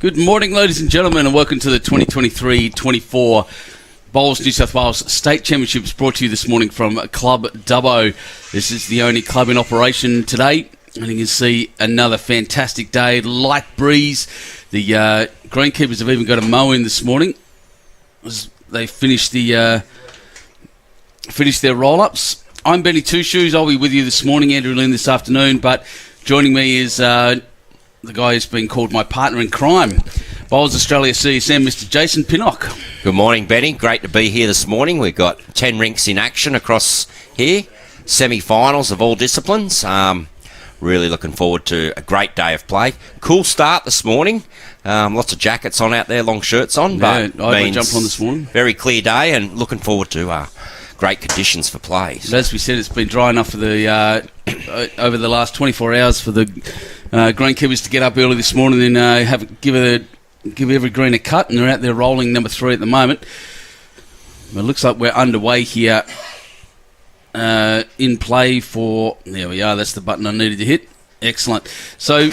Good morning, ladies and gentlemen, and welcome to the 2023-24 Bowls New South Wales State Championships, brought to you this morning from Club Dubbo. This is the only club in operation today, and you can see another fantastic day. Light breeze. The greenkeepers have even got a mow in this morning as they finish their roll-ups. I'm Benny Two Shoes. I'll be with you this morning, Andrew Lynn this afternoon, but joining me is the guy who's been called my partner in crime, Bowls Australia CSM, Mr. Jason Pinnock. Good morning, Benny. Great to be here this morning. We've got 10 rinks in action across here, semi-finals of all disciplines. Really looking forward to a great day of play. Cool start this morning. Lots of jackets on out there, long shirts on. Yeah, but I jumped on this morning. Very clear day and looking forward to great conditions for play. So. As we said, it's been dry enough for the over the last 24 hours for the greenkeepers to get up early this morning and give every green a cut, and they're out there rolling number 3 at the moment. It looks like we're underway here in play for... There we are, that's the button I needed to hit. Excellent. So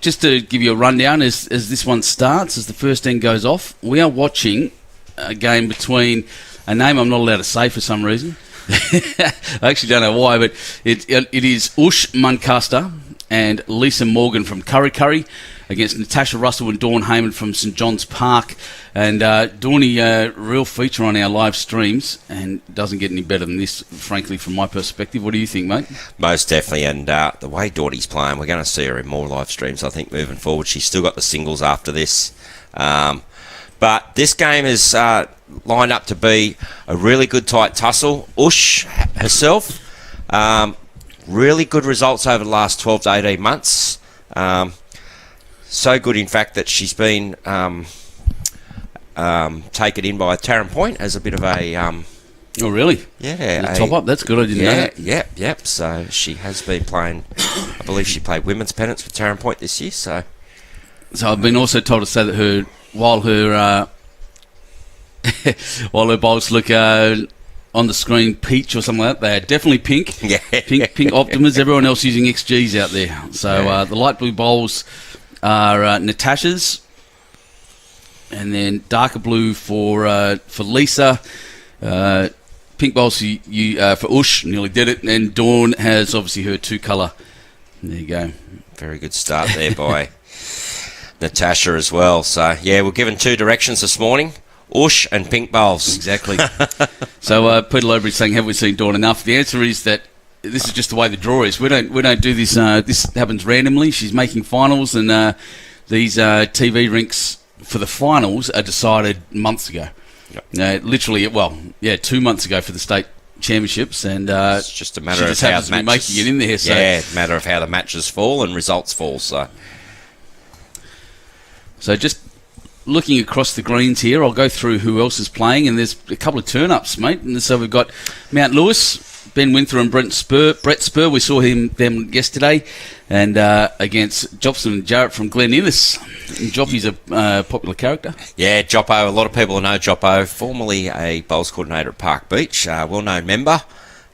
just to give you a rundown as this one starts, as the first end goes off, we are watching a game between a name I'm not allowed to say for some reason. I actually don't know why, but it is Muncaster and Leisa Morgan from Kurri against Natasha Russell and Dawn Hayman from St John's Park. And Dawny, real feature on our live streams, and doesn't get any better than this, frankly, from my perspective. What do you think, mate? Most definitely, and the way Dawny's playing, we're going to see her in more live streams, I think, moving forward. She's still got the singles after this. But this game is lined up to be a really good tight tussle. Herself, really good results over the last 12 to 18 months. So good, in fact, that she's been taken in by Tarrant Point as a bit of a... oh, really? Yeah. Top up, that's good. I didn't know that. Yep. So she has been playing... I believe she played women's pennants with Tarrant Point this year, so... So I've been also told to say that while her bowls look on the screen peach or something like that, they're definitely pink. Yeah. Pink Optimas. Everyone else using XGs out there. So the light blue bowls are Natasha's, and then darker blue for Leisa. Pink bowls for Ush, nearly did it, and Dawn has obviously her 2-colour. There you go. Very good start there by Natasha as well. So, yeah, we're given 2 directions this morning. Ush and pink bowls. Exactly. So Peter Lowbury's saying, have we seen Dawn enough? The answer is that this is just the way the draw is. We don't do this. This happens randomly. She's making finals, and these TV rinks for the finals are decided months ago. Yep. Literally, 2 months ago for the state championships, and it's just a matter of how the matches, making it in there. So. Yeah, matter of how the matches fall and results fall. So just looking across the greens here, I'll go through who else is playing, and there's a couple of turn-ups, mate. And so we've got Mount Lewis, Ben Winther and Brett Spur. We saw them yesterday, and against Jopson and Jarrett from Glen Innes. And Joppy's a popular character. Yeah, Joppo. A lot of people know Joppo, formerly a bowls coordinator at Park Beach, well-known member.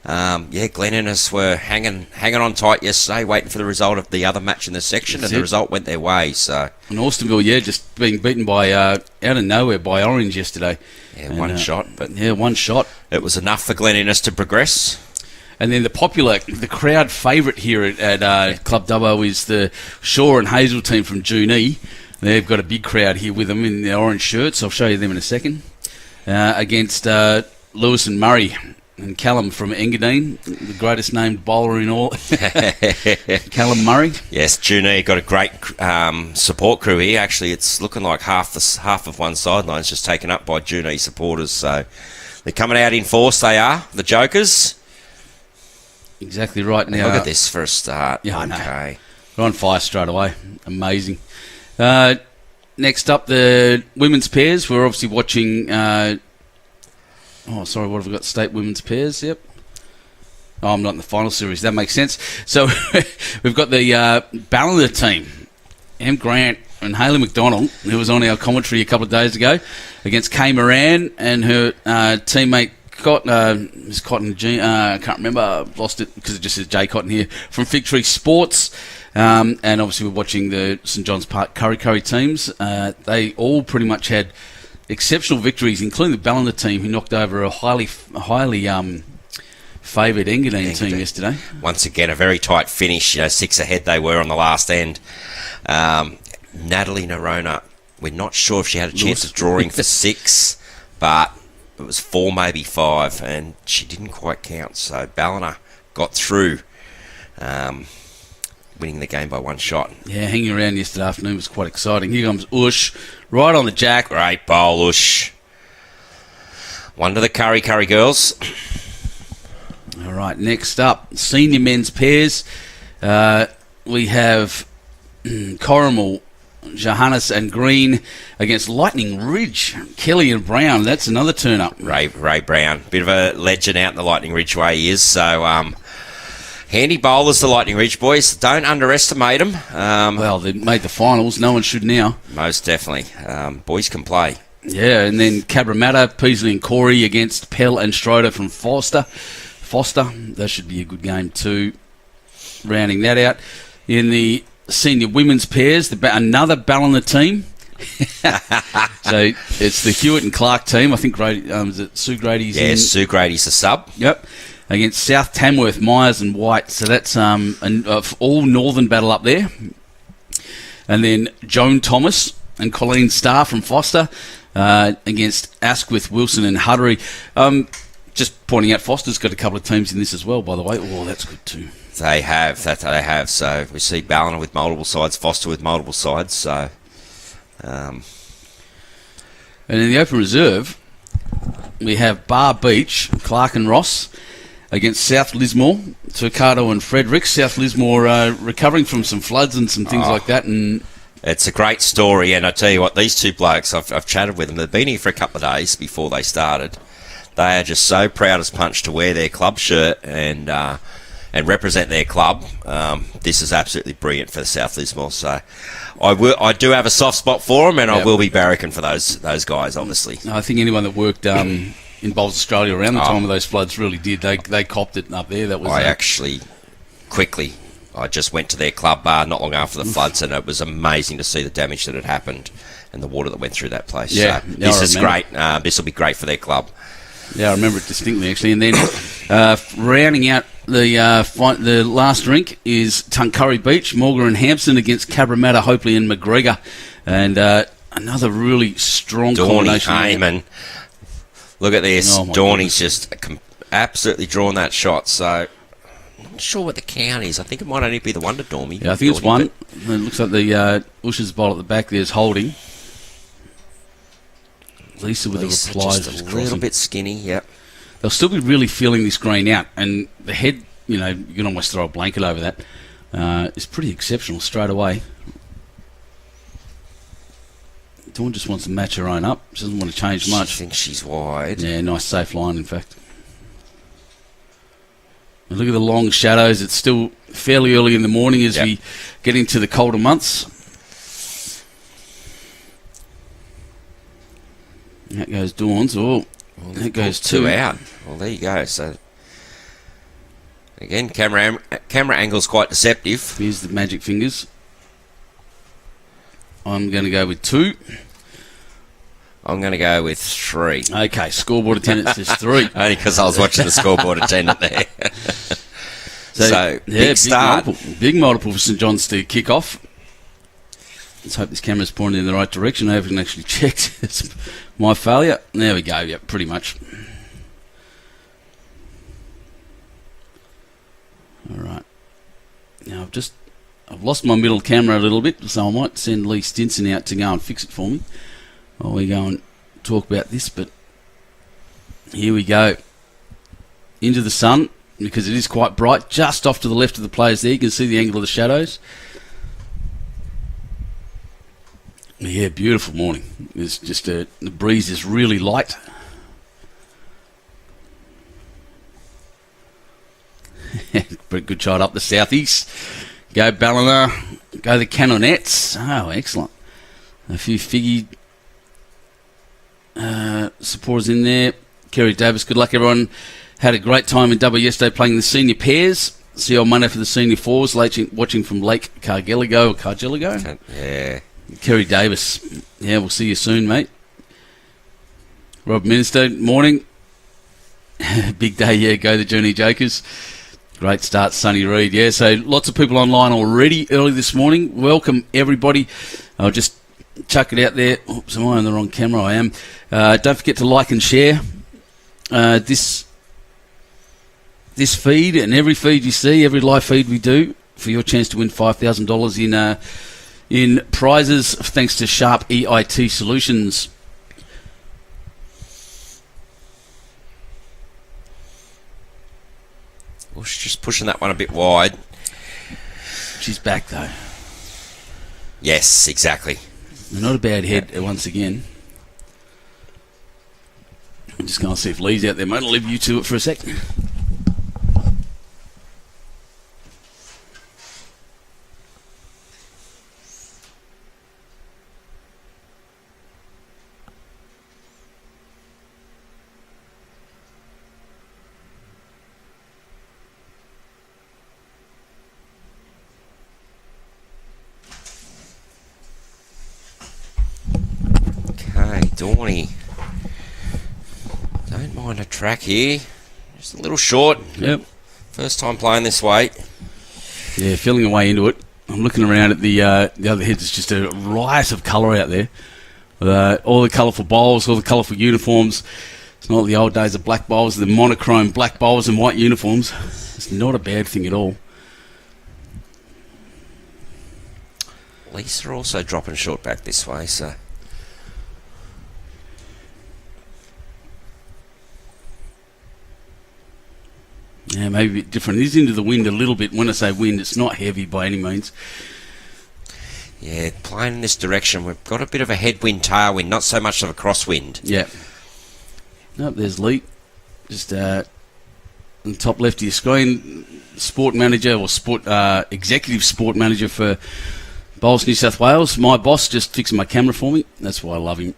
Glen Innes were hanging on tight yesterday, waiting for the result of the other match in the section, and the result went their way. So, and Austinville, just being beaten by out of nowhere by Orange yesterday. Yeah, one shot, but one shot. It was enough for Glen Innes to progress. And then the crowd favourite here at Club Dubbo is the Shaw and Hazel team from Eugenie. They've got a big crowd here with them in their orange shirts. I'll show you them in a second. Against Lewis and Murray. And Callum from Engadine, the greatest named bowler in all. Callum Murray. Yes, Eugenie got a great support crew here. Actually, it's looking like half of one sideline is just taken up by Eugenie supporters. So they're coming out in force. They are the Jokers. Exactly right. Now look at this for a start. Yeah, okay. I know. We're on fire straight away. Amazing. Next up, the women's pairs. We're obviously watching. What have we got? State women's pairs, yep. Oh, I'm not in the final series. That makes sense. So we've got the Ballina team, Em Grant and Hayley McDonald, who was on our commentary a couple of days ago, against Kay Moran and her teammate got Ms. Cotton, I can't remember, I've lost it because it just says J Cotton here, from Fig Tree Sports. And obviously we're watching the St John's Park Curry teams. They all pretty much had exceptional victories, including the Ballina team, who knocked over a highly favoured Engadine team yesterday. Once again, a very tight finish. 6 ahead they were on the last end. Natalie Nerona, we're not sure if she had a chance of drawing for 6, but it was 4, maybe 5, and she didn't quite count. So Ballina got through, winning the game by 1 shot. Yeah, hanging around yesterday afternoon was quite exciting. Here comes Ush, right on the jack. Great bowl, Ush. One to the Kurri girls. All right, next up, senior men's pairs. We have Corrimal, Johannes and Green against Lightning Ridge, Kelly and Brown. That's another turn-up. Ray Brown, bit of a legend out in the Lightning Ridge way he is. So, handy bowlers, the Lightning Ridge boys. Don't underestimate them. Well, they made the finals. No one should now. Most definitely. Boys can play. Yeah, and then Cabramatta, Peasley and Kurri against Pell and Stroder from Foster. That should be a good game too. Rounding that out. In the senior women's pairs, another Ballina team. So it's the Hewitt and Clark team. I think is it Sue Grady's in? Sue Grady's the sub. Yep. Against South Tamworth, Myers and White. So that's an all northern battle up there. And then Joan Thomas and Colleen Starr from Foster against Asquith, Wilson and Huttery. Just pointing out, Foster's got a couple of teams in this as well, by the way. Oh, that's good too. They have. So we see Ballina with multiple sides, Foster with multiple sides. So, and in the open reserve, we have Bar Beach, Clark and Ross against South Lismore, Turcato and Fredericks. South Lismore recovering from some floods and some things like that. And it's a great story. And I tell you what, these two blokes, I've chatted with them. They've been here for a couple of days before they started. They are just so proud as punch to wear their club shirt and represent their club. This is absolutely brilliant for the South Lismore. So I do have a soft spot for them, and I will be barracking for those guys, obviously. I think anyone that worked in Bowls Australia around the time of those floods really did. They copped it up there. That was. I just went to their club not long after the floods, and it was amazing to see the damage that had happened and the water that went through that place. Yeah, so this is great. This will be great for their club. Yeah, I remember it distinctly, actually. And then rounding out the last drink is Tuncurry Beach, Morgan and Hampson against Cabramatta, Hopeley and McGregor. And another really strong combination. Hayman. Look at this. Dorney's just absolutely drawn that shot. So, I'm not sure what the count is. I think it might only be the one to Dormy. Yeah, I think it's one. It looks like the Usher's bowl at the back there's holding. Leisa with the reply. Just a little bit skinny, yep. They'll still be really feeling this green out, and the head, you can almost throw a blanket over that. It's pretty exceptional straight away. Dawn just wants to match her own up. She doesn't want to change much. She thinks she's wide. Yeah, nice safe line, in fact. And look at the long shadows. It's still fairly early in the morning as we get into the colder months. That goes Dawn's. That goes 2 out. Well, there you go. So, again, camera angle's quite deceptive. Here's the magic fingers. I'm going to go with 2. I'm going to go with 3. Okay, scoreboard attendant says 3. Only because I was watching the scoreboard attendant there. So big start. Big multiple for St John's to kick off. Let's hope this camera's pointing in the right direction. I haven't actually checked. It's my failure. There we go. Yep, pretty much. All right. Now I've lost my middle camera a little bit, so I might send Lee Stinson out to go and fix it for me while we go and talk about this. But here we go. Into the sun, because it is quite bright. Just off to the left of the players there. You can see the angle of the shadows. Yeah, beautiful morning. It's just the breeze is really light. Pretty good shot up the southeast. Go Ballina. Go the Canonettes. Oh, excellent. A few Figgy supporters in there. Kerry Davis, good luck everyone. Had a great time in W yesterday playing the senior pairs. See you on Monday for the senior fours, watching from Lake Cargilligo. Yeah. Kerry Davis. Yeah, we'll see you soon, mate. Rob Minister, morning. Big day, yeah, go the Eugenie Jokers. Great start, Sonny Reid. Yeah, so lots of people online already early this morning. Welcome, everybody. I'll just chuck it out there. Oops, am I on the wrong camera? I am. Don't forget to like and share this feed and every feed you see, every live feed we do, for your chance to win $5,000 in prizes thanks to Sharp EIT Solutions. Well, she's just pushing that one a bit wide. She's back, though. Yes, exactly. Not a bad head once again. I'm just going to see if Lee's out there, mate. I'll leave you to it for a sec. Dawny. Don't mind a track here. Just a little short. Yep. First time playing this way. Yeah, feeling a way into it. I'm looking around at the other heads. It's just a riot of colour out there. All the colourful bowls, all the colourful uniforms. It's not like the old days of black bowls, the monochrome black bowls and white uniforms. It's not a bad thing at all. Leisa also dropping short back this way, so... Yeah, maybe a bit different. It is into the wind a little bit. When I say wind, it's not heavy by any means. Yeah, playing in this direction, we've got a bit of a headwind, tailwind, not so much of a crosswind. Yeah. Nope, there's Lee. Just on the top left of your screen, sport manager or executive sport manager for Bowls New South Wales. My boss just fixing my camera for me. That's why I love him.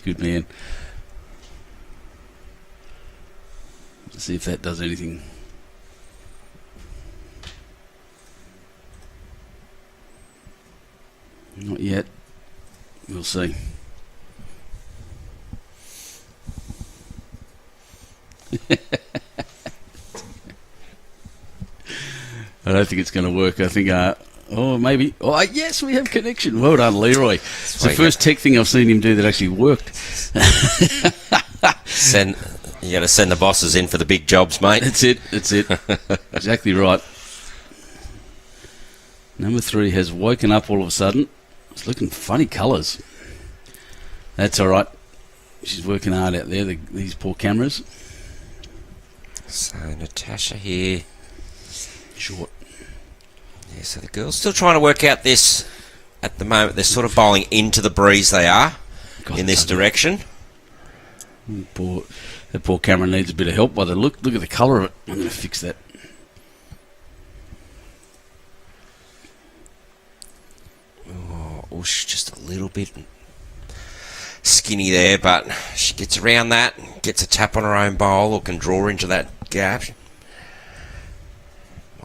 Good man. Let's see if that does anything. Not yet. We'll see. I don't think it's going to work. I think, maybe. Oh, yes, we have connection. Well done, Leroy. It's the first tech thing I've seen him do that actually worked. You got to send the bosses in for the big jobs, mate. That's it. Exactly right. Number 3 has woken up all of a sudden. It's looking funny colours. That's all right. She's working hard out there, these poor cameras. So, Natasha here. Short. Yeah, so the girls still trying to work out this at the moment. They're sort of bowling into the breeze, they are, in this direction. That poor camera needs a bit of help by the look. Look at the colour of it. I'm going to fix that. Oh, she's just a little bit skinny there, but she gets around that, gets a tap on her own bowl, or can draw into that gap.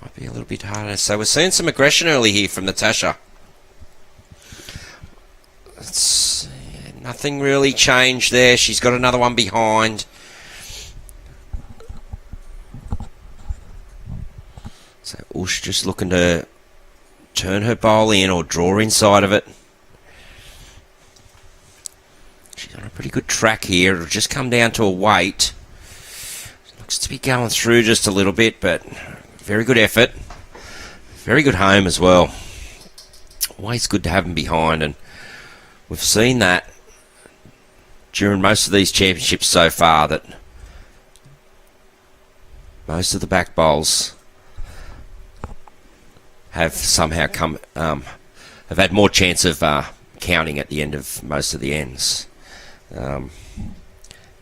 Might be a little bit harder. So we're seeing some aggression early here from Natasha. Nothing really changed there. She's got another one behind. So Ush just looking to turn her bowl in or draw inside of it. She's on a pretty good track here. It'll just come down to a weight. Looks to be going through just a little bit, but very good effort. Very good home as well. Always good to have them behind, and we've seen that during most of these championships so far, that most of the back bowls have somehow have had more chance of counting at the end of most of the ends.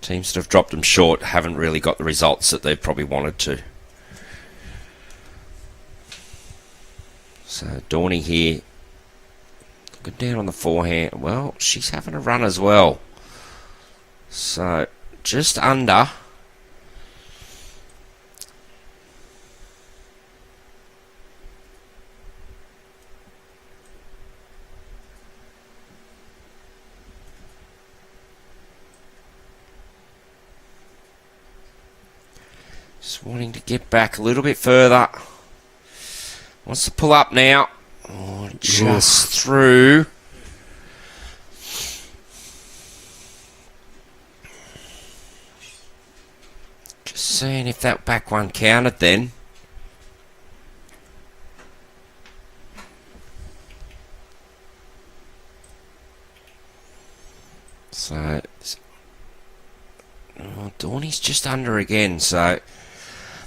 Teams that have dropped them short haven't really got the results that they've probably wanted to. So Dawny here, looking down on the forehand. Well, she's having a run as well. So, just under. Just wanting to get back a little bit further. Wants to pull up now. Oh, just through. Just seeing if that back one counted then. So, Dorney's just under again, so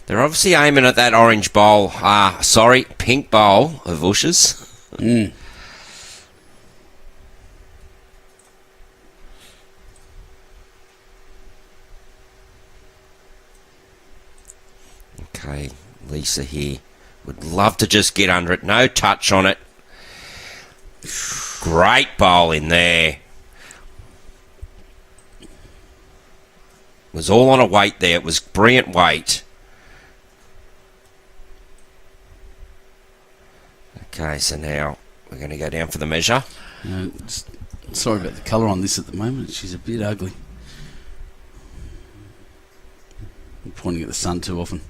they're obviously aiming at that orange bowl, pink bowl of Ushers. Okay, Leisa here. Would love to just get under it. No touch on it. Great bowl in there. Was all on a weight there. It was brilliant weight. Okay, so now we're going to go down for the measure. Sorry about the colour on this at the moment. She's a bit ugly. I'm pointing at the sun too often.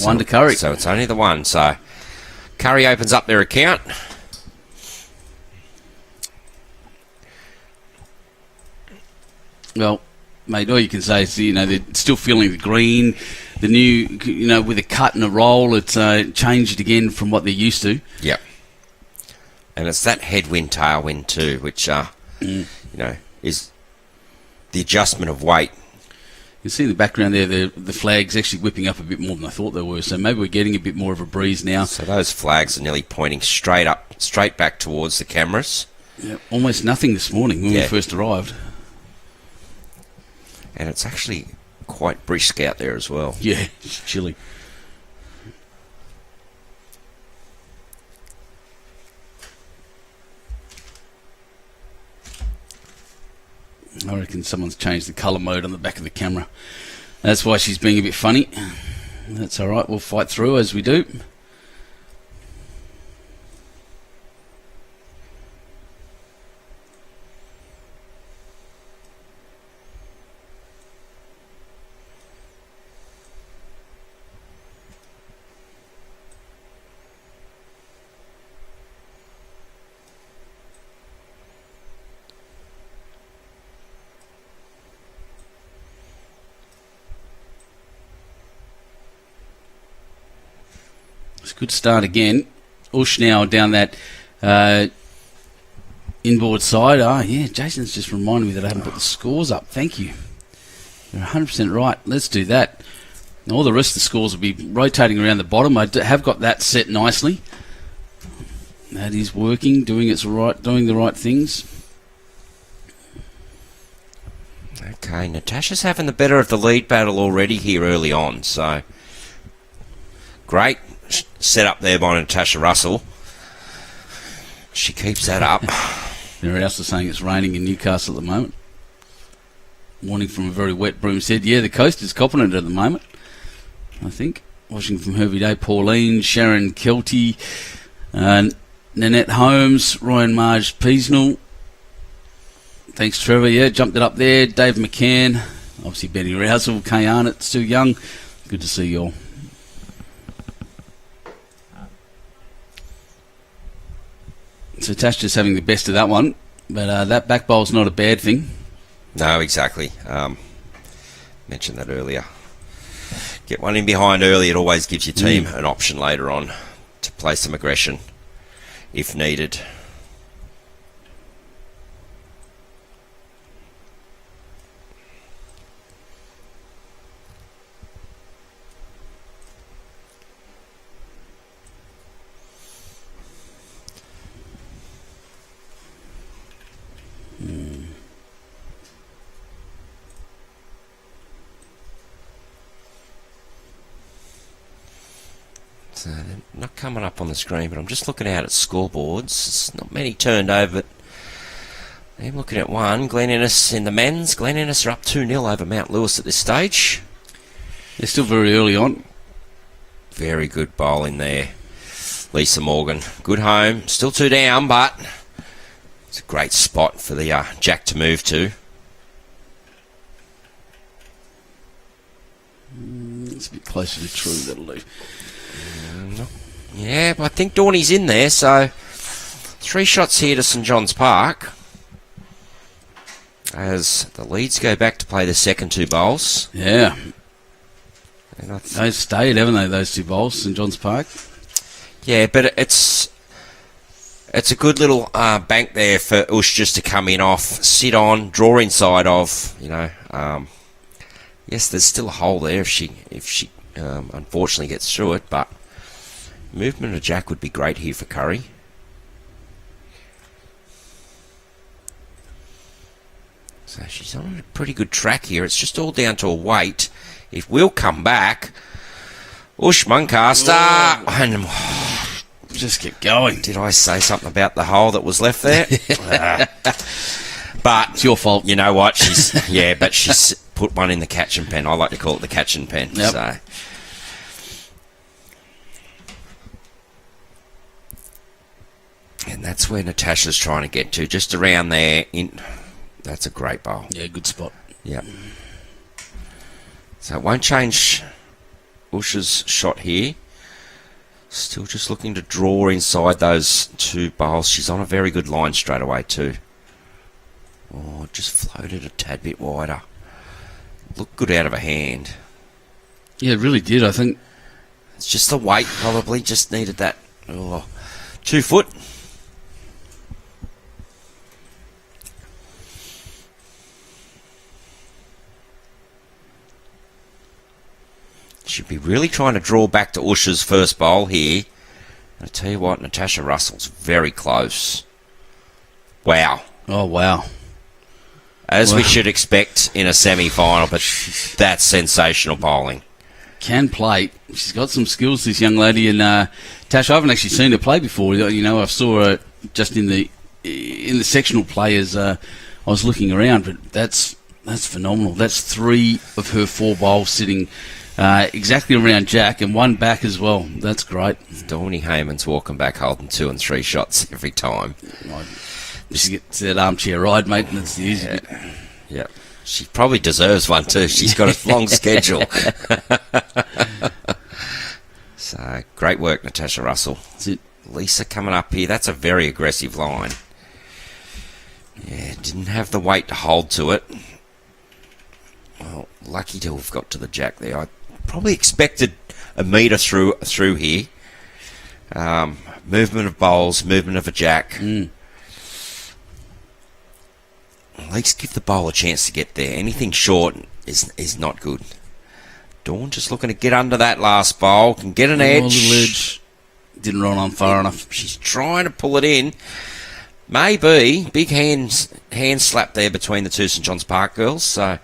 One to Kurri. So it's only the one. So Kurri opens up their account. Well, mate, all you can say is, they're still feeling the green. The new, with a cut and a roll, it's changed again from what they're used to. Yep. And it's that headwind, tailwind too, which, is the adjustment of weight. You can see in the background there, the flag's actually whipping up a bit more than I thought they were. So maybe we're getting a bit more of a breeze now. So those flags are nearly pointing straight back towards the cameras. Yeah, almost nothing this morning when we first arrived. And it's actually quite brisk out there as well. Yeah, it's chilly. I reckon someone's changed the colour mode on the back of the camera. That's why she's being a bit funny. That's all right. We'll fight through as we do. It's a good start again. Ush now down that inboard side. Jason's just reminded me that I haven't put the scores up. Thank you. You're 100% right. Let's do that. All the rest of the scores will be rotating around the bottom. I have got that set nicely. That is working, doing the right things. Okay, Natasha's having the better of the lead battle already here early on, so great set up there by Natasha Russell. She keeps that up. They're also saying it's raining in Newcastle at the moment. Warning from a very wet Broomstead. Yeah, the coast is copping it at the moment, I think. Watching from Hervey Day, Pauline, Sharon Kelty, Nanette Holmes, Ryan Marge Peasnell. Thanks, Trevor. Yeah, jumped it up there. Dave McCann, obviously Benny Rousel, Kay Arnott, still young. Good to see you all. So Tash just having the best of that one, but that back bowl's not a bad thing. No, exactly. Mentioned that earlier. Get one in behind early, it always gives your team an option later on to play some aggression if needed. So they're not coming up on the screen, but I'm just looking out at scoreboards. It's not many turned over, but I'm looking at one. Glen Innes in the men's. Glen Innes are up 2-0 over Mount Lewis at this stage. They're still very early on. Very good bowling there. Leisa Morgan. Good home. Still 2 down, but it's a great spot for the Jack to move to. It's a bit closer to true, that'll do. Yeah, but I think Dorney's in there, so 3 shots here to St John's Park. As the Leeds go back to play the second 2 bowls. Yeah. And They've stayed, haven't they, those 2 bowls, St John's Park? Yeah, but it's a good little bank there for Ush just to come in off, sit on, draw inside of, yes, there's still a hole there if she unfortunately gets through it, but movement of Jack would be great here for Kurri. So she's on a pretty good track here. It's just all down to a weight. It will come back. Ush Muncaster. And just keep going. did I say something about the hole that was left there? But It's your fault. you know what? She's put one in the catching pen. I like to call it the catching pen. Yep. So. And that's where Natasha's trying to get to, just around there. That's a great bowl. Yeah, good spot. Yep. So it won't change Ush's shot here. Still just looking to draw inside those 2 bowls. She's on a very good line straight away too. Oh, just floated a tad bit wider. Looked good out of her hand. Yeah, it really did, I think. It's just the weight probably. Just needed that 2 foot. Should be really trying to draw back to Ush's first bowl here. And I tell you what, Natasha Russell's very close. Wow. Oh, wow. As we should expect in a semi-final, but that's sensational bowling. Can play. She's got some skills, this young lady. And Tash, I haven't actually seen her play before. I saw her just in the sectional play as I was looking around. But that's phenomenal. That's 3 of her 4 bowls sitting exactly around Jack and 1 back as well. That's great. Donnie Hayman's walking back holding 2 and 3 shots every time. She gets that armchair ride, mate, and that's the easy bit. Yeah. She probably deserves one too. She's got a long schedule. So, great work, Natasha Russell. That's it. Leisa coming up here. That's a very aggressive line. Yeah, didn't have the weight to hold to it. Well, lucky to have got to the Jack there. I probably expected a metre through here. Movement of bowls, movement of a Jack. At least give the bowl a chance to get there. Anything short is not good. Dawn just looking to get under that last bowl. Can get an edge. Little edge. Didn't roll on far enough. She's trying to pull it in. Maybe. Big hand slap there between the 2 St John's Park girls. So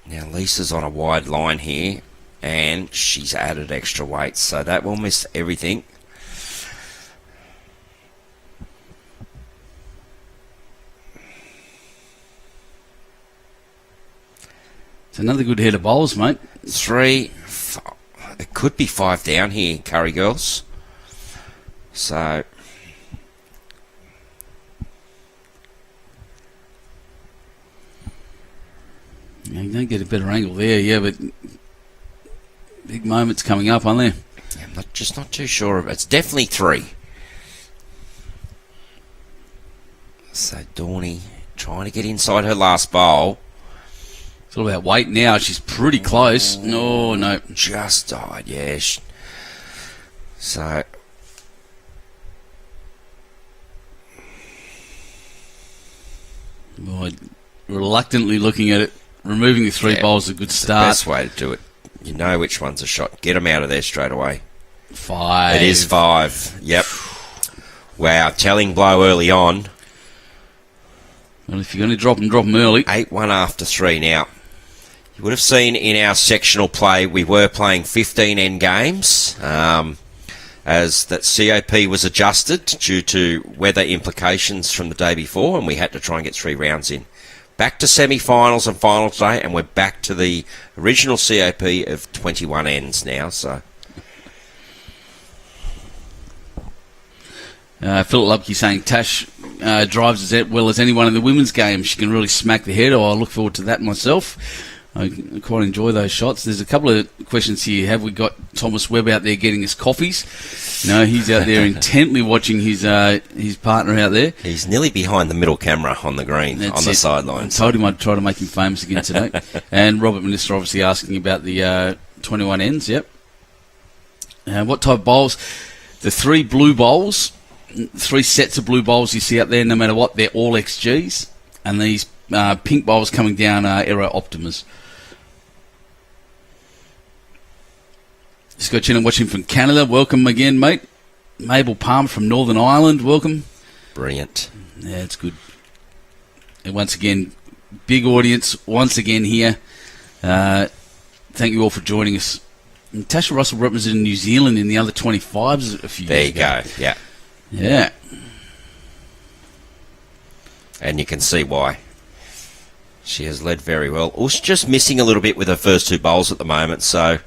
now Lisa's on a wide line here. And she's added extra weight. So that will miss everything. It's another good head of bowls, mate. 3, 5, it could be 5 down here, Kurri girls. So Yeah, you don't get a better angle there, but big moments coming up, aren't there? I'm not too sure. It's definitely 3. So Dawny trying to get inside her last bowl. It's all about weight now. She's pretty close. No. Just died, yeah. So Boy, reluctantly looking at it. Removing the 3 bowls is a good start. best way to do it. You know which one's a shot. Get them out of there straight away. 5. It is 5. Yep. Wow, telling blow early on. Well, if you're going to drop them early. 8-1 after 3 now. You would have seen in our sectional play we were playing 15 end games. as that COP was adjusted due to weather implications from the day before, and we had to try and get 3 rounds in. Back to semi-finals and final today, and we're back to the original COP of 21 ends now. So, Philip Lubke saying Tash drives as well as anyone in the women's game. She can really smack the head. I look forward to that myself. I quite enjoy those shots. There's a couple of questions here. Have we got Thomas Webb out there getting his coffees? No, he's out there intently watching his partner out there. He's nearly behind the middle camera on the green, on the sidelines. I told him I'd try to make him famous again today. And Robert Minister obviously asking about the 21 ends, yep. What type of bowls? The 3 blue bowls, 3 sets of blue bowls you see out there, no matter what, they're all XGs. And these pink bowls coming down are Aero Optimas. Scott Chinnan watching from Canada. Welcome again, mate. Mabel Palmer from Northern Ireland. Welcome. Brilliant. Yeah, it's good. And once again, big audience once again here. Thank you all for joining us. Natasha Russell represented New Zealand in the under 25s a few years ago. There you go. Yeah. Yeah. And you can see why. She has led very well. Also just missing a little bit with her first 2 bowls at the moment, so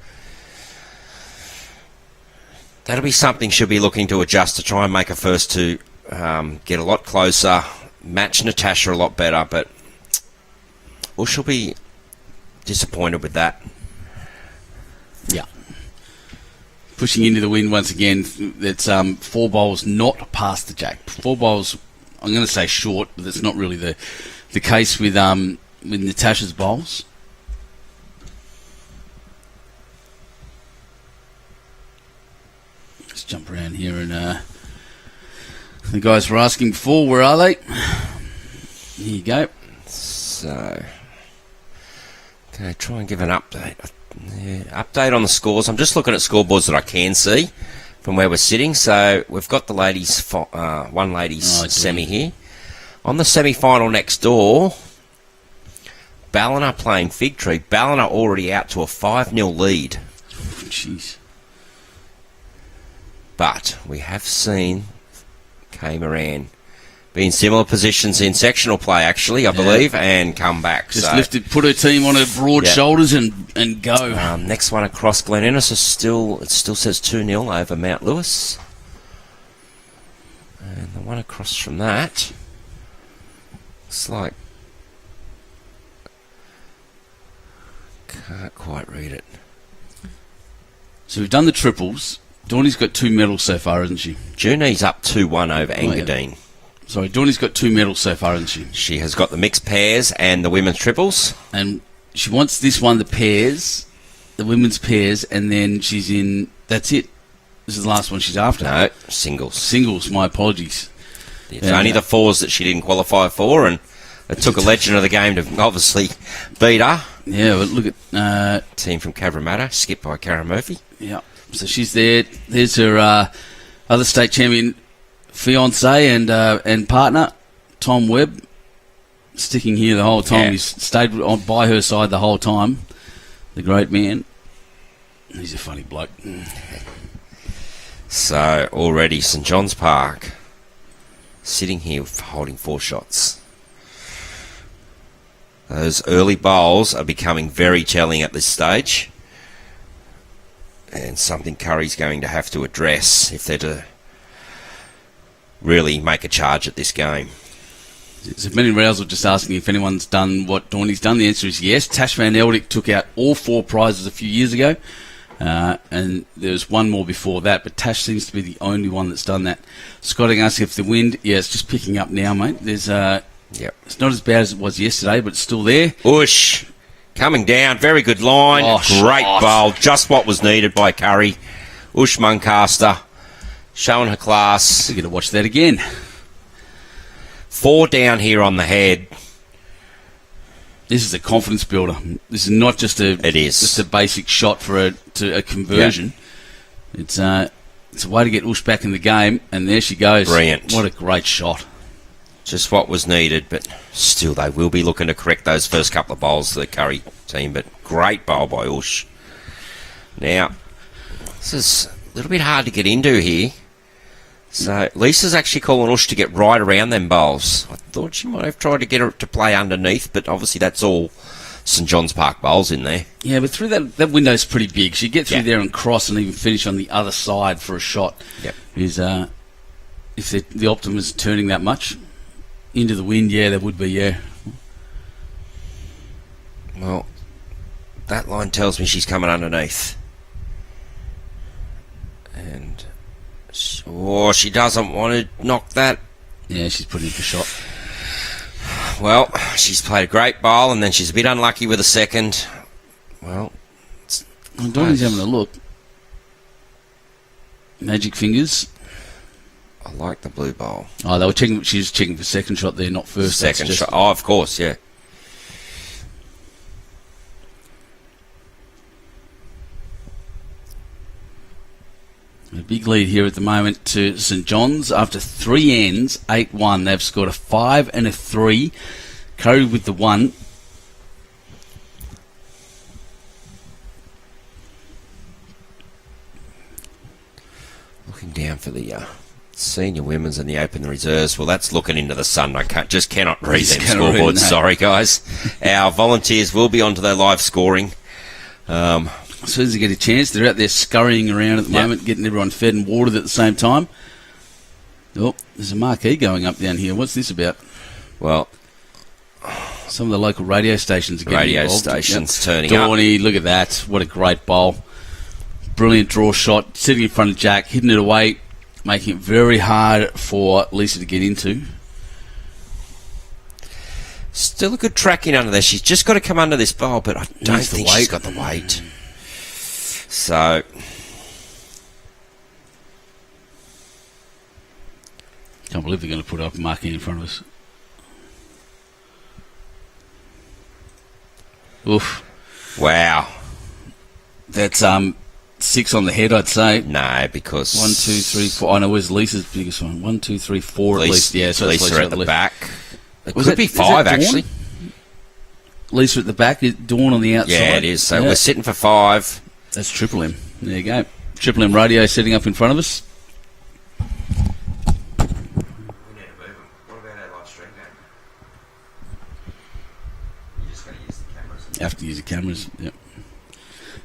that'll be something she'll be looking to adjust to try and make her first 2 get a lot closer, match Natasha a lot better, but she'll be disappointed with that. Yeah. Pushing into the wind once again. It's 4 bowls not past the jack. 4 bowls, I'm going to say short, but that's not really the case with Natasha's bowls. Let's jump around here and the guys were asking before, where are they? Here you go. So, okay, try and give an update. Update on the scores. I'm just looking at scoreboards that I can see from where we're sitting. So we've got the ladies, one ladies semi here. On the semi-final next door, Ballina playing Fig Tree. Ballina already out to a 5-0 lead. Jeez. But we have seen Kay Moran be in similar positions in sectional play, actually, I believe, and come back. Just lifted, put her team on her broad shoulders and go. Next one across Glen Innes is still says 2-0 over Mount Lewis. And the one across from that, it's like, can't quite read it. So we've done the triples. Dorney's got 2 medals so far, hasn't she? Junie's up 2-1 over Engadine. Yeah. Sorry, Dorney's got 2 medals so far, hasn't she? She has got the mixed pairs and the women's triples. And she wants this one, the pairs, the women's pairs, and then she's in, that's it. This is the last one she's after. No, singles. Singles, my apologies. It's only the 4s that she didn't qualify for, and it took a legend of the game to obviously beat her. Yeah, but look at... team from Cabramatta, skipped by Karen Murphy. Yeah, so she's there. There's her other state champion fiance and partner, Tom Webb, sticking here the whole time. Yeah. He's stayed by her side the whole time. The great man. He's a funny bloke. So already St John's Park sitting here holding 4 shots. Those early bowls are becoming very telling at this stage, and something Kurri's going to have to address if they're to really make a charge at this game. So many Rouse were just asking if anyone's done what Dorney's done. The answer is yes. Tash Van Eldick took out all 4 prizes a few years ago, and there was one more before that, but Tash seems to be the only one that's done that. Scotting asking if the wind, it's just picking up now, mate. There's it's not as bad as it was yesterday, but it's still there. Ush, coming down, very good line, great bowl, just what was needed by Kurri. Ush Muncaster, showing her class. We're going to watch that again. 4 down here on the head. This is a confidence builder. This is not just a basic shot for a conversion. Yeah. It's a way to get Ush back in the game, and there she goes. Brilliant. What a great shot. Just what was needed, but still they will be looking to correct those first couple of bowls to the Kurri team, but great bowl by Ush. Now, this is little bit hard to get into here. So Lisa's actually calling Ush to get right around them bowls. I thought she might have tried to get her to play underneath, but obviously that's all St John's Park bowls in there. Yeah, but through that window's pretty big. She'd get through Yeah. there and cross and even finish on the other side for a shot. Yep. If the Optima's turning that much into the wind, yeah, there would be, yeah. Well, that line tells me she's coming underneath. And she doesn't want to knock that. Yeah, she's putting in for shot. Well, she's played a great bowl, and then she's a bit unlucky with a second. Well, Donnie's having a look. Magic fingers. I like the blue bowl. Oh, they were checking. She was checking for second shot there, not first. Second shot. Oh, of course, yeah. A big lead here at the moment to St John's. After 3 ends, 8-1. They've scored a 5 and a 3. Kurri with the 1. Looking down for the senior women's and the open reserves. Well, that's looking into the sun. I cannot read them scoreboards. Sorry, guys. Our volunteers will be onto their live scoring. As soon as they get a chance, they're out there scurrying around at the moment, getting everyone fed and watered at the same time. Oh, there's a marquee going up down here. What's this about? Well, some of the local radio stations are getting involved. Turning up. Dorney, look at that. What a great bowl. Brilliant draw shot, sitting in front of Jack, hitting it away, making it very hard for Leisa to get into. Still a good tracking under there. She's just got to come under this bowl, but I don't think she's got the weight. So, can't believe they're going to put up a marquee in front of us. Oof. Wow. That's 6 on the head, I'd say. No, because 1, 2, 3, 4. I know where's Lisa's biggest one. 1, 2, 3, 4 at least. Yeah, so Leisa at the left. back. It could be 5 actually. Leisa at the back, Dawn on the outside. Yeah, it is. So we're sitting for 5. That's Triple M. There you go. Triple M radio setting up in front of us. We need to move them. What about our live stream game? You just got to use the cameras. You have to use the cameras. Yep.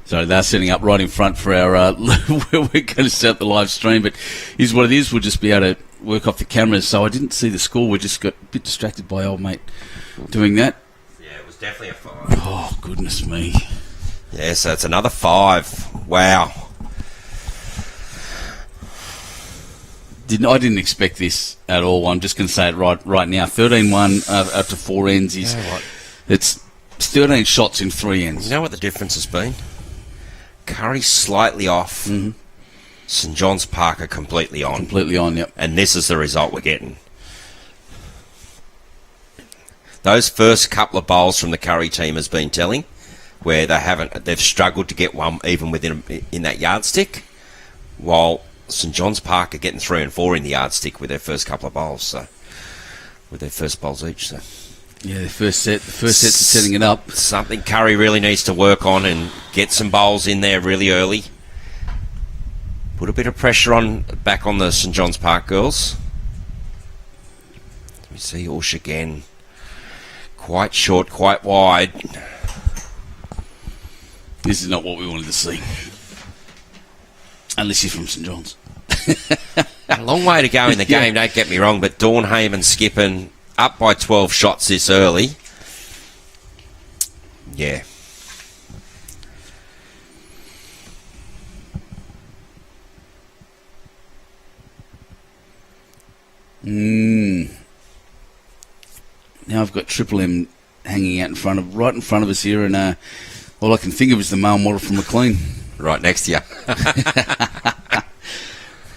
So they're setting up right in front for our where we're going to set up the live stream. But here's what it is. We'll just be able to work off the cameras. So I didn't see the score. We just got a bit distracted by old mate doing that. Yeah, it was definitely a 5. Oh, goodness me. Yeah, so it's another 5. Wow. I didn't expect this at all. I'm just going to say it right now. 13-1 up to 4 ends is it's 13 shots in 3 ends. You know what the difference has been? Kurri slightly off. Mm-hmm. St John's Park are completely on. Completely on, yep. And this is the result we're getting. Those first couple of bowls from the Kurri team has been telling, where they've struggled to get one even in that yardstick, while St John's Park are getting 3 and 4 in the yardstick with their first couple of bowls, so with their first bowls each. So yeah, the first set's setting it up. Something Kurri really needs to work on and get some bowls in there really early. Put a bit of pressure back on the St John's Park girls. Let me see Ush again. Quite short, quite wide. This is not what we wanted to see. Unless you're from St John's. A long way to go in the game, don't get me wrong, but Dawn Hayman skipping up by 12 shots this early. Yeah. Now I've got Triple M hanging out right in front of us here, and all I can think of is the male model from McLean. Right next to you.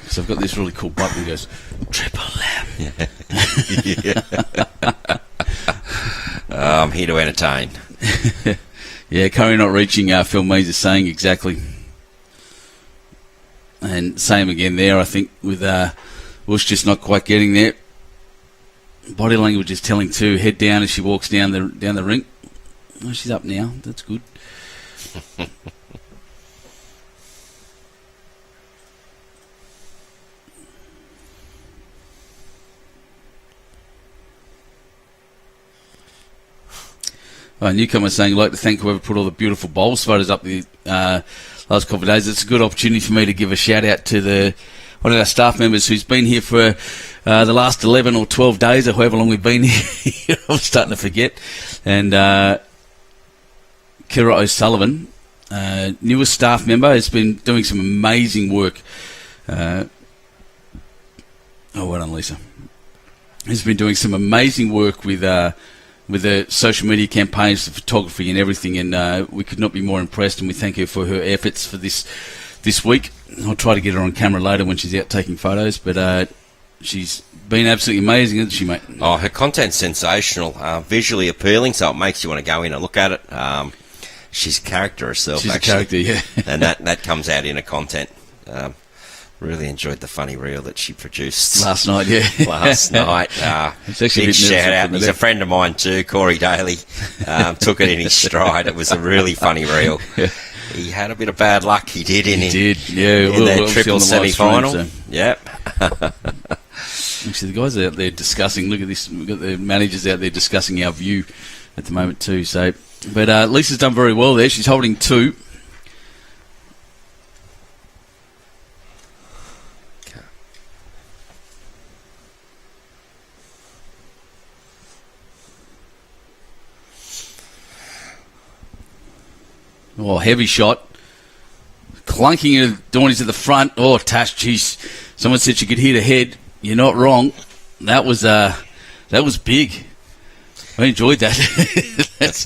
So I've got this really cool button that goes, Triple M. I'm here to entertain. Yeah, Kurri not reaching, Phil Mees is saying exactly. And same again there, I think, with Ush just not quite getting there. Body language is telling too. Head down as she walks down the rink. Oh, she's up now. That's good. Newcomer saying, I'd like to thank whoever put all the beautiful bowls photos up the last couple of days. It's a good opportunity for me to give a shout out to one of our staff members who's been here for the last 11 or 12 days or however long we've been here. I'm starting to forget. And Kira O'Sullivan, newest staff member, has been doing some amazing work. Well done, Leisa. Has been doing some amazing work with the social media campaigns, the photography and everything, and we could not be more impressed, and we thank her for her efforts for this week. I'll try to get her on camera later when she's out taking photos, but she's been absolutely amazing, hasn't she, mate? Oh, her content's sensational, visually appealing, so it makes you want to go in and look at it. She's a character herself, She's actually. a character, yeah. And that comes out in her content. Really enjoyed the funny reel that she produced last night. Yeah, last night. Big shout out. He's a friend of mine too, Kurri Daly. Took it in his stride. It was a really funny reel. Yeah. He had a bit of bad luck. He did in their triple semi-final. So. Yep. Actually, the guys out there discussing. Look at this. We've got the managers out there discussing our view at the moment too. So, but Lisa's done very well there. She's holding 2. Oh, heavy shot. Clunking her, Dorney's at the front. Oh, Tash, jeez. Someone said she could hit her head. You're not wrong. That was big. I enjoyed that. That's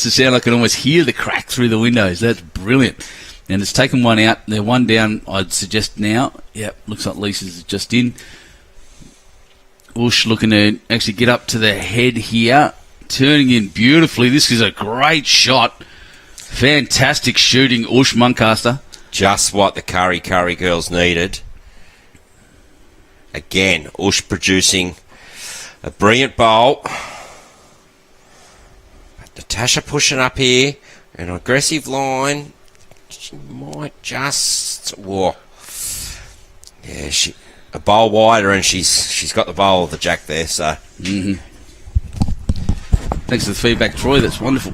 the sound. I can almost hear the crack through the windows. That's brilliant. And it's taken one out. They're one down, I'd suggest now. Yep, looks like Lisa's just in. Ush looking to actually get up to the head here. Turning in beautifully. This is a great shot. Fantastic shooting, Ush Muncaster. Just what the Kurri girls needed. Again, Ush producing a brilliant bowl. Natasha pushing up here. An aggressive line. She might just... Whoa. Yeah, a bowl wider, and she's got the bowl of the jack there, so... Mm-hmm. Thanks for the feedback, Troy. That's wonderful.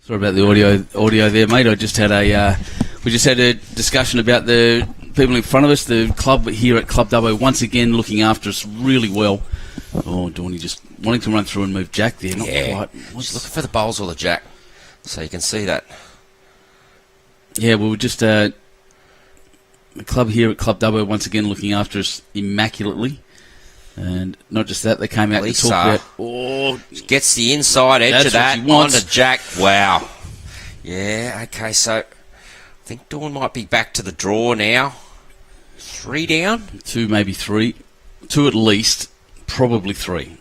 Sorry about the audio there, mate. We just had a discussion about the people in front of us, the club here at Club Dubbo, once again looking after us really well. Oh, Dorney just wanting to run through and move Jack there, not quite. Just looking for the bowls or the Jack, so you can see that. Yeah, we were just the club here at Club Dubbo once again looking after us immaculately. And not just that, they came out Leisa, to talk about... Oh, gets the inside edge of that onto Jack. Wow. Yeah, okay, so I think Dawn might be back to the draw now. 3 down? 2, maybe 3. 2 at least, probably 3.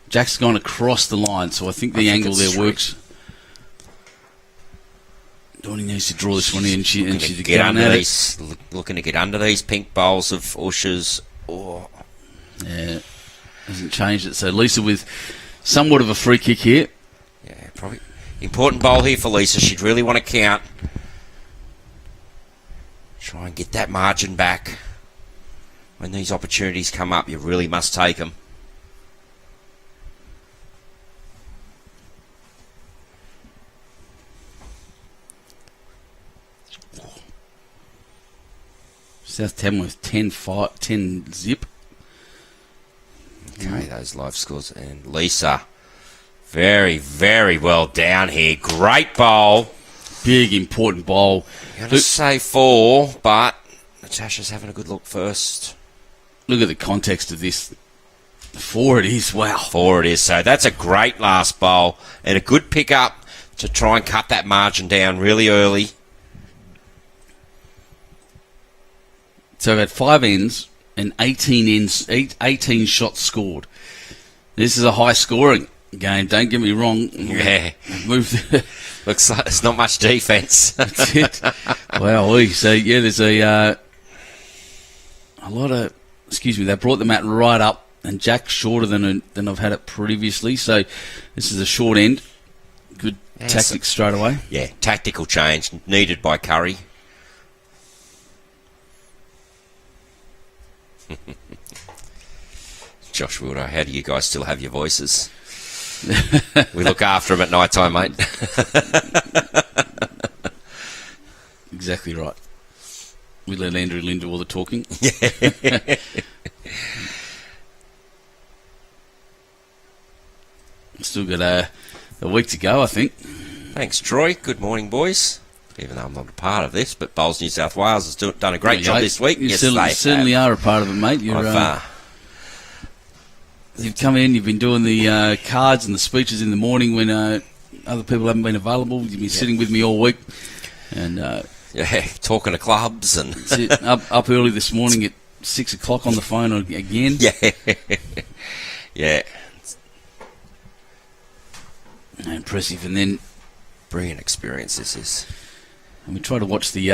Jack's gone across the line, so I think the angle there works. Dawn needs to draw this one in. She's get under these, looking to get under these pink bowls of Ush's. Oh. Yeah, hasn't changed it. So Leisa with somewhat of a free kick here. Yeah, probably important bowl here for Leisa. She'd really want to count. Try and get that margin back. When these opportunities come up, you really must take them. South Tamworth 10 zip. Okay, those live scores. And Leisa, very, very well down here. Great bowl. Big, important bowl. You're going to say 4, but Natasha's having a good look first. Look at the context of this. 4 it is, wow. 4 it is. So that's a great last bowl and a good pickup to try and cut that margin down really early. So I've had 5 ends and 18 shots scored. This is a high scoring game, don't get me wrong. Yeah. Move. Looks like there's not much defence. That's it. Wow. So, yeah, there's a lot of... Excuse me, they brought the mat right up and Jack shorter than I've had it previously. So this is a short end. Good tactics straight away. Yeah, tactical change needed by Kurri. Josh Wilder, how do you guys still have your voices? We look after them at night time, mate. Exactly right. We let Andrew Lynn do all the talking. Yeah. Still got a week to go, I think. Thanks, Troy. Good morning, boys. Even though I'm not a part of this, but Bowls New South Wales has done a great job this week. You certainly are a part of it, mate. You've come in, you've been doing the cards and the speeches in the morning when other people haven't been available. You've been sitting with me all week. And talking to clubs. And up early this morning at 6 o'clock on the phone again. Yeah. Yeah. Impressive. And then... Brilliant experience this is. And we try to watch the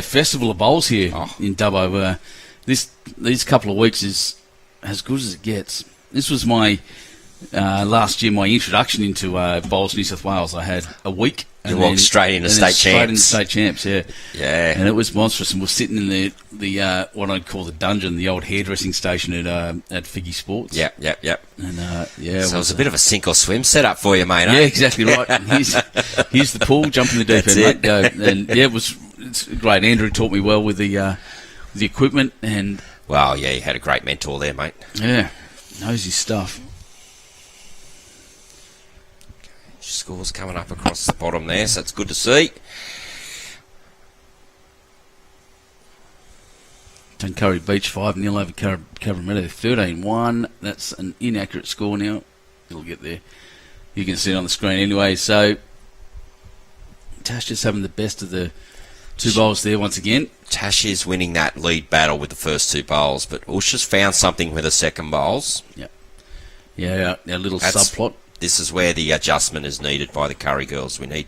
Festival of Bowls here in Dubbo. These couple of weeks is as good as it gets. This was my last year, my introduction into Bowls New South Wales. I had a week. You walked straight into state champs. Straight into state champs, yeah. Yeah. And it was monstrous. And we're sitting in the what I'd call the dungeon, the old hairdressing station at Figgy Sports. Yep. And so it was a bit of a sink or swim setup for you, mate. Yeah, exactly right. Here's the pool, jump in the deep end, mate, go. And yeah, it's great. Andrew taught me well with the equipment and. Well, yeah, you had a great mentor there, mate. Yeah, knows his stuff. Scores coming up across the bottom there, so it's good to see. Tuncurry Beach 5-0 over Cabramatta 13-1. That's an inaccurate score now. It'll get there. You can see it on the screen anyway. So Tasha's having the best of the 2 bowls there once again. Tash is winning that lead battle with the first 2 bowls, but Usha's found something with the second bowls. Yeah, our little subplot. This is where the adjustment is needed by the Kurri girls. We need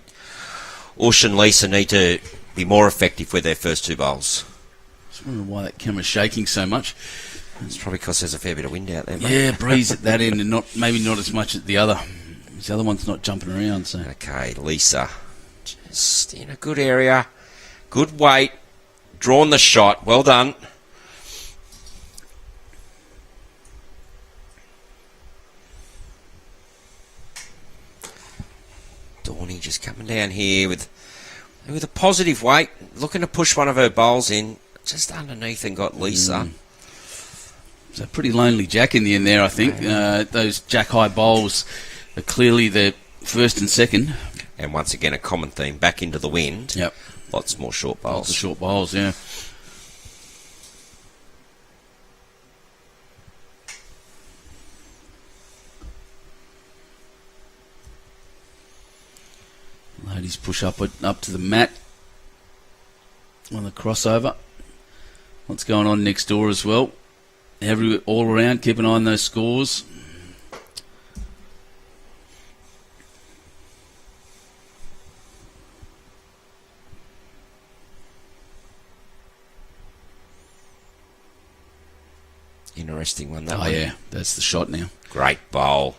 Ush and Leisa need to be more effective with their first 2 bowls. I just wonder why that camera's shaking so much. It's probably because there's a fair bit of wind out there, mate. Yeah, breeze at that end and maybe not as much at the other. The other one's not jumping around. So okay, Leisa, just in a good area, good weight, drawn the shot. Well done. Dawny just coming down here with a positive weight, looking to push one of her bowls in just underneath and got Leisa. So pretty lonely Jack in the end there, I think. Those Jack high bowls are clearly the first and second. And once again, a common theme, back into the wind. Yep. Lots more short bowls. Lots of short bowls, yeah. Ladies push up to the mat on the crossover. What's going on next door as well? All around, keep an eye on those scores. Interesting one, that one. Oh, yeah, that's the shot now. Great bowl.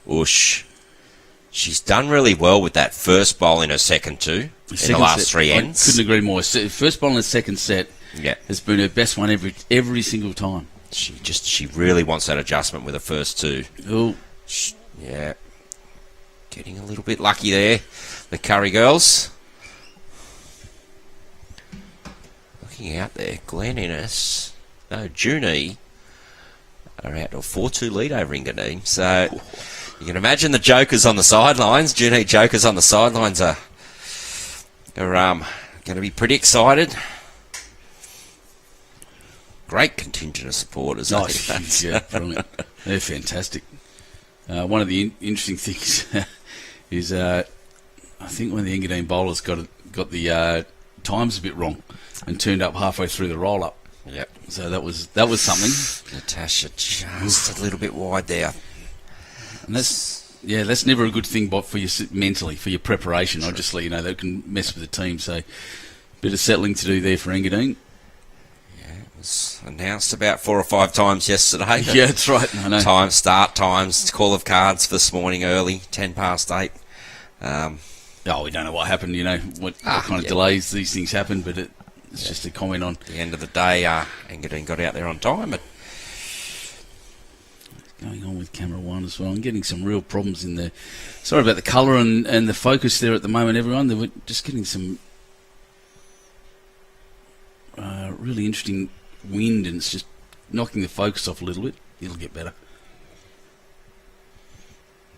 Ush. She's done really well with that first bowl in her second 2 in the last 3 ends. I couldn't agree more. First bowl in the second set has been her best one every single time. She really wants that adjustment with the first 2. Oh, yeah. Getting a little bit lucky there, the Kurri girls. Looking out there, Glen Innes, Eugenie are out to a 4-2 lead over Eugenie. So you can imagine the jokers on the sidelines. Eugenie jokers on the sidelines are going to be pretty excited. Great contingent of supporters. Nice. Yeah, brilliant. They're fantastic. One of the interesting things is I think one of the Engadine bowlers got the times a bit wrong and turned up halfway through the roll-up. Yep. So that was something. Natasha just a little bit wide there. And that's never a good thing, but for you mentally, for your preparation. Obviously, that can mess with the team. So, bit of settling to do there for Engadine. Yeah, it was announced about 4 or 5 times yesterday. Yeah, that's right. I know. Start times, call of cards for this morning early, 8:10. We don't know what happened. What kind of delays these things happen, but it's just a comment on. At the end of the day, Engadine got out there on time, but. Going on with camera 1 as well. I'm getting some real problems in there. Sorry about the colour and the focus there at the moment, everyone. They were just getting some really interesting wind, and it's just knocking the focus off a little bit. It'll get better.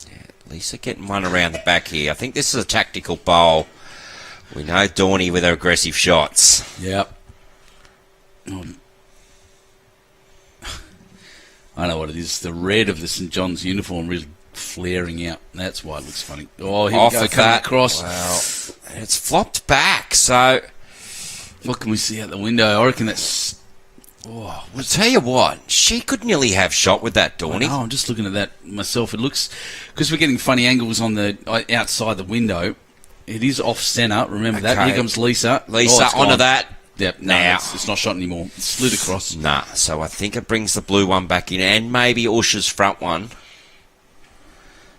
Yeah, Leisa getting one around the back here. I think this is a tactical bowl. We know Dawny with her aggressive shots. Yep. I know what it is. The red of the St John's uniform really flaring out. That's why it looks funny. Oh, here we go, coming across. Well, it's flopped back, so... What can we see out the window? I reckon that's... I'll tell you what, she could nearly have shot with that, Dawny. I'm just looking at that myself. It looks... Because we're getting funny angles on the outside the window. It is off-centre. Remember that. Here comes Leisa. Leisa onto that. Yep, it's not shot anymore. It's slid across. Nah, so I think it brings the blue one back in, and maybe Usha's front one.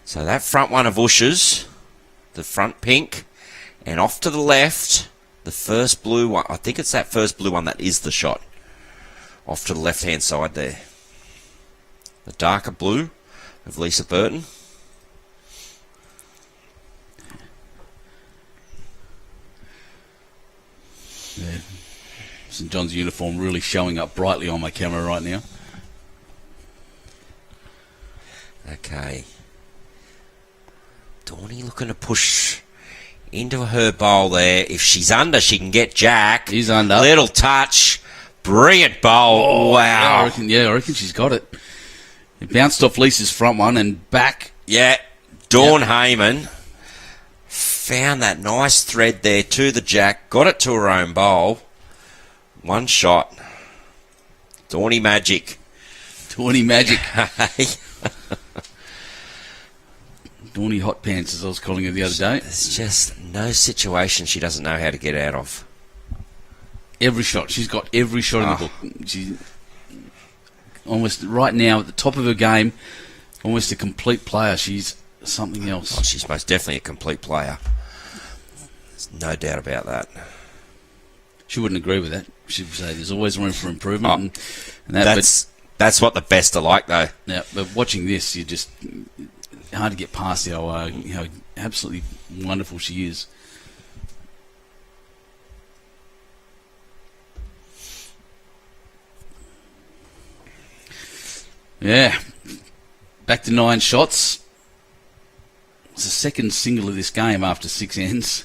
So that front one of Usha's, the front pink, and off to the left, the first blue one. I think it's that first blue one that is the shot. Off to the left-hand side there. The darker blue of Lisa Burton. Yeah. St John's uniform really showing up brightly on my camera right now. Okay. Dawny looking to push into her bowl there. If she's under, she can get Jack. He's under. Little touch. Brilliant bowl. Wow. I reckon she's got it. It bounced off Lisa's front one and back. Yeah. Dawn Hayman found that nice thread there to the Jack. Got it to her own bowl. One shot. Dawny magic. Dawny magic. Dawny hot pants, as I was calling her the other day. There's just no situation she doesn't know how to get out of. Every shot. She's got every shot in the book. She's almost, right now, at the top of her game, almost a complete player. She's something else. Oh, she's most definitely a complete player. There's no doubt about that. She wouldn't agree with that. She would say there's always room for improvement. That's what the best are like, though. Yeah, but watching this, you just hard to get past how absolutely wonderful she is. Yeah, back to 9 shots. It's the second single of this game after 6 ends.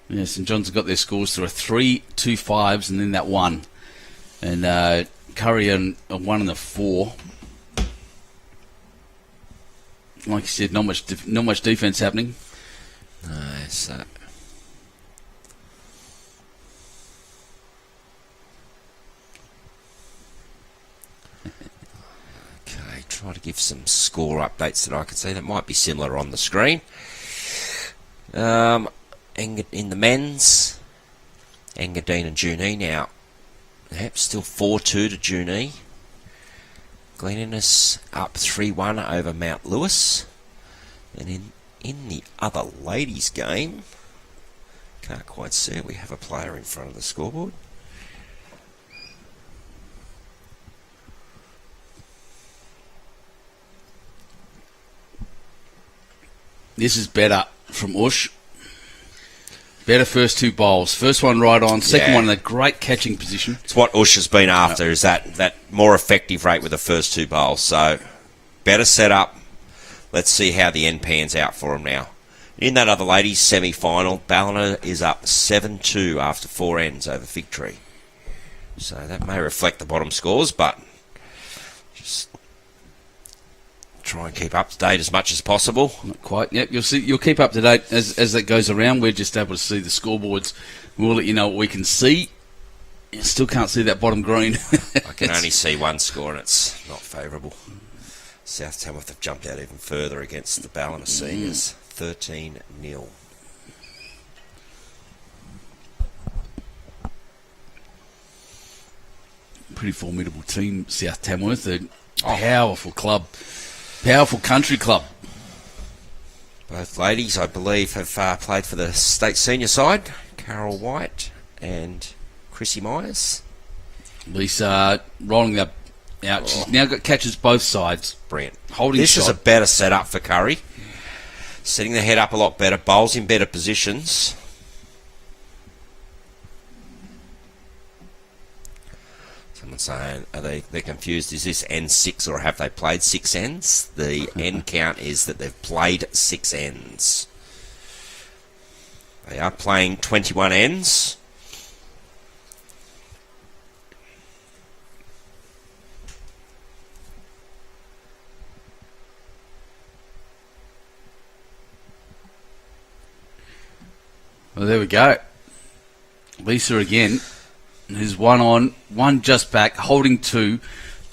Yeah, St John's have got their scores through a 3, 2 5s, and then that 1. And Kurri a 1 and a 4. Like you said, not much defence happening. No, so... Okay, try to give some score updates that I can see that might be similar on the screen. In the men's, Engadine and Eugenie now. Yep, still 4-2 to Eugenie. Gleninus up 3-1 over Mount Lewis. And in the other ladies' game, can't quite see it, we have a player in front of the scoreboard. This is better from Ush. Better first 2 bowls. First one right on, second one in a great catching position. It's what Ush has been after, is that more effective rate with the first 2 bowls. So, better setup. Let's see how the end pans out for him now. In that other ladies' semi-final, Ballina is up 7-2 after 4 ends over Victory. So that may reflect the bottom scores, but just try and keep up to date as much as possible. Not quite. Yep, you'll keep up to date as that goes around. We're just able to see the scoreboards. We'll let you know what we can see. You still can't see that bottom green. I can only see one score, and it's not favourable. South Tamworth have jumped out even further against the Ballina Seniors, 13-0. Pretty formidable team, South Tamworth. A powerful club, powerful country club. Both ladies, I believe, have played for the state senior side. Carol White and Chrissy Myers. Leisa rolling that out. She's now got catches both sides. Brilliant. Holding this shot. is a better setup for Kurri. Setting the head up a lot better. Bowls in better positions. Someone's saying, they're confused. Is this N6 or have they played 6 ends? The end count is that they've played 6 ends. They are playing 21 ends. Well, there we go. Leisa again, who's one just back, holding two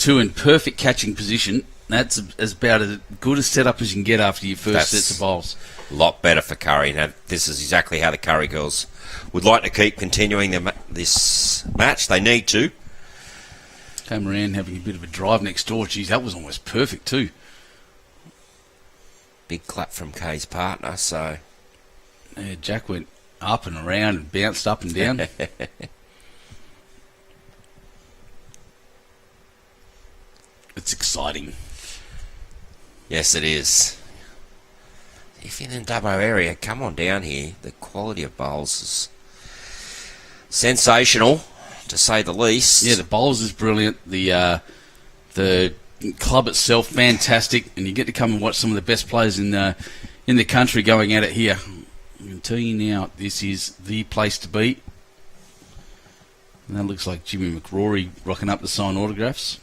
in perfect catching position. That's about as good a setup as you can get after your first sets of bowls. A lot better for Kurri. Now, this is exactly how the Kurri girls would like to keep continuing this match. They need to. Came around having a bit of a drive next door. Geez, that was almost perfect too. Big clap from Kay's partner, so... Yeah, Jack went up and around and bounced up and down. It's exciting. Yes, it is. If you're in the Dubbo area, come on down here. The quality of bowls is sensational, to say the least. Yeah, the bowls is brilliant. The club itself, fantastic. And you get to come and watch some of the best players in the country going at it here. I can tell you now, this is the place to be. And that looks like Jimmy McRory rocking up to sign autographs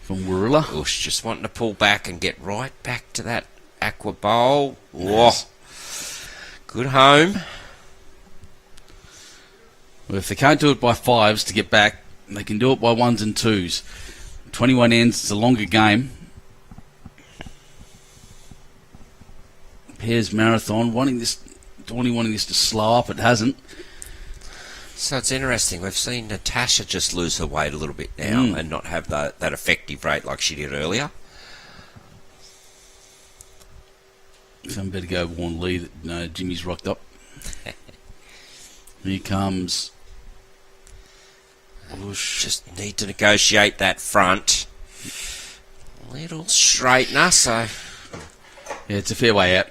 from Warilla. Oosh, just wanting to pull back and get right back to that aqua bowl. Nice. Good home. Well, if they can't do it by 5s to get back, they can do it by 1s and 2s. 21 ends, it's a longer game. Pairs marathon, wanting this to slow up, it hasn't. So it's interesting. We've seen Natasha just lose her weight a little bit now and not have that effective rate like she did earlier. Some better go warn Lee that no, Jimmy's rocked up. Here comes. Just need to negotiate that front. A little straightener, so... Yeah, it's a fair way out.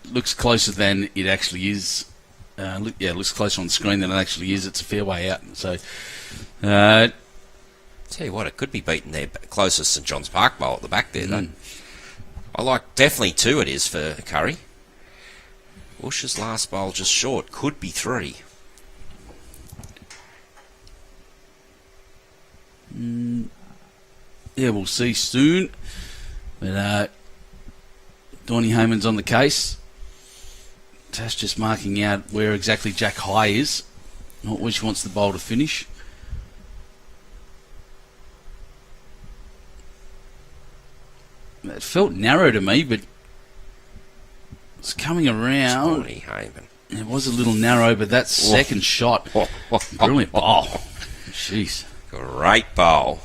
Looks closer than it actually is. It looks closer on the screen than it actually is. It's a fair way out. So, tell you what, it could be beaten there closest St John's Park bowl at the back there, though. I like definitely 2 it is for Kurri. Bush's last bowl just short. Could be 3. Yeah, we'll see soon. But Donnie Hayman's on the case. Tash just marking out where exactly Jack High is, not where she wants the bowl to finish. It felt narrow to me, but it's coming around. Donnie Hayman. It was a little narrow, but that second shot, brilliant bowl. Jeez. Great bowl.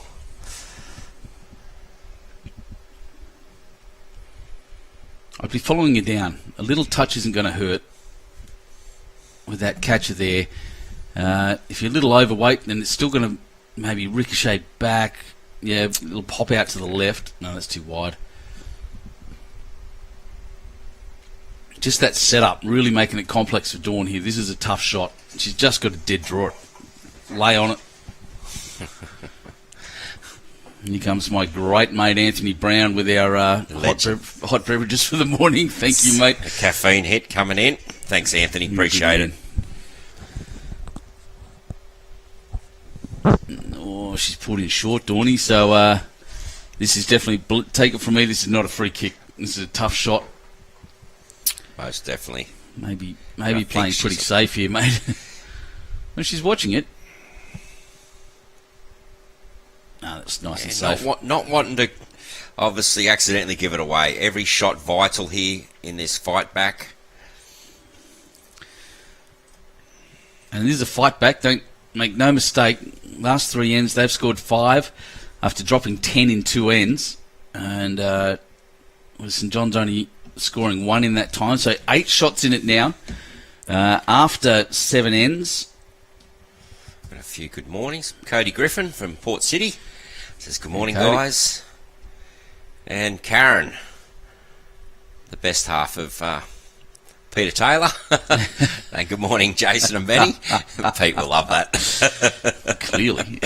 I'd be following you down. A little touch isn't going to hurt with that catcher there. If you're a little overweight, then it's still going to maybe ricochet back. Yeah, it'll pop out to the left. No, that's too wide. Just that setup, really making it complex for Dawn here. This is a tough shot. She's just got to dead draw it. Lay on it. And here comes my great mate Anthony Brown with our hot beverages for the morning. Thank you, mate. A caffeine hit coming in. Thanks, Anthony. Appreciate it. Oh, she's pulled in short, Dawny. So this is definitely, take it from me, this is not a free kick. This is a tough shot. Most definitely. Maybe playing pretty safe here, mate. When she's watching it. No, that's nice and safe. Not wanting to obviously accidentally give it away. Every shot vital here in this fight back. And this is a fight back. Don't make no mistake. Last 3 ends, they've scored 5 after dropping 10 in 2 ends. And St John's only scoring 1 in that time. So 8 shots in it now after 7 ends. Got a few good mornings. Cody Griffin from Port City says, good morning, Cody. guys. And Karen, the best half of Peter Taylor. And good morning, Jason and Benny. Pete will love that. Clearly.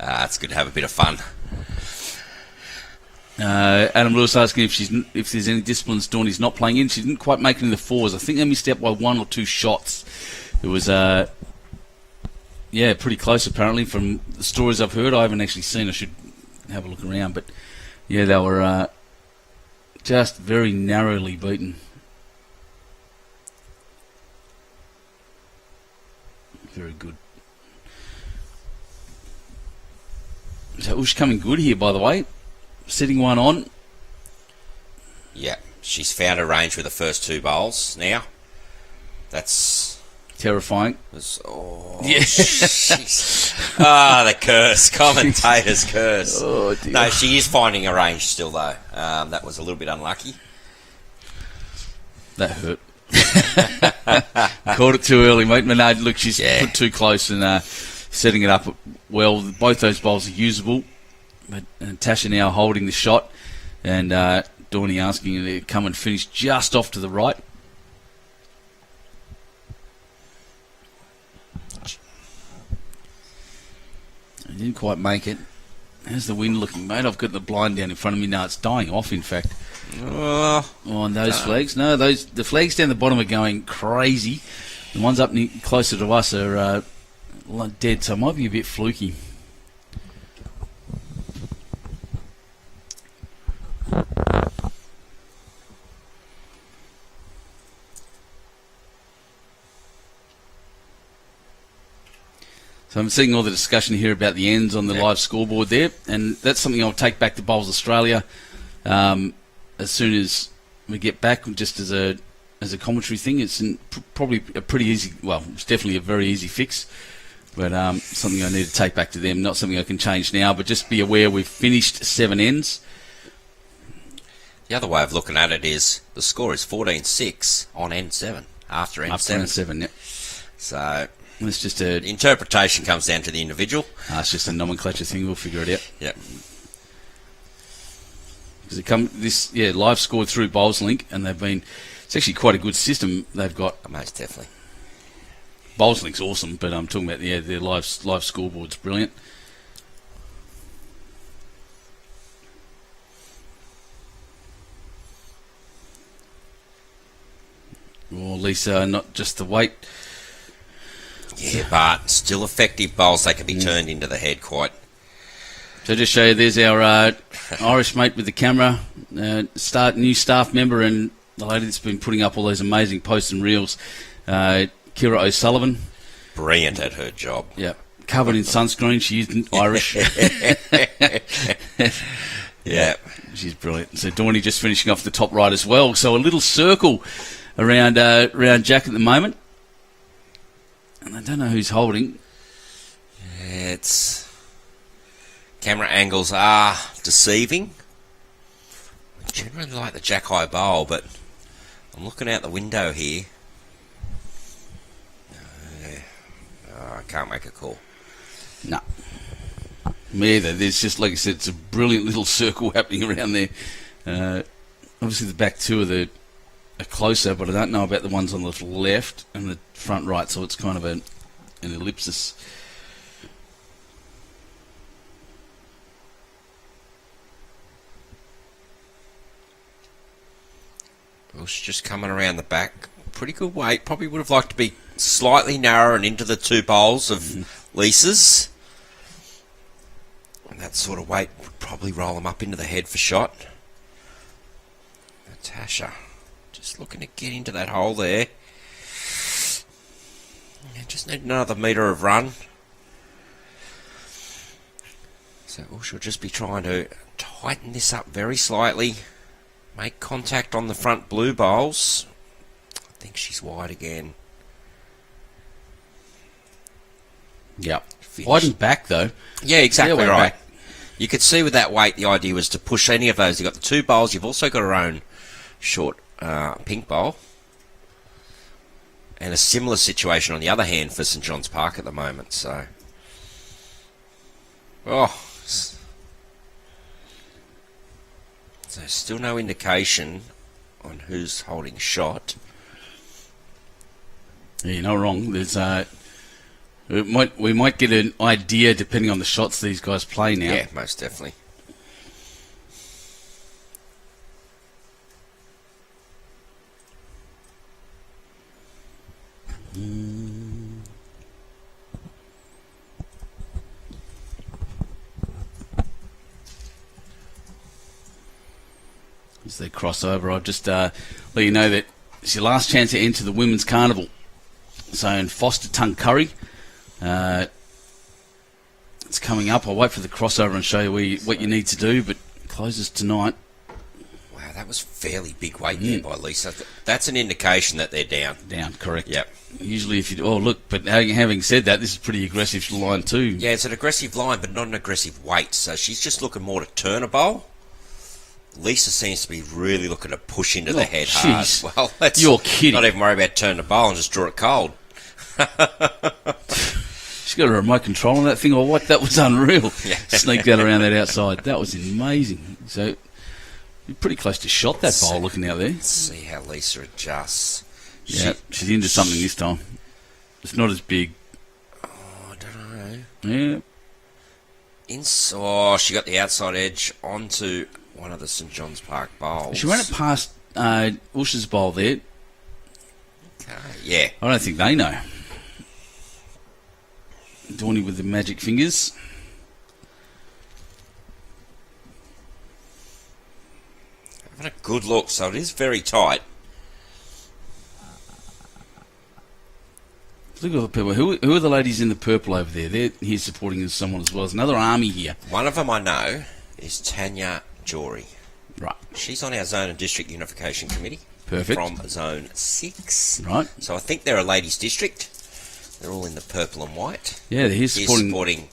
It's good to have a bit of fun. Adam Lewis asking if there's any disciplines Dawny's not playing in. She didn't quite make it in the 4s. I think they missed out by 1 or 2 shots. It was, pretty close apparently from the stories I've heard. I haven't actually seen. I should have a look around. But, yeah, they were just very narrowly beaten. Very good. So Ush coming good here, by the way. Setting one on. Yeah, she's found a range with the first 2 bowls now. That's terrifying. Yeah. The curse. Commentator's curse. Oh, dear. No, she is finding a range still, though. That was a little bit unlucky. That hurt. Caught it too early, mate. Menard, look, she's put too close and setting it up well. Both those bowls are usable. But Natasha now holding the shot, and Dawny asking her to come and finish just off to the right. I didn't quite make it. How's the wind looking, mate? I've got the blind down in front of me now. It's dying off, in fact. On those flags. No, the flags down the bottom are going crazy. The ones up closer to us are dead, so it might be a bit fluky. So I'm seeing all the discussion here about the ends on the live scoreboard there, and that's something I'll take back to Bowls Australia as soon as we get back, just as a commentary thing. It's probably a pretty easy, well, it's definitely a very easy fix, but something I need to take back to them. Not something I can change now, but just be aware we've finished 7 ends. The other way of looking at it is the score is 14-6 on end 7 after end 7. End 7, yeah. So it's just interpretation comes down to the individual. It's just a nomenclature thing. We'll figure it out. Yep. Because live scored through Bowls Link, and it's actually quite a good system they've got. Most definitely. Bowls Link's awesome, but I'm talking about their live scoreboard's brilliant. Or Leisa, not just the weight. Yeah, but still effective bowls. They can be turned into the head quite. So just show you, there's our Irish mate with the camera, new staff member, and the lady that's been putting up all those amazing posts and reels, Kira O'Sullivan. Brilliant at her job. Yeah, covered in sunscreen. She isn't Irish. Yeah, she's brilliant. So Dawny just finishing off the top right as well. So a little circle around Jack at the moment. And I don't know who's holding. It's camera angles are deceiving. I generally like the Jack High bowl, but I'm looking out the window here. I can't make a call. No. Me either. There's just, like I said, it's a brilliant little circle happening around there. Obviously the back 2 are closer, but I don't know about the ones on the left and the front right, so it's kind of an ellipsis. Well, she's just coming around the back. Pretty good weight. Probably would have liked to be slightly narrower and into the two bowls of Leisa's. And that sort of weight would probably roll them up into the head for shot. Natasha just looking to get into that hole there. Yeah, just need another metre of run. So she'll just be trying to tighten this up very slightly. Make contact on the front blue bowls. I think she's wide again. Yep. Widen back, though. Yeah, exactly Yeah, right. back. You could see with that weight, the idea was to push any of those. You've got the two bowls. You've also got her own short pink bowl. And a similar situation on the other hand for St John's Park at the moment. So, so still no indication on who's holding shot. Yeah, you're not wrong. There's we might get an idea depending on the shots these guys play now. Yeah, most definitely. As they cross over, I'll just let you know that it's your last chance to enter the Women's Carnival. So in Foster Tongue Kurri, it's coming up. I'll wait for the crossover and show you what you need to do, but it closes tonight. Wow, that was fairly big weight there by Leisa. That's an indication that they're down. Down, correct. Yep. Usually if you... Oh, look, but having said that, this is pretty aggressive line too. Yeah, it's an aggressive line, but not an aggressive weight. So she's just looking more to turn a bowl. Leisa seems to be really looking to push into the head hard. Well, let's You're kidding. Not even worry about turning the bowl and just draw it cold. She's got a remote control on that thing or what? That was unreal. Sneaked that around that outside. That was amazing. So you're pretty close to shot that bowl looking out there. Let's see how Leisa adjusts. Yeah, she's into something this time. It's not as big. Oh, I don't know. Yeah. She got the outside edge onto one of the St John's Park bowls. She ran it past Ush's bowl there. Okay, yeah. I don't think they know. Dawny with the magic fingers. Having a good look, so it is very tight. Look at the people. Who are the ladies in the purple over there? They're here supporting someone as well. There's another army here. One of them I know is Tanya Jory. Right. She's on our Zone and District Unification Committee. Perfect. From Zone 6. Right. So I think they're a ladies' district. They're all in the purple and white. Yeah, they're here supporting...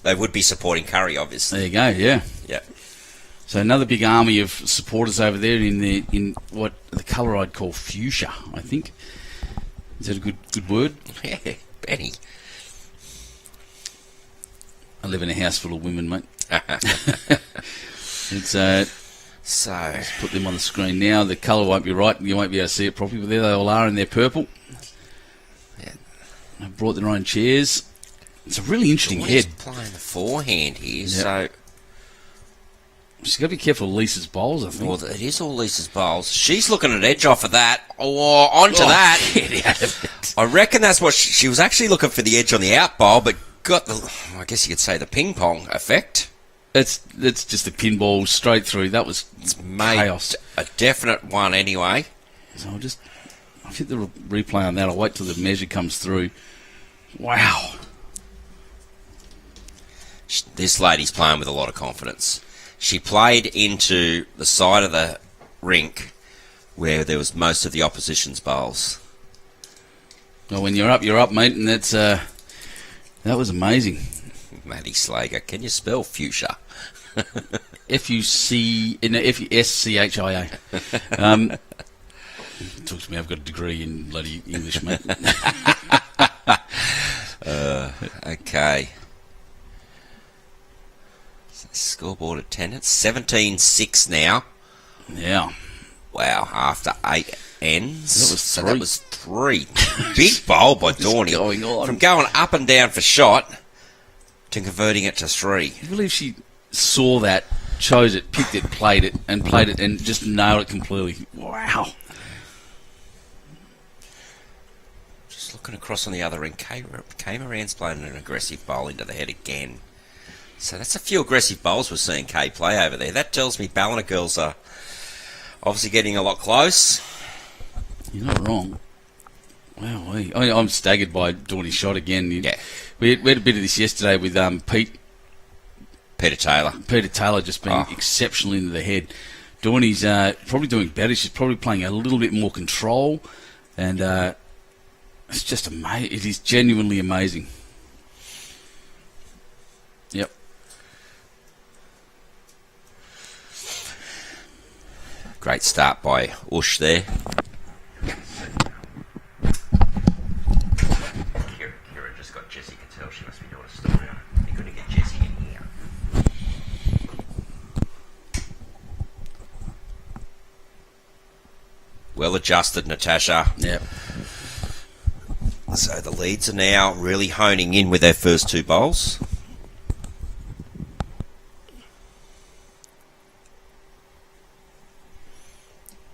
They would be supporting Kurri, obviously. There you go, yeah. Yeah. So another big army of supporters over there in what the colour I'd call fuchsia, I think. Is that a good word? Yeah, Benny. I live in a house full of women, mate. It's So let's put them on the screen now. The colour won't be right. You won't be able to see it properly, but there they all are in their purple. Yeah. They've brought their own chairs. It's a really interesting He's head. playing the forehand here, Yep. so... She's got to be careful of Lisa's bowls, I think. Well, it is all Lisa's bowls. She's looking at edge off of that. Or onto that. Get out of it. I reckon that's what she was actually looking for, the edge on the out bowl, but got the, I guess you could say, the ping pong effect. It's just a pinball straight through. That was Made chaos. a definite one anyway. So I'll hit the replay on that. I'll wait till the measure comes through. Wow. This lady's playing with a lot of confidence. She played into the side of the rink where there was most of the opposition's bowls. Well, when you're up, mate, and that was amazing. Maddie Slager, can you spell fuchsia? F-U-S-C-H-I-A. Talk to me, I've got a degree in bloody English, mate. Okay. Scoreboard attendance, 17-6 now. Yeah. Wow, after 8 ends. That was 3. Big bowl by Dawny. Going on? From going up and down for shot to converting it to 3. I believe she saw that, chose it, picked it, and played it, and just nailed it completely. Wow. looking across on the other end. Kay Moran's playing an aggressive bowl into the head again. So that's a few aggressive bowls we're seeing Kay play over there. That tells me Ballina girls are obviously getting a lot close. You're not wrong. Wow, I'm staggered by Dawny's shot again. Yeah. We had a bit of this yesterday with Peter Taylor. Peter Taylor just being exceptional into the head. Dawny's probably doing better. She's probably playing a little bit more control, and it's just amazing. It is genuinely amazing. Yep. Great start by Ush there. Kira just got Jessie Cattell. She must be doing a story. They're going to get Jessie in here. Well adjusted, Natasha. Yep. So the leads are now really honing in with their first two bowls.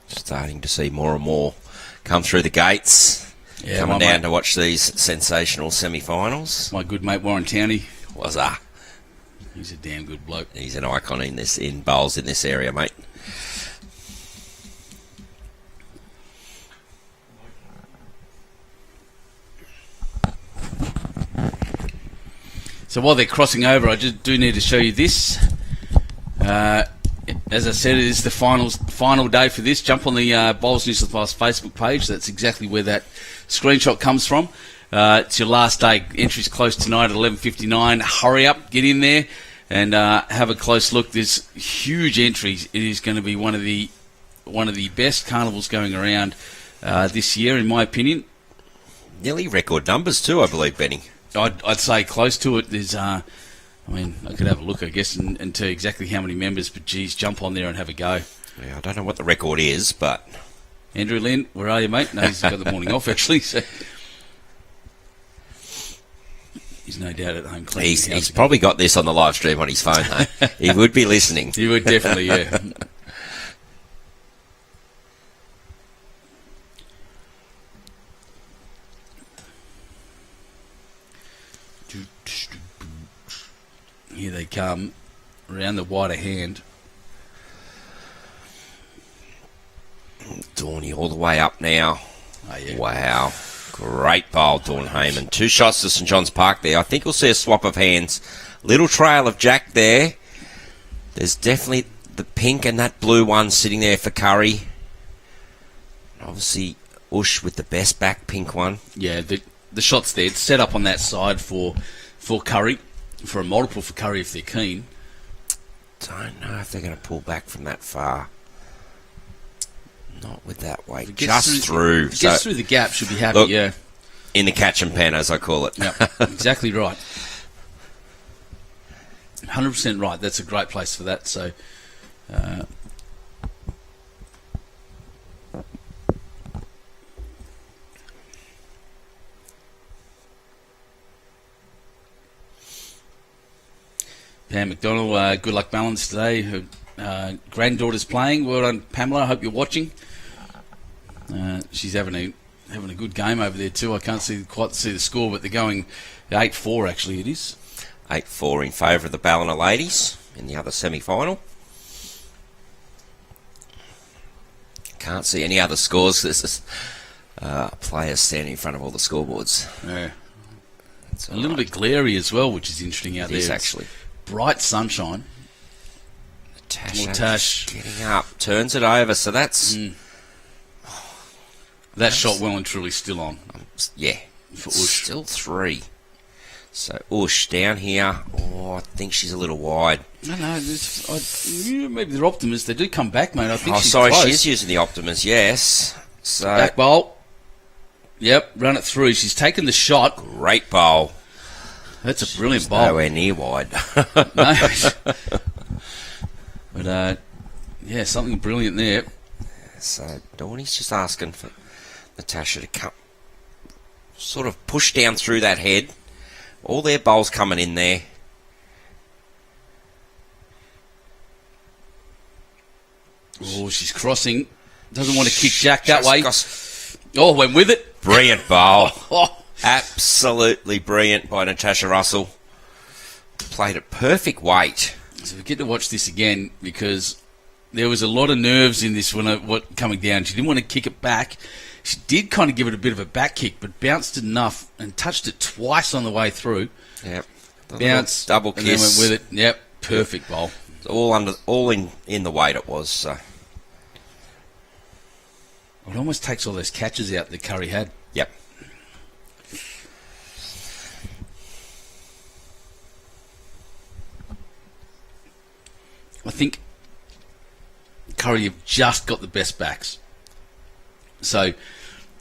Starting to see more and more come through the gates. Yeah, coming down to watch these sensational semi-finals. My good mate Warren Towney. He's a damn good bloke. He's an icon in bowls in this area, mate. So while they're crossing over, I just do need to show you this. As I said, it is the final day for this. Jump on the Bowls New South Wales Facebook page. That's exactly where that screenshot comes from. It's your last day. Entry's close tonight at 11:59. Hurry up, get in there, and have a close look. There's huge entries. It is going to be one of the best carnivals going around this year, in my opinion. Nearly record numbers too, I believe, Benny. I'd say close to it. There's, I could have a look, I guess, and tell you exactly how many members, but geez, jump on there and have a go. Yeah, I don't know what the record is, but... Andrew Lynn, where are you, mate? No, he's got the morning off, actually, so... He's no doubt at home cleaning. He's probably got this on the live stream on his phone, though. He would be listening. He would definitely, yeah. Here they come, around the wider hand. Dawny all the way up now. Oh, yeah. Wow. Great bowl, Dawn Hayman. 2 shots to St John's Park there. I think we'll see a swap of hands. Little trail of Jack there. There's definitely the pink and that blue one sitting there for Kurri. Obviously, Ush with the best back pink one. Yeah, the shot's there. It's set up on that side for Kurri. For a multiple for Kurri if they're keen. Don't know if they're going to pull back from that far. Not with that weight. If Just through. If it gets through the gap, should be happy, look, yeah. In the catch and pan, as I call it. Yep, exactly right. 100% right. That's a great place for that. So, Pam McDonald, good luck balance today. Her granddaughter's playing. Well done, Pamela. I hope you're watching. She's having a good game over there too. I can't quite see the score, but they're going 8-4 actually. It is 8-4 in favour of the Ballina ladies in the other semi-final. Can't see any other scores. There's players standing in front of all the scoreboards. Yeah, it's a little bit glary as well, which is interesting out there. It is actually. Bright sunshine. Natasha getting up, turns it over, so that's... That shot well and truly still on. Yeah, for Ush. Still 3. So Ush down here. Oh, I think she's a little wide. No, maybe they're optimists. They do come back, mate. I think she's sorry, close. she is using the Optimus, yes. So back bowl. Yep, run it through. She's taken the shot. Great bowl. That's a brilliant She's bowl. Nowhere near wide. No. But, yeah, something brilliant there. So Dawny's just asking for Natasha to come, sort of push down through that head. All their bowls coming in there. Oh, she's crossing. Doesn't want to kick Jack that way. Oh, went with it. Brilliant bowl. Oh, Absolutely brilliant by Natasha Russell. Played at perfect weight. so we get to watch this again because there was a lot of nerves in this one coming down. She didn't want to kick it back. She did kind of give it a bit of a back kick, but bounced it enough and touched it twice on the way through. Yep. Bounce, double and then kiss. went with it. Yep, perfect bowl. All in the weight it was. So. It almost takes all those catches out that Kurri had. Yep. I think Kurri have just got the best backs. So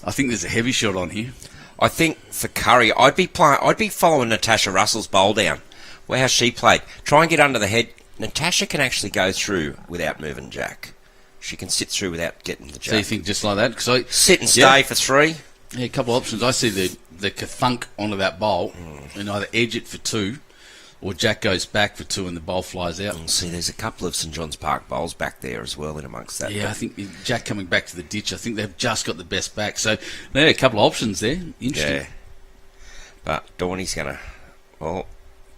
I think there's a heavy shot on here. I think for Kurri, I'd be following Natasha Russell's bowl down. Where how she played. Try and get under the head. Natasha can actually go through without moving jack. She can sit through without getting the jack. So you think just like that? Sit and stay for 3. Yeah, a couple of options. I see the kathunk onto that bowl and either edge it for 2 or Jack goes back for 2 and the bowl flies out. See, there's a couple of St John's Park bowls back there as well in amongst that. Yeah, I think Jack coming back to the ditch, I think they've just got the best back. So there are a couple of options there. Interesting. Yeah. But Dorney's going to,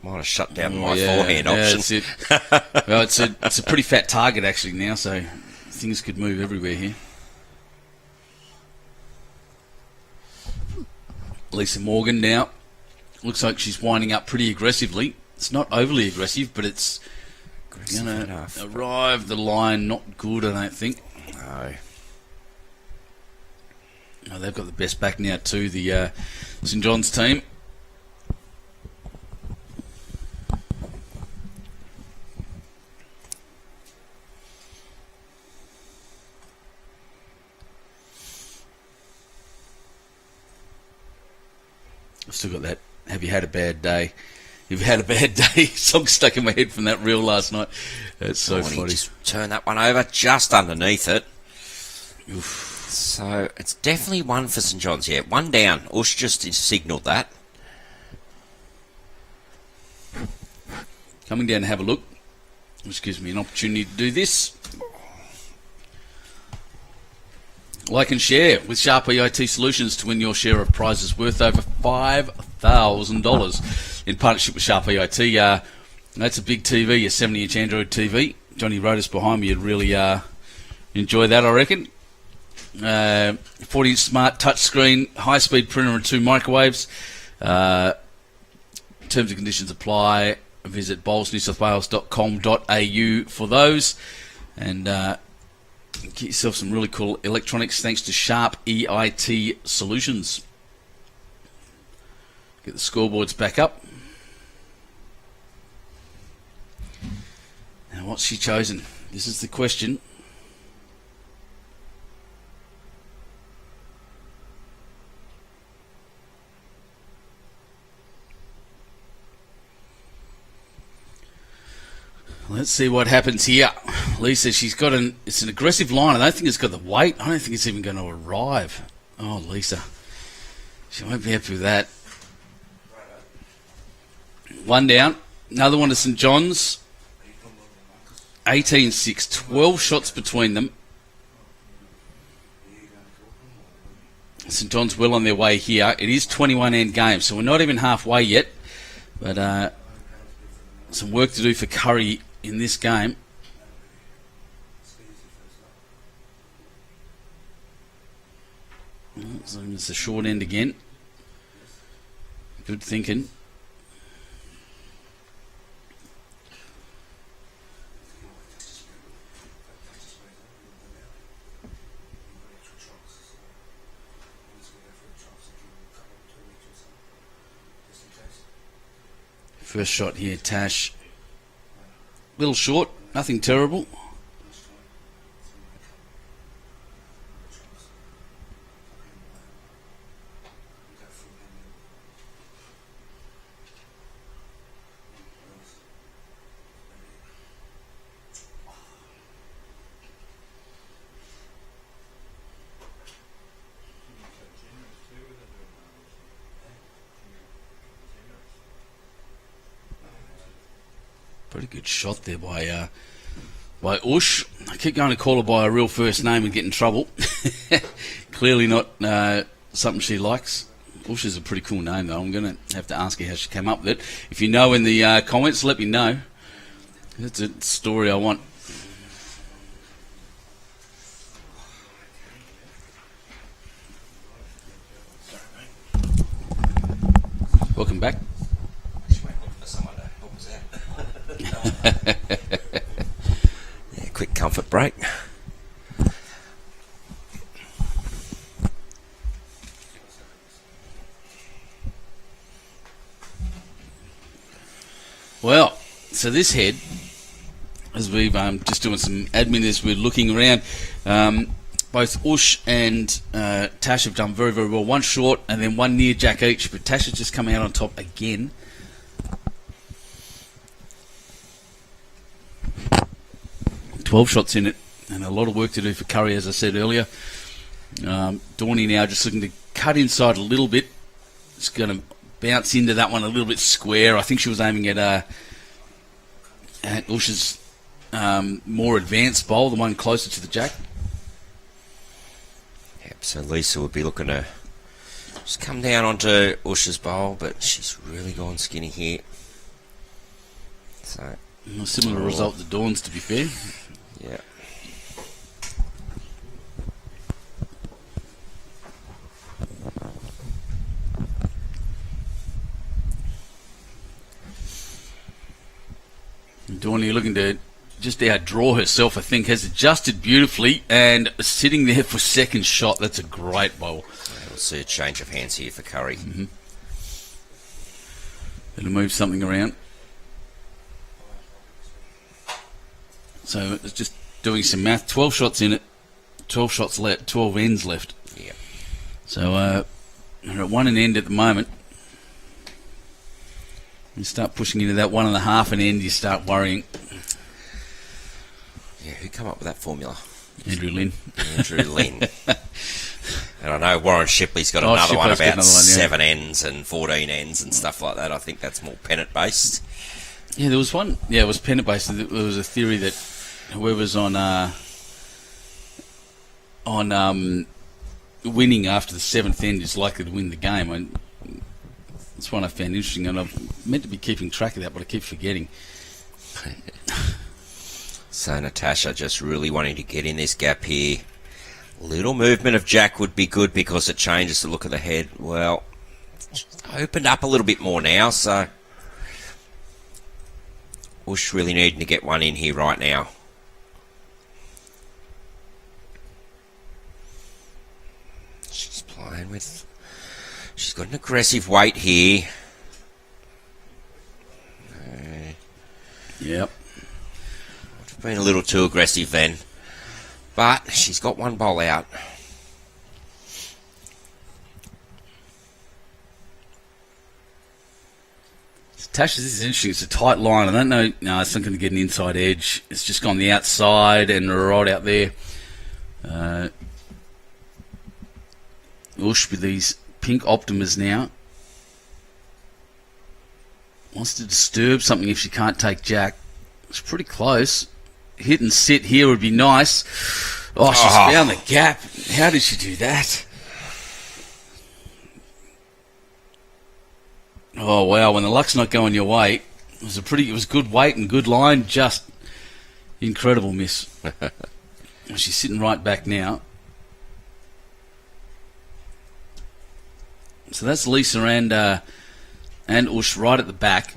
might have shut down my yeah, forehand option. That's it. Well, it's a pretty fat target actually now, so things could move everywhere here. Leisa Morgan now. Looks like she's winding up pretty aggressively. It's not overly aggressive, but it's going to arrive the line. Not good, I don't think. No. Oh, they've got the best back now too, the St John's team. I've still got that. Have you had a bad day? You've had a bad day. Song stuck in my head from that reel last night. That's so funny. Just turn that one over just underneath it. Oof. So it's definitely one for St John's. Yeah, one down. Ush just signalled that. Coming down to have a look, which gives me an opportunity to do this. Like and share with Sharp EIT Solutions to win your share of prizes worth over $5,000 in partnership with Sharp EIT. That's a big TV, a 70-inch Android TV. Johnny wrote us behind me. You'd really enjoy that, I reckon. 40-inch smart touchscreen, high-speed printer and 2 microwaves. Terms and conditions apply. Visit bowlsnewsouthwales.com.au for those. And get yourself some really cool electronics thanks to Sharp EIT Solutions. Get the scoreboards back up. Now, what's she chosen? This is the question. Let's see what happens here. Leisa, she's got it's an aggressive line. I don't think it's got the weight. I don't think it's even going to arrive. Oh, Leisa. She won't be happy with that. One down. Another one to St John's. 18-6. 12 shots between them. St John's well on their way here. It is 21 end game, so we're not even halfway yet. But some work to do for Kurri in this game. So it's the short end again. Good thinking. First shot here, Tash. Little short, nothing terrible. Pretty good shot there by Ush. I keep going to call her by her real first name and get in trouble. Clearly not something she likes. Ush is a pretty cool name, though. I'm going to have to ask her how she came up with it. If you know in the comments, let me know. That's a story I want. Welcome back. Yeah, quick comfort break. Well, so this head, as we've just doing some admin as we're looking around, both Ush and Tash have done very, very well. One short and then one near Jack each, but Tash has just come out on top again. $12 shots in it, and a lot of work to do for Kurri, as I said earlier. Dawny now just looking to cut inside a little bit. It's going to bounce into that one a little bit square. I think she was aiming at Ush's more advanced bowl, the one closer to the jack. Yep, so Leisa would be looking to just come down onto Ush's bowl, but she's really gone skinny here. So A similar result to Dawn's, to be fair. yeah. Dawny looking to just outdraw herself, I think, has adjusted beautifully and sitting there for second shot. That's a great bowl. We'll see a change of hands here for Kurri. Mm-hmm. It'll move something around. So it's just doing some math. 12 shots in it, 12 shots left, 12 ends left. Yeah. So we're at 1 and end at the moment. You start pushing into that 1.5 and end, you start worrying. Yeah, who come up with that formula? Andrew Lynn. Andrew Lynn. And I know Warren Shipley's got another one Shipley's got about another one, 7 ends and 14 ends and stuff like that. I think that's more pennant based. Yeah, there was one. Yeah, it was pennant based. There was a theory that whoever's on winning after the 7th end is likely to win the game. And that's one I found interesting, and I've meant to be keeping track of that, but I keep forgetting. So Natasha just really wanting to get in this gap here. Little movement of Jack would be good because it changes the look of the head. Well, it's opened up a little bit more now, so Ush really needing to get one in here right now. She's playing with... She's got an aggressive weight here. Yep. Been a little too aggressive then. But she's got one bowl out. Tasha's, this is interesting. It's a tight line. I don't know. No, it's not going to get an inside edge. It's just gone the outside and right out there. Ush with these pink Optimas now. Wants to disturb something if she can't take Jack. It's pretty close. Hit and sit here would be nice. Oh, she's found the gap. How did she do that? Oh, wow. When the luck's not going your way, it was good weight and good line. Just incredible miss. She's sitting right back now. So that's Leisa and Ush right at the back.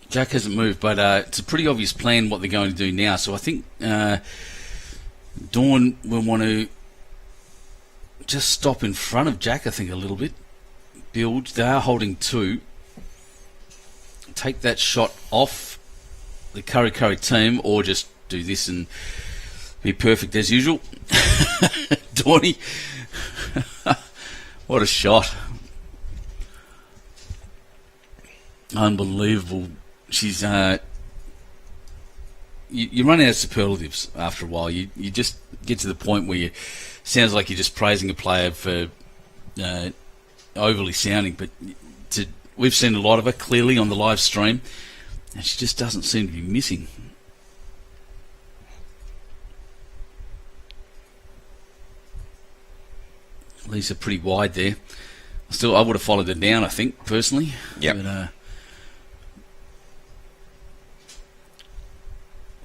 Jack hasn't moved, but it's a pretty obvious plan what they're going to do now. So I think Dawn will want to just stop in front of Jack, I think, a little bit. Build. They are holding 2. Take that shot off the Kurri team, or just do this and be perfect as usual. Dawny. What a shot. Unbelievable. She's you run out of superlatives after a while. You just get to the point where sounds like you're just praising a player for overly sounding, but we've seen a lot of her clearly on the live stream, and she just doesn't seem to be missing. Leisa pretty wide there. I would have followed her down, I think, personally. Yep. But,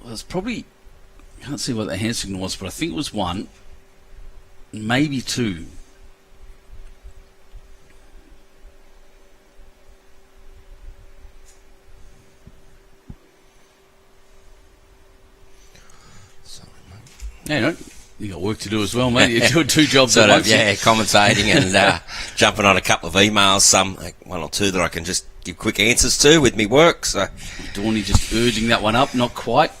well, it's probably... I can't see what the hand signal was, but I think it was 1, maybe 2. Yeah, you got work to do as well, mate. You're doing 2 jobs at once. Yeah, commentating and jumping on a couple of emails, one or two that I can just give quick answers to with me work. So Dawny just urging that one up, not quite.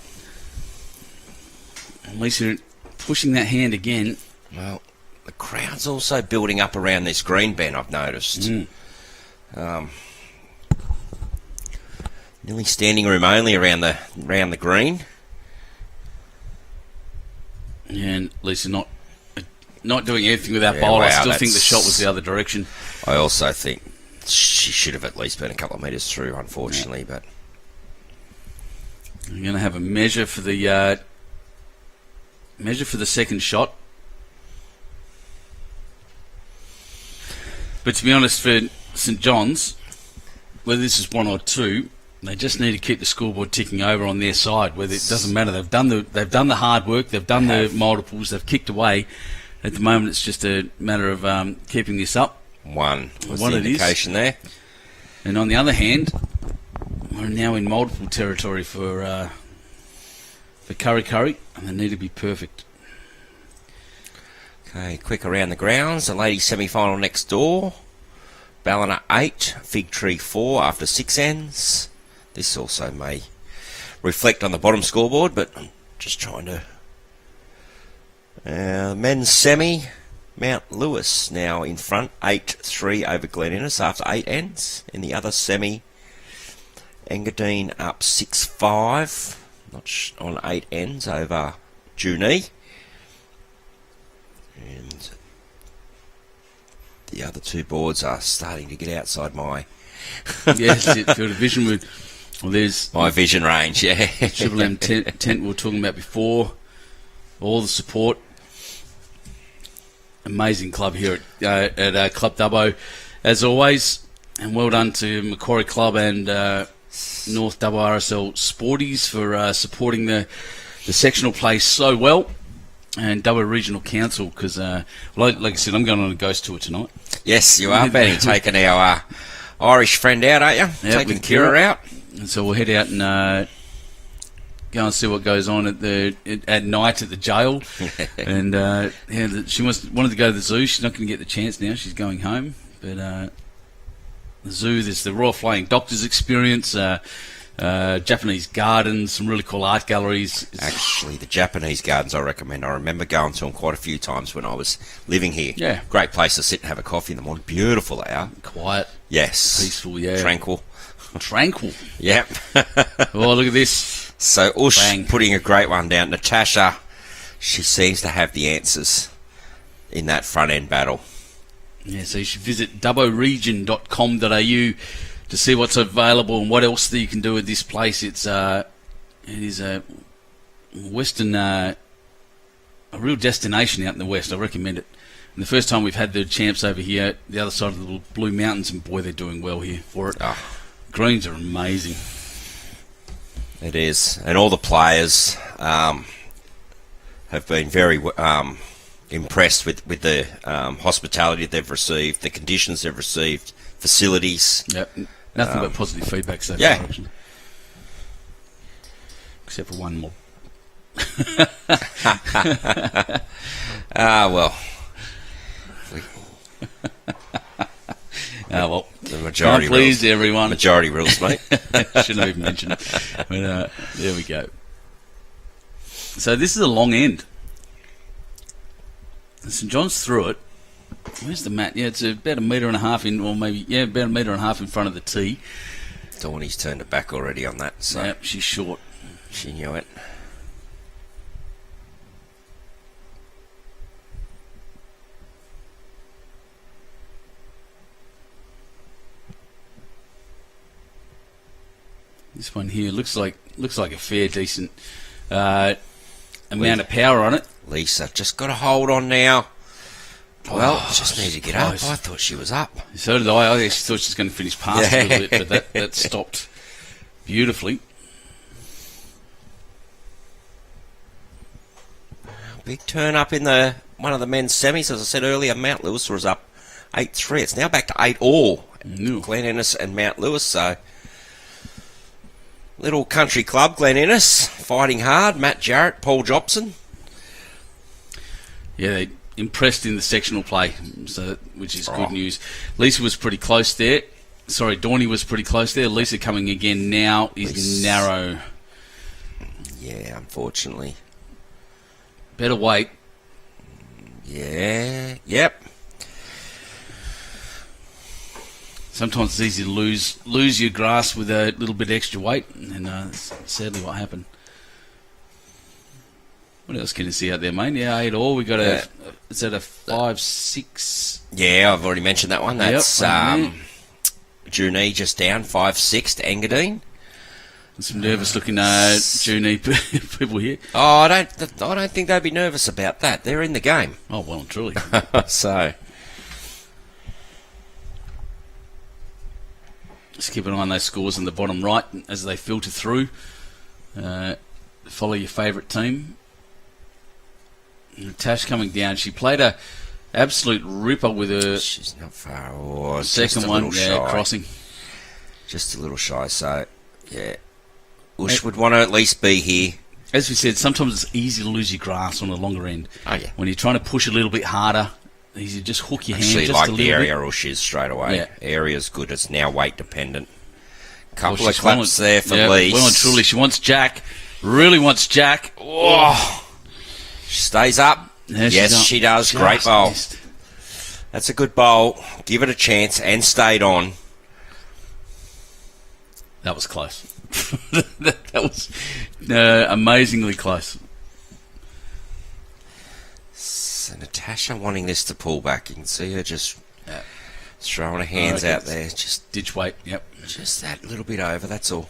At least you're pushing that hand again. Well, the crowd's also building up around this green, Ben, I've noticed. Nearly standing room only around the green. Yeah, and Leisa not doing anything with that bowl. I still think the shot was the other direction. I also think she should have at least been a couple of metres through, unfortunately. But we're going to have a measure for the second shot. But to be honest, for St John's, whether this is 1 or 2, they just need to keep the scoreboard ticking over on their side. Whether it doesn't matter, they've done the hard work, they've done the multiples, they've kicked away. At the moment, it's just a matter of keeping this up. 1 was the indication there. And on the other hand, we're now in multiple territory for Kurri, and they need to be perfect. Okay, quick around the grounds. The ladies semi-final next door. Ballina 8, Fig Tree 4 after 6 ends. This also may reflect on the bottom scoreboard, but I'm just trying to... men's semi, Mount Lewis now in front, 8-3 over Glen Innes after 8 ends. In the other semi, Engadine up 6-5 on 8 ends over Eugenie. And the other 2 boards are starting to get outside my... Yes, field of vision. Well, there's my vision range, yeah. Triple M tent we were talking about before. All the support. Amazing club here at Club Dubbo, as always. And well done to Macquarie Club and North Dubbo RSL Sporties for supporting the sectional play so well. And Dubbo Regional Council, because, like I said, I'm going on a ghost tour tonight. Yes, you are, Benny. Taking our Irish friend out, aren't you? Yep, taking Kira out. And so we'll head out and go and see what goes on at night at the jail. And she wanted to go to the zoo. She's not going to get the chance now. She's going home. But the zoo, there's the Royal Flying Doctors Experience, Japanese gardens, some really cool art galleries. Actually, the Japanese gardens I recommend. I remember going to them quite a few times when I was living here. Yeah. Great place to sit and have a coffee in the morning. Beautiful they are. Quiet. Yes. Peaceful, yeah. Tranquil. Yep. Oh, look at this. So Ush Bang. putting a great one down. Natasha, she seems to have the answers in that front end battle. Yeah, so you should visit dubboregion.com.au to see what's available and what else that you can do at this place. It is a western, a real destination out in the west. I recommend it. And the first time we've had the champs over here, the other side of the Blue Mountains, and boy, they're doing well here for it. Oh. Greens are amazing. It is, and all the players have been very impressed with the hospitality they've received, the conditions they've received, facilities. Yep, nothing but positive feedback so far, yeah. actually. Except for one more. Well. Well, the majority can't please rules. everyone. Majority rules, mate. Shouldn't even mention it. But there we go. So this is a long end. St John's through it. Where's the mat? Yeah, it's about 1.5 metres in, or maybe, about 1.5 metres in front of the tee. Dawny's turned it back already on that. So yep, she's short. She knew it. This one here looks like a fair decent amount of power on it. Leisa just got a hold on now. Well, just need to get close. up. I thought she was up. So did I. I actually thought she was going to finish past a little bit, but that stopped beautifully. Big turn up in one of the men's semis. As I said earlier, Mount Lewis was up 8-3. It's now back to 8-all. Glen Innes and Mount Lewis. So, little country club, Glen Innes, fighting hard. Matt Jarrett, Paul Jobson. Yeah, they impressed in the sectional play, which is good news. Leisa was pretty close there. Sorry, Dorney was pretty close there. Leisa coming again now is narrow. Yeah, unfortunately. Better weight. Yeah, yep. Sometimes it's easy to lose your grasp with a little bit extra weight, and that's sadly what happened. What else can you see out there, mate? Yeah, 8-all. We got is that a 5-6? Yeah, I've already mentioned that one. That's Eugenie just down 5-6 to Engadine. Some nervous looking Eugenie people here. Oh, I don't think they'd be nervous about that. They're in the game. Oh, well and truly. So, just keep an eye on those scores in the bottom right as they filter through. Follow your favourite team. Natasha coming down. She played a absolute ripper with her. She's not far. Oh, second one, crossing. Just a little shy. So, yeah. Ush would want to at least be here. As we said, sometimes it's easy to lose your grasp on the longer end. Oh, yeah. When you're trying to push a little bit harder, you just hook your hand just a little bit. Actually, like the area Ush is straight away. Yeah. Area's good. It's now weight dependent. Couple of claps there for Leisa. Well and truly, she wants Jack. Really wants Jack. Oh. She stays up. Yes, she does. Great bowl. That's a good bowl. Give it a chance and stayed on. That was close. that was amazingly close. So Natasha wanting this to pull back. You can see her just throwing her hands out there. Just ditch weight. Yep. Just that little bit over. That's all.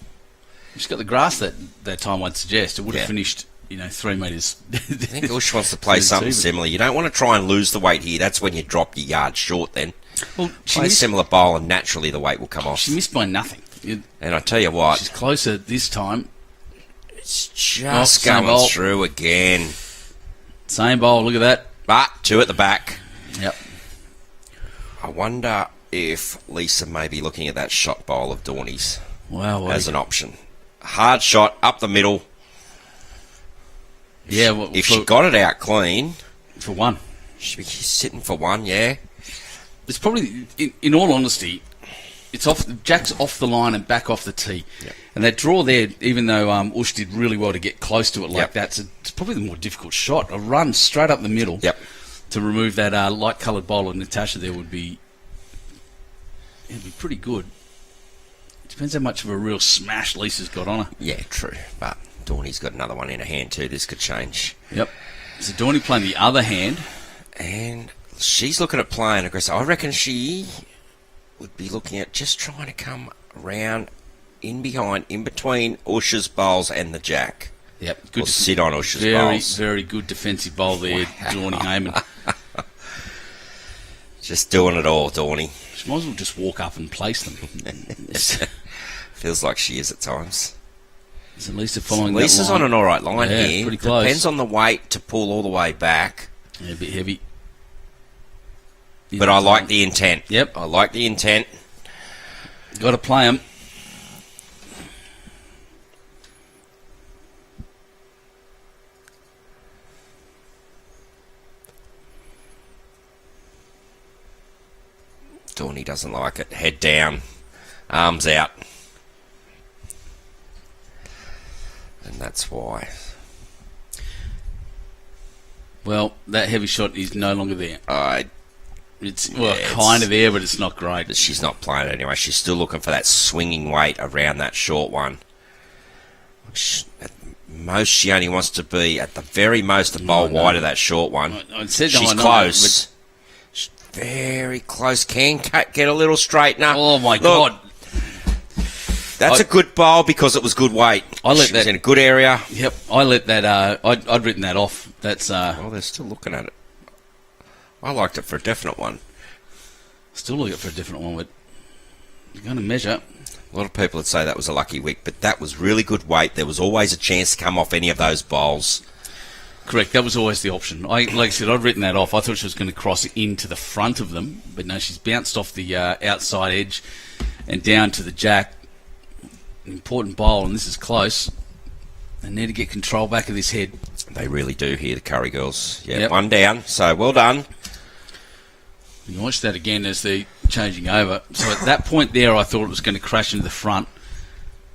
She's got the grass that time. I'd suggest it would have finished. 3 metres. I think Ush wants to play something similar. You don't want to try and lose the weight here. That's when you drop your yard short then. Well, play a similar bowl and naturally the weight will come off. She missed by nothing. And I tell you what. She's closer this time. It's just going through again. Same bowl, look at that. But 2 at the back. Yep. I wonder if Leisa may be looking at that shot bowl of Dorney's as an option. Hard shot up the middle. Yeah, well, if she got it out clean. For one. She'd be sitting for one, yeah. It's probably, in all honesty, it's Jack's off the line and back off the tee. Yep. And that draw there, even though Ush did really well to get close to it like that, it's probably the more difficult shot. A run straight up the middle to remove that light-coloured bowl of Natasha there would be pretty good. It depends how much of a real smash Lisa's got on her. Yeah, true. But Dorney's got another one in her hand too. This could change. Yep. So Dorney playing the other hand. And she's looking at playing aggressive. I reckon she would be looking at just trying to come around in between Ush's bowls and the Jack. Yep. Good to sit on Ush's bowls. Very good defensive bowl there, Dorney Hayman. Just doing it all, Dorney. She might as well just walk up and place them. Feels like she is at times. So Leisa following that line. Lisa's on an alright line here. Pretty close. Depends on the weight to pull all the way back. Yeah, a bit heavy. But I like the intent. Yep. I like the intent. Got to play them. Dorney doesn't like it. Head down. Arms out. And that's why. Well, that heavy shot is no longer there. It's kind of there, but it's not great. But she's not playing it anyway. She's still looking for that swinging weight around that short one. At most, she only wants to be at the very most a bowl wide of that short one. She's close. She's very close. Can get a little straightener. Oh my God! That's a good bowl because it was good weight. She was in a good area. Yep, I let that. I'd written that off. That's. Well, they're still looking at it. I liked it for a definite one. Still looking for a different one, but you're going to measure. A lot of people would say that was a lucky wick, but that was really good weight. There was always a chance to come off any of those bowls. Correct, that was always the option. Like I said, I'd written that off. I thought she was going to cross into the front of them, but no, she's bounced off the outside edge and down to the jack. An important bowl, and this is close. They need to get control back of this head. They really do here, the Kurri girls. Yeah, Yep. one down, so well done. You can watch that again as they're changing over. So at that point there, I thought it was going to crash into the front,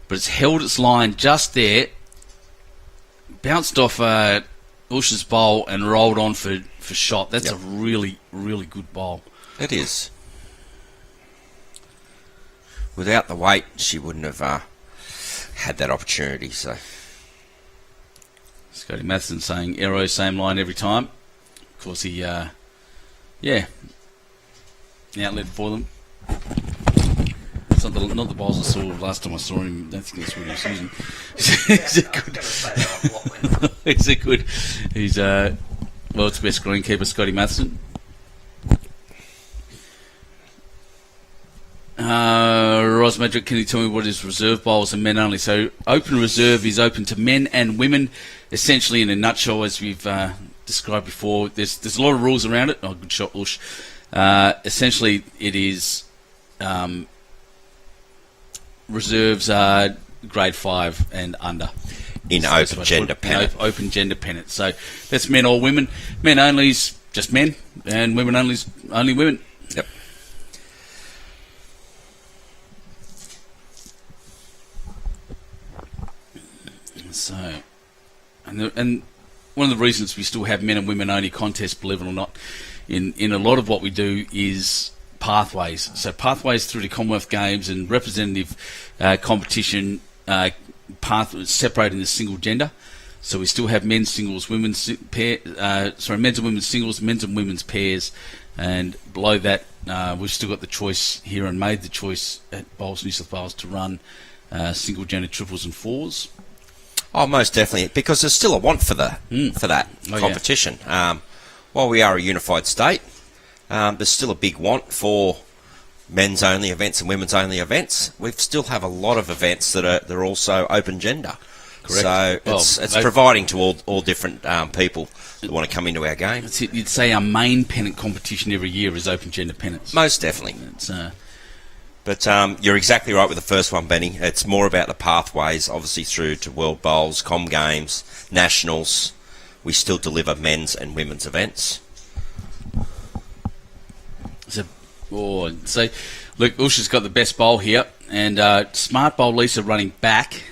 but it's held its line just there, bounced off Usha's bowl and rolled on for shot. That's a really, really good bowl. It is. Without the weight, she wouldn't have had that opportunity. So, Scotty Matheson saying arrow, same line every time. Of course, he, an outlet for them. It's not the bowls I saw last time I saw him. I don't think that's what he was using. He's world's best greenkeeper, Scotty Matheson. Ros Madrid, can you tell me what is reserve bowls and men only? So open reserve is open to men and women. Essentially, in a nutshell, as we've described before, there's a lot of rules around it. Oh, good shot, Ush. Essentially, it is reserves are grade 5 and under. In open gender pennant. Open gender pennant. So that's men or women. Men only is just men, and women only is only women. Yep. So, and one of the reasons we still have men and women only contests, believe it or not, in a lot of what we do is pathways. So pathways through the Commonwealth Games and representative competition separating the single gender. So we still have men's singles, men's and women's singles, men's and women's pairs, and below that we've still got the choice here and made the choice at Bowls New South Wales to run single gender triples and fours. Oh, most definitely, because there's still a want for that competition. Yeah. While we are a unified state, there's still a big want for men's only events and women's only events. We still have a lot of events that are also open gender. Correct. So it's providing to all different people that want to come into our game. You'd say our main pennant competition every year is open gender pennants. Most definitely. But you're exactly right with the first one, Benny. It's more about the pathways, obviously through to World Bowls, Com Games, Nationals. We still deliver men's and women's events. So look, Usha's got the best bowl here, and smart bowl Leisa running back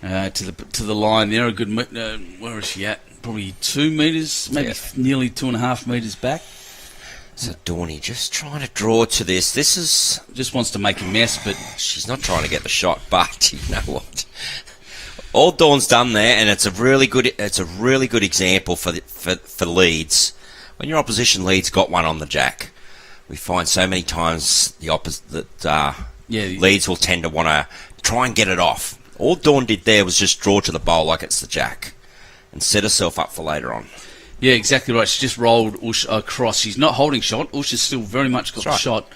to the line there. A good, where is she at? Probably 2 metres, maybe nearly 2.5 metres back. So Dawny just trying to draw to this. This is just wants to make a mess, but she's not trying to get the shot. But you know what? All Dawn's done there, and it's a really good example for leads. When your opposition lead's got one on the jack, we find so many times the opposite that leads will tend to want to try and get it off. All Dawn did there was just draw to the bowl like it's the jack, and set herself up for later on. Yeah, exactly right. She just rolled Ush across. She's not holding shot. Ush has still very much got the shot.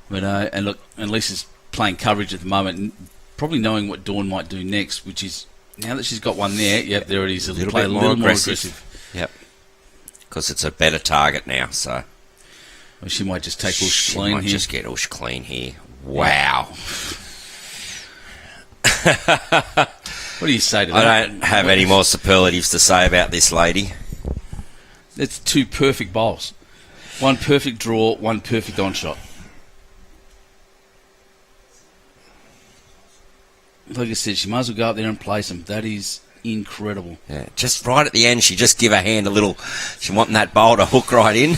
But and Lisa's playing coverage at the moment, and probably knowing what Dawn might do next, which is now that she's got one there. Yep, there it is. A little bit more aggressive. Yep, because it's a better target now. So she might just take Ush clean here. She might just get Ush clean here. Wow. What do you say to that? I don't have any more superlatives to say about this lady. It's 2 perfect bowls. One perfect draw, one perfect on-shot. Like I said, she might as well go up there and place them. That is incredible. Yeah, just right at the end, she just give her hand a little. She wanting that bowl to hook right in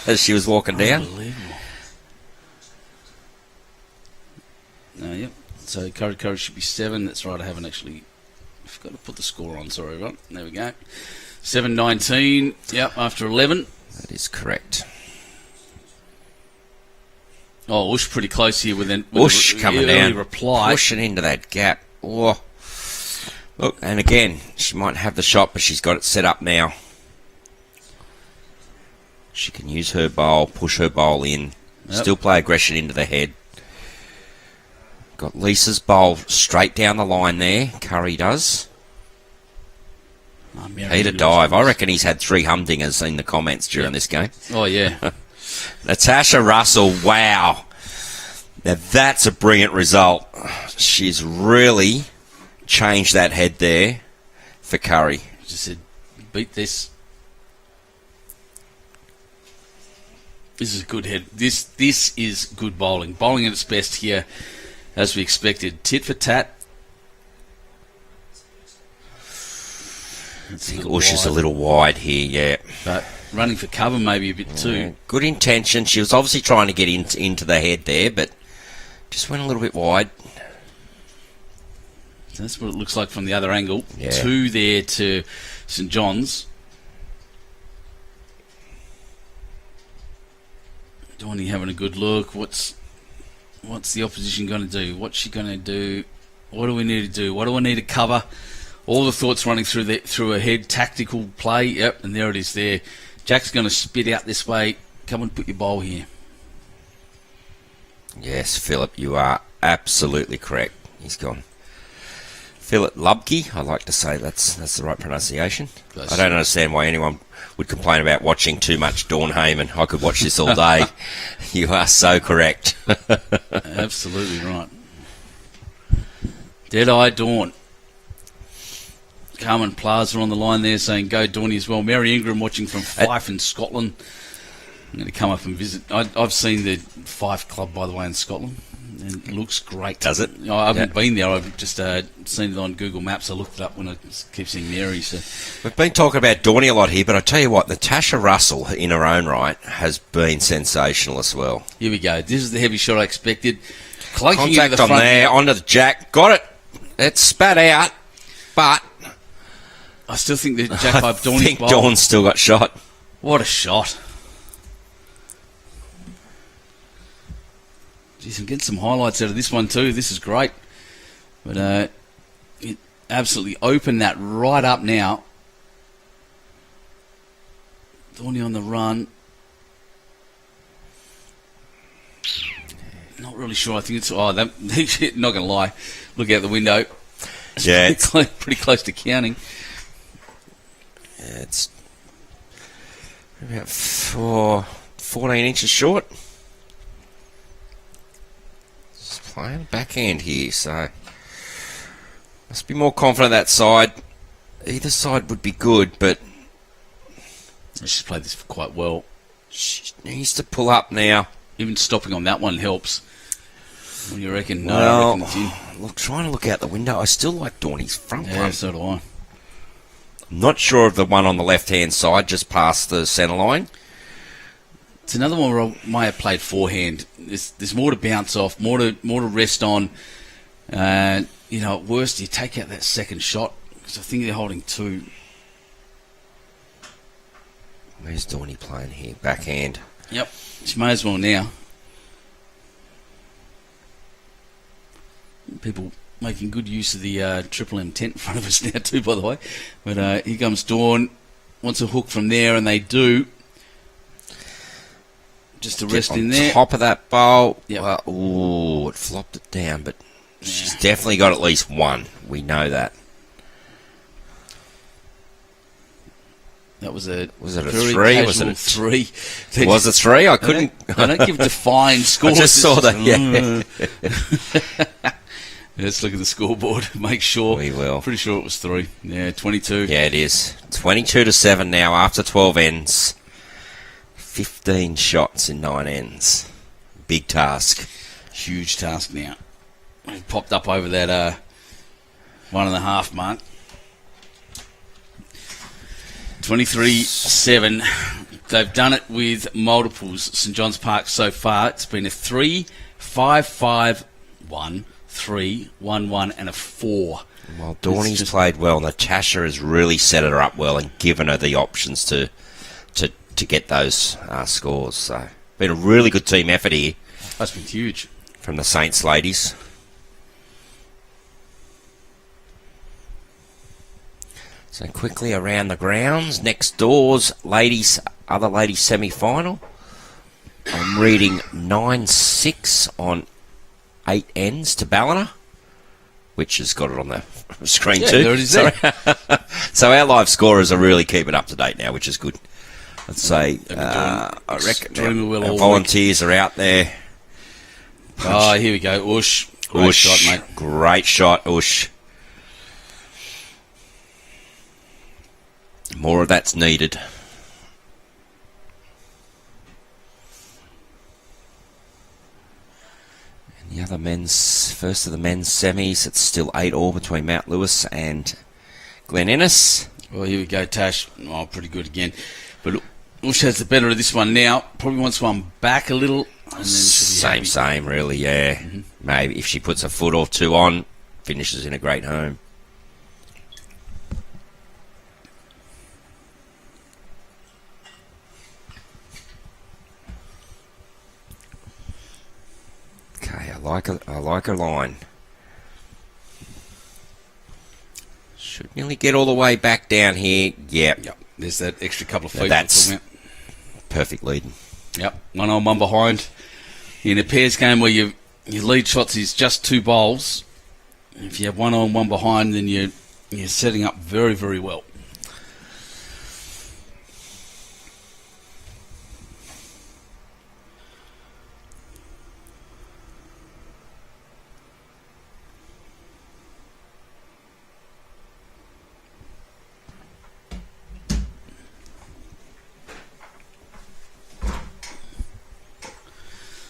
as she was walking down. Unbelievable. Yep. So Kurri should be 7. That's right. I haven't actually. I forgot to put the score on. Sorry, everyone. There we go. 7-19. Yep. After 11. That is correct. Oh, Ush pretty close here with an Ush coming down, reply. Pushing into that gap. Oh. Look, and again, she might have the shot, but she's got it set up now. She can use her bowl, push her bowl in, still play aggression into the head. Got Leisa's bowl straight down the line there. Kurri does. He'd a dive. I reckon he's had 3 humdingers in the comments during this game. Oh, yeah. Natasha Russell, wow. Now that's a brilliant result. She's really changed that head there for Kurri. Just said, beat this. This is a good head. This is good bowling. Bowling at its best here, as we expected. Tit for tat. I think Ush is a little wide here, yeah. But running for cover maybe a bit too. Good intention. She was obviously trying to get into the head there, but just went a little bit wide. So that's what it looks like from the other angle. Yeah. 2 there to St John's. Eugenie having a good look. What's the opposition going to do? What's she going to do? What do we need to do? What do I need to cover? All the thoughts running through her head. Tactical play. Yep, and there it is there. Jack's going to spit out this way. Come and put your bowl here. Yes, Philip, you are absolutely correct. He's gone. Philip Lubke, I like to say that's the right pronunciation. I don't understand why anyone would complain about watching too much Dawn Hayman. I could watch this all day. You are so correct. Absolutely right. Dead-Eye Dawn. Carmen Plaza on the line there saying go Dawny as well. Mary Ingram watching from Fife in Scotland. I'm going to come up and visit. I've seen the Fife Club, by the way, in Scotland. And it looks great. Does it? I haven't been there. I've just seen it on Google Maps. I looked it up when I keep seeing Mary. So we've been talking about Dawny a lot here, but I tell you what, Natasha Russell, in her own right, has been sensational as well. Here we go. This is the heavy shot I expected. Cloaking Contact into the on front there, onto the jack. Got it. It's spat out, but I still think that Jack by I Dawny's think bowl. Dawn's still got shot. What a shot. Jeez, I'm getting some highlights out of this one too. This is great. But it absolutely opened that right up now. Dawny on the run. Not really sure. I think it's... Oh, not going to lie. Look out the window. Yeah, It's pretty close to counting. Yeah, it's about 14 inches short. Just playing backhand here, so must be more confident that side. Either side would be good, but She's played this quite well. she needs to pull up now. Even stopping on that one helps. What do you reckon? No, I Well, reckon it's in. look, trying to look out the window, I still like Dawny's front Yeah, one. so do I. I'm not sure of the one on the left-hand side, just past the centre line. It's another one where I might have played forehand. There's more to bounce off, more to rest on. At worst, you take out that second shot because I think they're holding 2. Where's Dawny playing here? Backhand. Yep, she may as well now. People making good use of the Triple M tent in front of us now too, by the way. But here comes Dawn. Wants a hook from there, and they do. Just to rest in there. Top of that bowl. Yep. Ooh, it flopped it down, but she's definitely got at least one. We know that. That was a Was it a very 3? casual Was it a 3? Was it 3? I couldn't. I don't give defined I scores. just saw that. Yeah. Let's look at the scoreboard. Make sure. We will. Pretty sure it was 3. Yeah, 22. Yeah, it is. 22-7 now after 12 ends. 15 shots in 9 ends. Big task. Huge task now. We've popped up over that 1.5 mark. 23-7. They've done it with multiples. St John's Park so far. It's been a 3, 5, 5, 1, 3, 1, 1, and a 4. Well, Dawny's played well. Natasha has really set her up well and given her the options to get those scores. So, been a really good team effort here That's been huge. from the Saints ladies. So quickly around the grounds. Next doors, ladies other ladies semi-final. I'm reading 9-6 on 8 ends to Ballina, which has got it on the screen too. There it is there. So our live scorers are really keeping up to date now, which is good. I'd say, I reckon well our volunteers are out there. Oh, here we go. Ush. Great shot, mate. Great shot, Ush. More of that's needed. And the other first of the men's semis, it's still 8-all between Mount Lewis and Glen Innes. Well, here we go, Tash. Oh, pretty good again. But Ush has the better of this one now. Probably wants one back a little. And then Same, really, yeah. Mm-hmm. Maybe if she puts a foot or two on, finishes in a great home. Okay, I like her line. Should nearly get all the way back down here. Yep. There's that extra couple of feet. That's perfect leading. Yep, 1 on, 1 behind. In a pairs game where your lead shots is just 2 bowls, if you have 1 on, 1 behind, then you're setting up very, very well.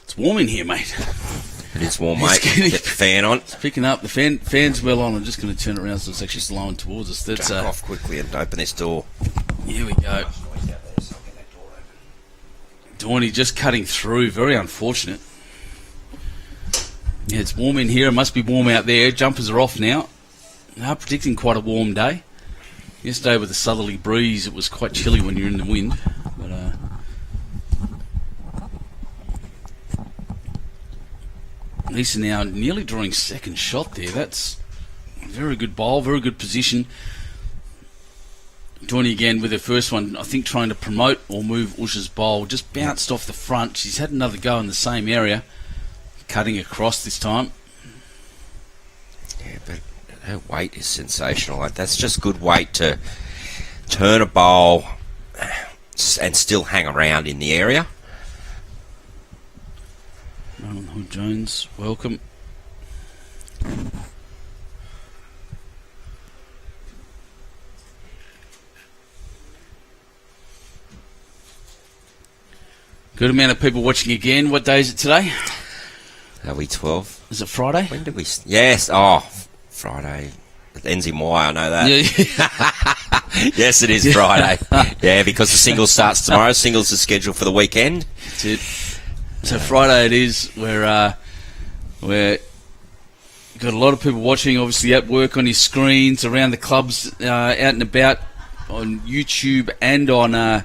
It's warm in here, mate. It is warm, mate. Get the fan on. It's picking up. The fan's well on. I'm just going to turn it around so it's actually slowing towards us. That's Jump off quickly and open this door. Here we go. Dawny just cutting through. Very unfortunate. Yeah, it's warm in here. It must be warm out there. Jumpers are off now. They are predicting quite a warm day. Yesterday with the southerly breeze, it was quite chilly when you're in the wind. But Leisa now nearly drawing second shot there. That's a very good bowl, very good position. Dawny again with her first one, I think trying to promote or move Ush's bowl. Just bounced off the front. She's had another go in the same area. Cutting across this time. Yeah, but her weight is sensational. Like, that's just good weight to turn a bowl and still hang around in the area. Hood Jones, welcome. Good amount of people watching again. What day is it today? Are we 12? Is it Friday? When did we... Yes, Friday. It ends in Y, I know that. Yeah. Yes, it is Friday. Yeah, because the singles starts tomorrow. Singles is scheduled for the weekend. That's it. So Friday it is. We're got a lot of people watching, obviously at work, on your screens, around the clubs, out and about, on YouTube and on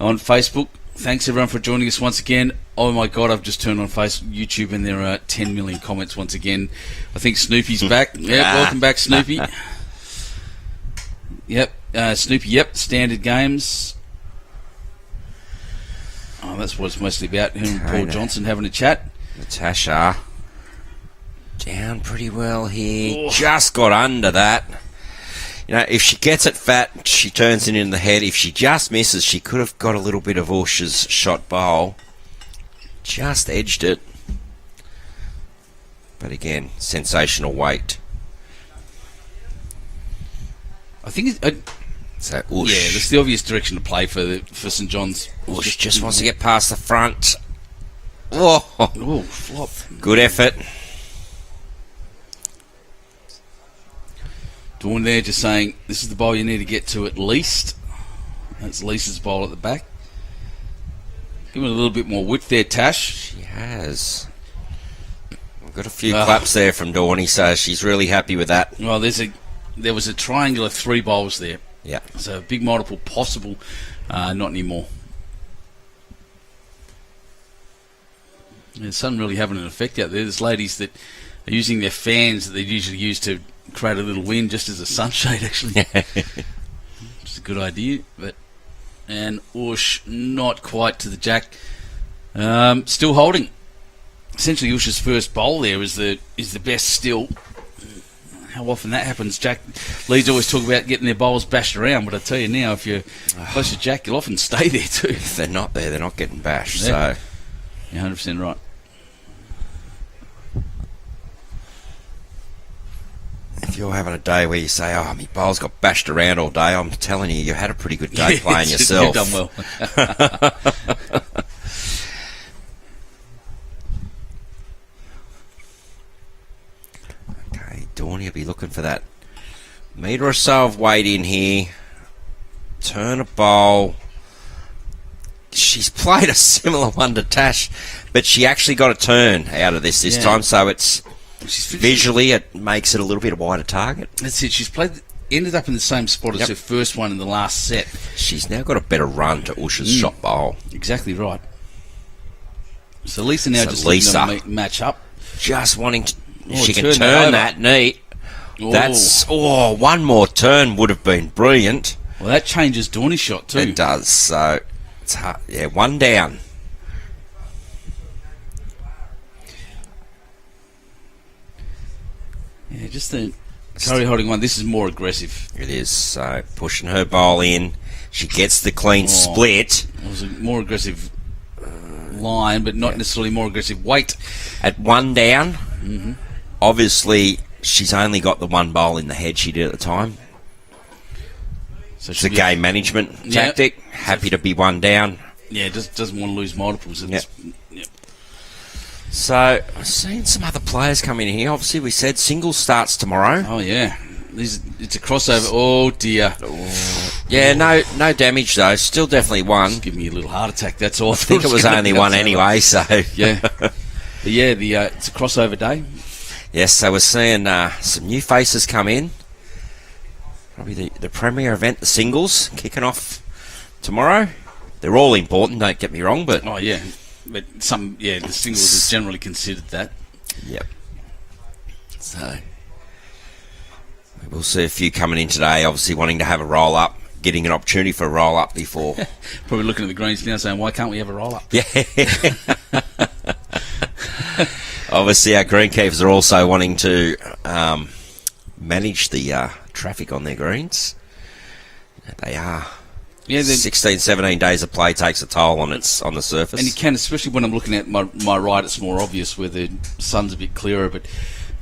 Facebook. Thanks everyone for joining us once again. Oh my God, I've just turned on YouTube and there are 10 million comments once again. I think Snoopy's back. Yep, welcome back, Snoopy. Yep, Snoopy, yep, standard games. Oh, that's what it's mostly about. Him and Paul Johnson having a chat. Natasha down pretty well here. Oh. Just got under that. You know, if she gets it fat, she turns it in the head. If she just misses, she could have got a little bit of Ush's shot bowl. Just edged it. But again, sensational weight. I think so Ush. Yeah, that's the obvious direction to play for St John's. Ush just wants to get past the front. Oh, flop. Good effort. Dawn there just saying, this is the bowl you need to get to at least. That's Lisa's bowl at the back. Give it a little bit more width there, Tash. She has. We've got a few claps there from Dawny, so she's really happy with that. Well, there was a triangular 3 bowls there. Yeah. So big multiple possible, not anymore. The sun really having an effect out there. There's ladies that are using their fans that they usually use to create a little wind just as a sunshade, actually. Which is a good idea, but And Ush not quite to the jack. Still holding. Essentially, Ush's first bowl there is the best still. How often that happens, Jack? Leeds always talk about getting their bowls bashed around, but I tell you now, if you're close to Jack, you'll often stay there too. If they're not there, they're not getting bashed. Yeah. So You're 100% right. if you're having a day where you say, "Oh, my bowl's got bashed around all day," I'm telling you, you had a pretty good day playing yourself. You've done well. Dawny will be looking for that metre or so of weight in here. Turn a bowl. She's played a similar one to Tash, but she actually got a turn out of this time, so it's visually it makes it a little bit wider target. That's it. She's ended up in the same spot as her first one in the last set. She's now got a better run to Ush's shot bowl. Exactly right. So Leisa now just Leisa looking to match up. Just wanting to... she can turn turn that neat. That's one more turn would have been brilliant. Well, that changes Dawny's shot too. It does. So it's hard. Yeah, one down. Yeah, just the Kurri holding one. This is more aggressive. It is. So pushing her bowl in. She gets the clean split. It was a more aggressive line, but not necessarily more aggressive weight. At one down, obviously she's only got the one bowl in the head she did at the time. So it's a game management tactic. Happy to be one down. Yeah, doesn't want to lose multiples. Yep. So I've seen some other players come in here. Obviously, we said singles starts tomorrow. Oh yeah, it's a crossover. Oh dear. Yeah, no damage though. Still definitely one. Just give me a little heart attack. That's all. I think it was only one anyway. So yeah, but yeah. It's a crossover day. Yes, so we're seeing some new faces come in. Probably the premier event, the singles, kicking off tomorrow. They're all important. Don't get me wrong, but but the singles is generally considered that. Yep. So we'll see a few coming in today. Obviously, wanting to have a roll up, getting an opportunity for a roll up before. Probably looking at the greens now, saying, "Why can't we have a roll up?" Yeah. Obviously, our greenkeepers are also wanting to manage the traffic on their greens. They are. Yeah, 16, 17 days of play takes a toll on the surface. And you can, especially when I'm looking at my right, it's more obvious where the sun's a bit clearer, but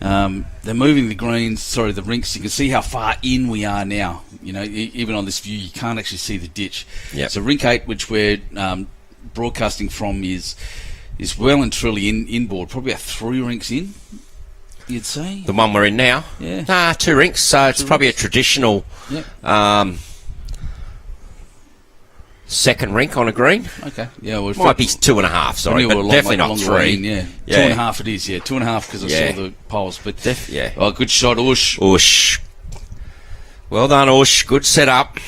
they're moving the rinks. You can see how far in we are now. You know, even on this view, you can't actually see the ditch. Yep. So rink 8, which we're broadcasting from, is well and truly inboard, probably about 3 rinks in, you'd say. The one we're in now? Yeah. 2 rinks, so it's probably a traditional second rink on a green. Okay. Yeah, well, might be 2.5, sorry, but definitely not 3. Green, yeah. 2.5 it is, 2.5 because I saw the poles. But oh, good shot, Ush. Ush. Well done, Ush. Good setup.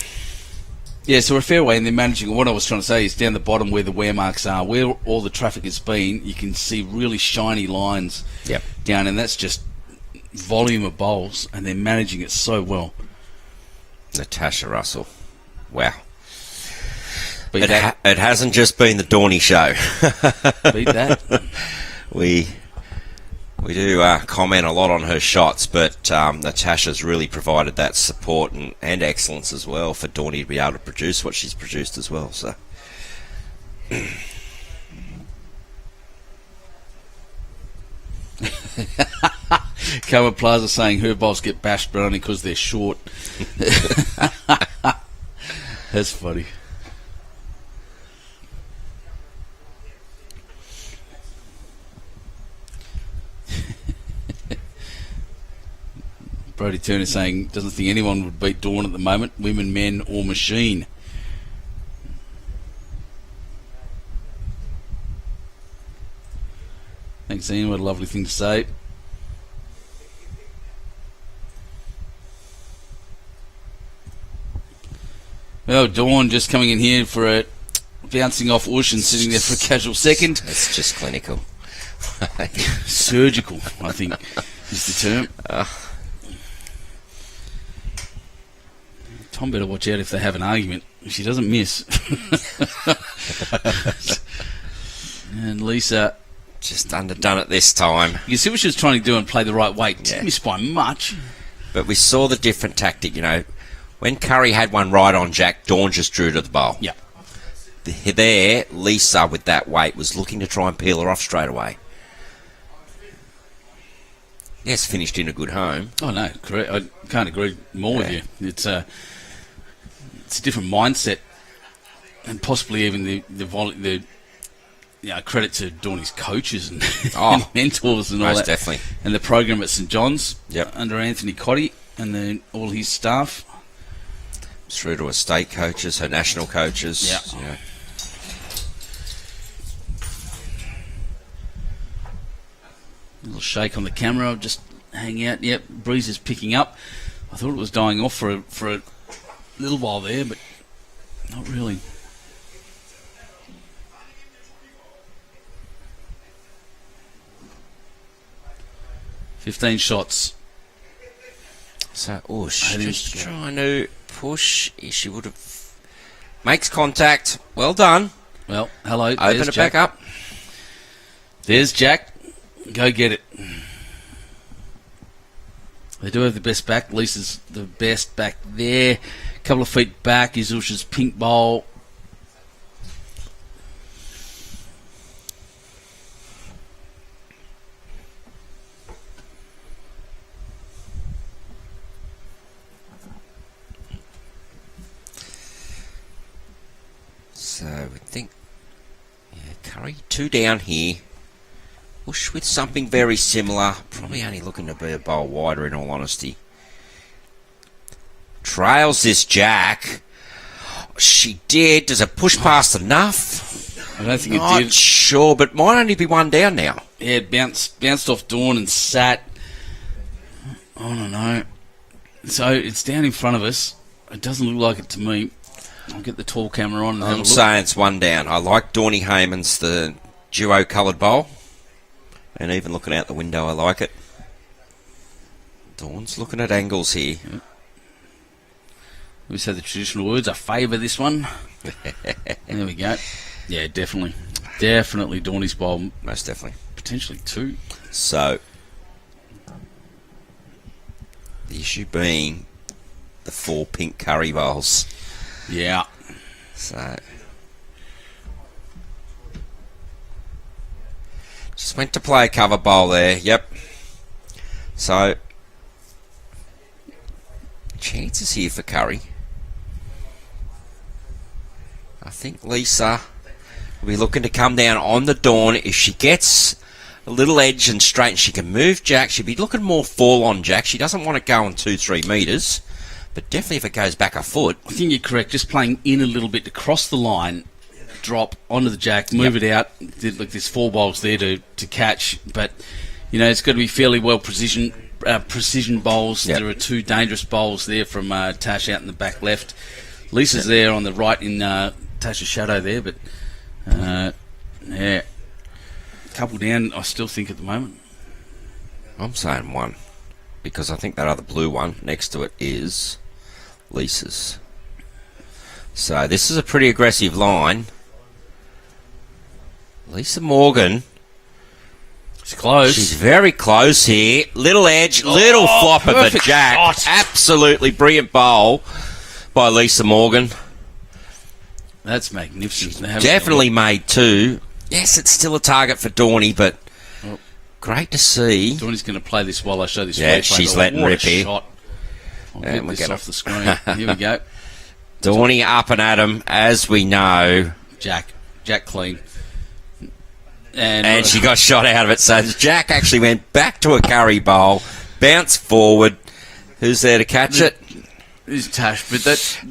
Yeah, so we're a fair way, and they're managing. What I was trying to say is down the bottom where the wear marks are, where all the traffic has been, you can see really shiny lines down, and that's just volume of bowls, and they're managing it so well. Natasha Russell. Wow. It hasn't just been the Dawny show. Beat that. We do comment a lot on her shots, but Natasha's really provided that support and excellence as well for Dawny to be able to produce what she's produced as well. So, Cover Plaza saying her bowls get bashed, but only because they're short. That's funny. Brody Turner saying doesn't think anyone would beat Dawn at the moment, women, men or machine. Thanks, Ian. What a lovely thing to say. Well, Dawn just coming in here for a bouncing off Ush and sitting there for a casual second. It's just clinical. Surgical, I think, is the term. Tom better watch out if they have an argument. She doesn't miss. And Leisa... Just underdone it this time. You see what she was trying to do and play the right way. Didn't miss by much. But we saw the different tactic, When Kurri had one right on Jack, Dawn just drew to the bowl. Yeah. There, Leisa, with that weight, was looking to try and peel her off straight away. Yes, finished in a good home. Oh, no, correct. I can't agree more with you. It's a different mindset, and possibly even the credit to Dawnie's coaches and, and mentors and all that. Most definitely. And the program at St John's under Anthony Cotty and all his staff. Through to her state coaches, her national coaches. Yeah. A little shake on the camera, just hang out. Yep, breeze is picking up. I thought it was dying off for a little while there, but not really. $15 shots. So, she's just trying to push. She would have... Makes contact. Well done. Well, hello. Open it back up. There's Jack. Go get it. They do have the best back. Lisa's the best back there. A couple of feet back is Usha's pink bowl. So we think Kurri 2 down here. Bush with something very similar. Probably only looking to be a bowl wider, in all honesty. Trails this Jack. She did. Does it push past enough? I don't think Not it did. Sure, but might only be 1 down now. Yeah, it bounced off Dawn and sat. I don't know. So it's down in front of us. It doesn't look like it to me. I'll get the tall camera on and have a I'm look. saying it's 1 down. I like Dawnie Hayman's, the duo coloured bowl. And even looking out the window, I like it. Dawn's looking at angles here. Yeah. We say the traditional words. I favour this one. There we go. Yeah, definitely. Definitely Dawnie's bowl. Most definitely. Potentially 2. So, the issue being the 4 pink Kurri bowls. Yeah. So, just went to play a cover bowl there. Yep. So, chances here for Kurri. I think Leisa will be looking to come down on the Dawn. If she gets a little edge and straight, she can move Jack. She'll be looking more fall on Jack. She doesn't want to go on 2-3 metres. But definitely if it goes back a foot. I think you're correct. Just playing in a little bit to cross the line, drop onto the Jack, move it out. There's 4 bowls there to catch. But, it's got to be fairly well precision bowls. Yep. There are 2 dangerous bowls there from Tash out in the back left. Lisa's there on the right in Tash's shadow there. But, a couple down, I still think at the moment. I'm saying 1. Because I think that other blue one next to it is Lisa's. So this is a pretty aggressive line. Lisa Morgan. She's close. She's very close here. Little edge, little flop of the Jack. Shot. Absolutely brilliant bowl by Lisa Morgan. That's magnificent. Definitely made 2. Yes, it's still a target for Dawnie, but great to see. Dawnie's going to play this while I show this. Yeah, she's letting rip here. Shot. I'll get this off the screen. Here we go. Dawnie up and at him, as we know. Jack clean. And she got shot out of it. So Jack actually went back to a Kurri bowl, bounced forward. Who's there to catch it? It's Tash, but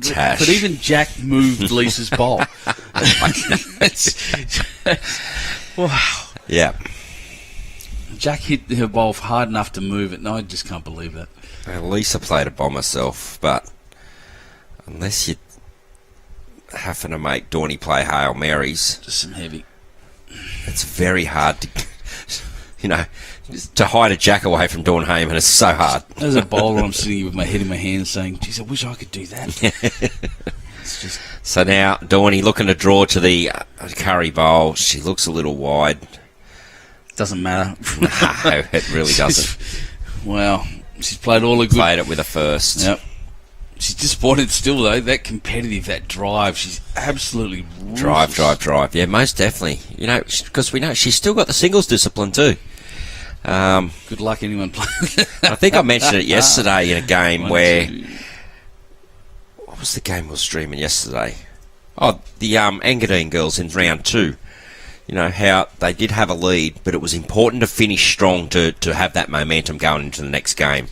Tash. But even Jack moved Lisa's bowl. Wow. Yeah. Jack hit her bowl hard enough to move it, and I just can't believe that. Well, Leisa played a bomb herself, but unless you're having to make Dawnie play Hail Marys, Just some heavy. it's very hard to you know, just to hide a jack away from Dawn Hayman is so hard. As a bowler, I'm sitting here with my head in my hands saying, geez, I wish I could do that. It's just... So now, Dawny looking to draw to the Kurri bowl. She looks a little wide. Doesn't matter. No, it really doesn't. Well, she's played all the good. Played it with a first. Yep. She's disappointed still, though. That competitive, that drive, she's absolutely ruthless. Drive. Yeah, most definitely. You know, because we know she's still got the singles discipline too. Good luck anyone playing. I think I mentioned it yesterday in a game where... What was the game we were streaming yesterday? Oh, the Engadine girls in round 2. You know, how they did have a lead, but it was important to finish strong to have that momentum going into the next game.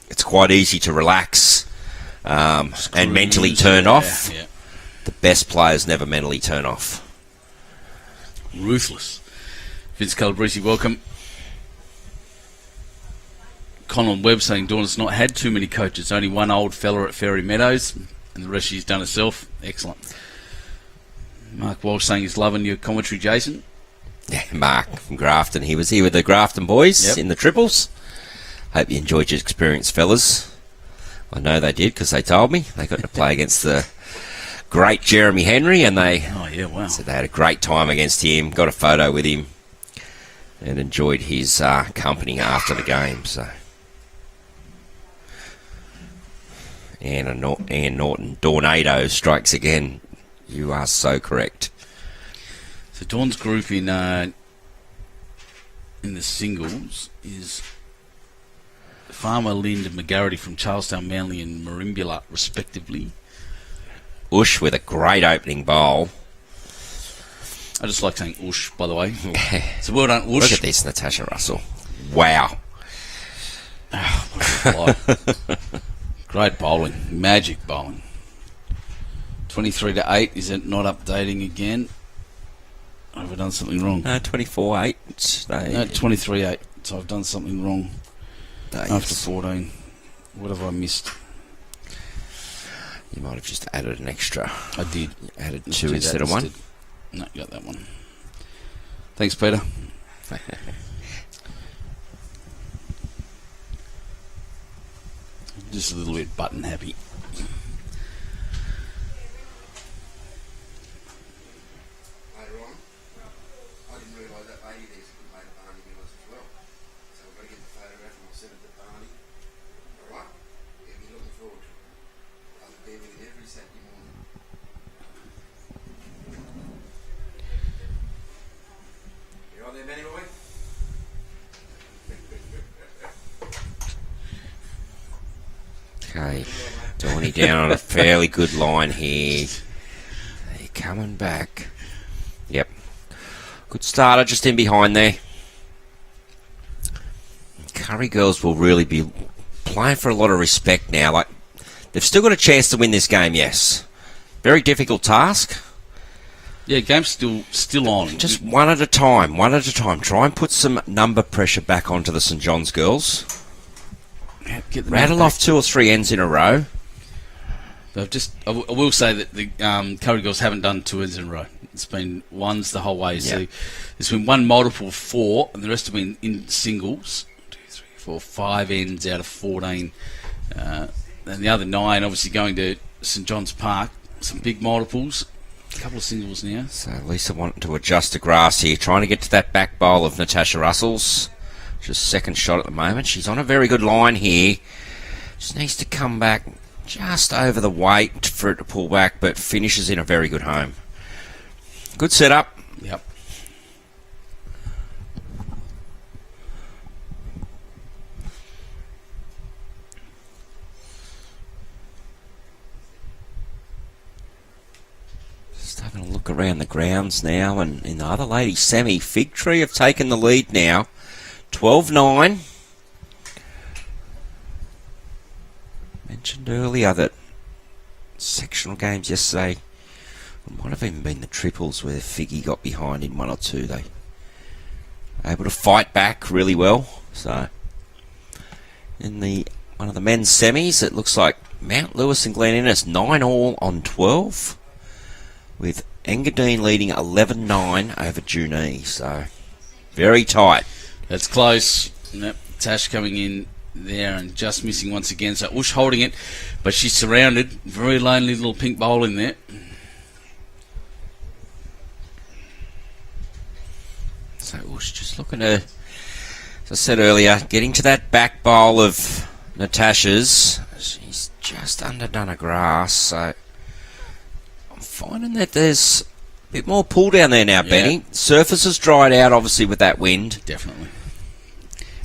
It's quite easy to relax and mentally turn off. Yeah. The best players never mentally turn off. Ruthless. Vince Calabrese, welcome. Conlon Webb saying Dawn's not had too many coaches. Only one old fella at Fairy Meadows, and the rest she's done herself. Excellent. Mark Walsh saying he's loving your commentary, Jason. Yeah, Mark from Grafton. He was here with the Grafton boys in the triples. Hope you enjoyed your experience, fellas. I know they did because they told me. They got to play against the great Jeremy Henry, and they said they had a great time against him, got a photo with him, and enjoyed his company after the game. So, Ann Norton, Tornado strikes again. You are so correct. So Dawn's group in the singles is Farmer, Lind and McGarity from Charlestown, Manly and Merimbula, respectively. Ush with a great opening bowl. I just like saying Ush, by the way. So well done, Ush. Look at this, Natasha Russell. Wow. Great bowling. Magic bowling. 23-8. Is it not updating again? Have I done something wrong? 24-8. No, 23-8. So I've done something wrong. Days. After 14. What have I missed? You might have just added an extra. I did. You added 2 instead of 1. No, got that one. Thanks, Peter. Just a little bit button happy. Later on, I didn't realise that lady there could play the Barney with us as well. So we've got to get the photograph and I'll send it to Barney. Alright? Yeah, be looking forward to it. I'll be with it every Saturday morning. You all there, Benny boy? Okay, Dawny down on a fairly good line here. They're coming back. Yep. Good starter just in behind there. Kurri girls will really be playing for a lot of respect now. Like, they've still got a chance to win this game, yes. Very difficult task. Yeah, game's still on. Just one at a time. Try and put some number pressure back onto the St John's girls. Rattle off 2 or 3 ends in a row. I will say that the Kurri girls haven't done 2 ends in a row. It's been ones the whole way. Yep. So there's been one multiple of 4, and the rest have been in singles. 1, 2, 3, 4, 5 ends out of 14. And the other 9 obviously going to St John's Park. Some big multiples. A couple of singles now. So Leisa wanting to adjust the grass here, trying to get to that back bowl of Natasha Russell's. Just second shot at the moment. She's on a very good line here. Just needs to come back just over the weight for it to pull back, but finishes in a very good home. Good setup. Yep. Just having a look around the grounds now, and in the other ladies' semi, Fig Tree have taken the lead now. 12-9. Mentioned earlier that sectional games yesterday might have even been the triples where Figgy got behind in 1 or 2. They able to fight back really well. So in one of the men's semis, it looks like Mount Lewis and Glen Innes 9-all on 12, with Engadine leading 11-9 over Eugenie. So Very tight. That's close. Yep. Tash coming in there and just missing once again. So Ush holding it, but she's surrounded. Very lonely little pink bowl in there. So Ush just looking to, as I said earlier, getting to that back bowl of Natasha's. She's just underdone a grass, so I'm finding that there's a bit more pull down there now, Benny. Surface has dried out, obviously, with that wind. Definitely.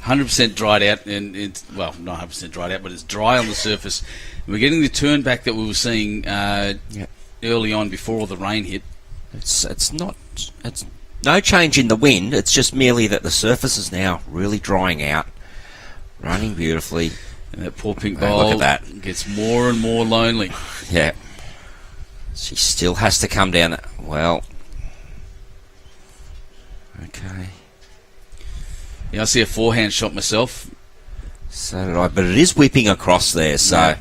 100% dried out, and it's, well, not 100% dried out, but it's dry on the surface. And we're getting the turn back that we were seeing early on before all the rain hit. It's no change in the wind. It's just merely that the surface is now really drying out, running beautifully. And that poor pink bowl look at that. Gets more and more lonely. Yeah. She still has to come down. Well. Okay. Yeah, I see a forehand shot myself. So did I. But it is whipping across there, so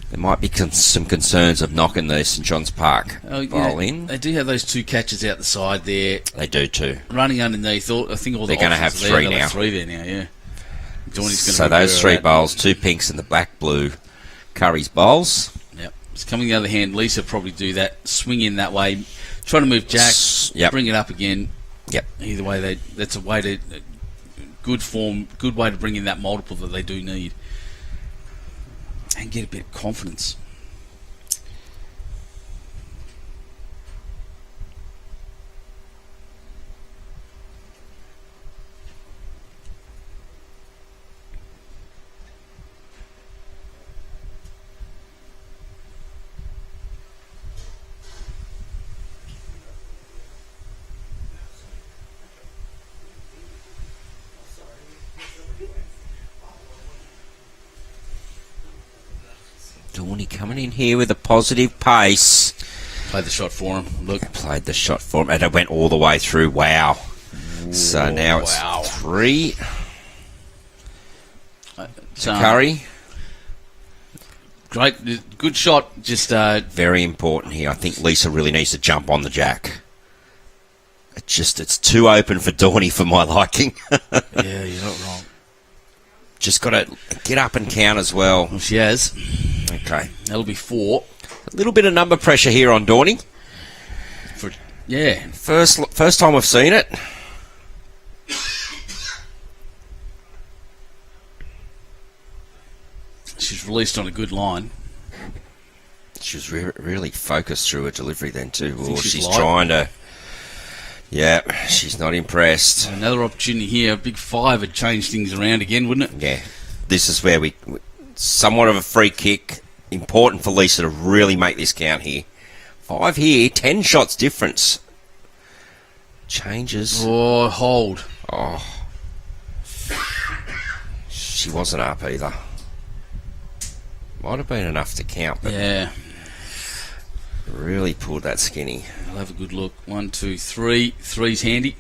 there might be some concerns of knocking the St John's Park bowl in. They do have those two catches out the side there. They do too. Running underneath. I think all they're going to have three now. Three there now, yeah. So those three bowls, two pinks and the black blue, Kurri's bowls. Yep. It's coming the other hand. Leisa probably do that, swing in that way, try to move Jack, bring it up again. Yep. Either way, that's a way to good form, good way to bring in that multiple that they do need, and get a bit of confidence. Dawny coming in here with a positive pace. Played the shot for him. Look. Played the shot for him, and it went all the way through. Wow. So now it's 3. To Kurri. Great, good shot. Just very important here. I think Leisa really needs to jump on the jack. It's too open for Dawny for my liking. Yeah, you're not wrong. Just got to get up and count as well. Well, she has. Okay. That'll be 4. A little bit of number pressure here on Dawny. Yeah. First time we've seen it. She's released on a good line. She was really focused through her delivery then too. Oh, she's light. Trying to... Yeah, she's not impressed. Another opportunity here. A big 5 would change things around again, wouldn't it? Yeah. This is where we somewhat of a free kick. Important for Leisa to really make this count here. 5 here, 10 shots difference. Changes. Oh, hold. Oh. She wasn't up either. Might have been enough to count, but yeah. Really pulled that skinny. I'll have a good look. 1, 2, 3. 3's handy.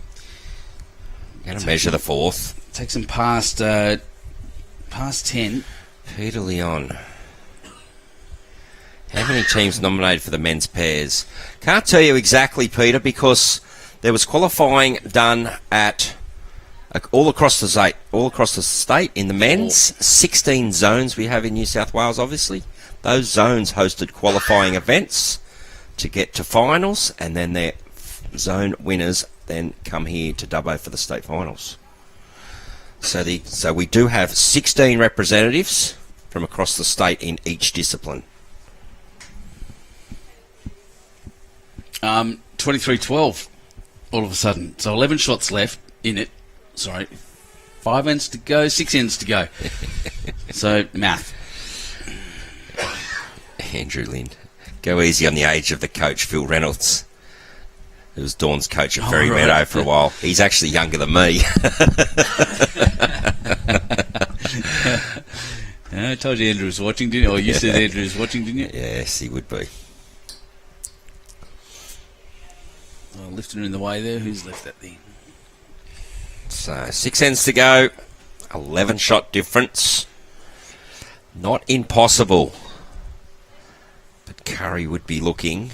Going to measure the 4th. Takes them past 10. Peter Leon. How many teams nominated for the men's pairs? Can't tell you exactly, Peter, because there was qualifying done at all across the state in the men's. 16 zones we have in New South Wales, obviously. Those zones hosted qualifying events to get to finals, and then their zone winners then come here to Dubbo for the state finals. So we do have 16 representatives from across the state in each discipline. 23-12 all of a sudden. So 11 shots left in it. Sorry. 5 ends to go, 6 ends to go. So, math. Andrew Lind. Go easy on the age of the coach, Phil Reynolds. Who was Dawn's coach at Ferry Meadow for a while. He's actually younger than me. I told you Andrew was watching, didn't you? Or you said Andrew was watching, didn't you? Yes, he would be. Oh, lifting in the way there. Who's left that there? So 6 ends to go. 11 shot difference. Not impossible. But Kurri would be looking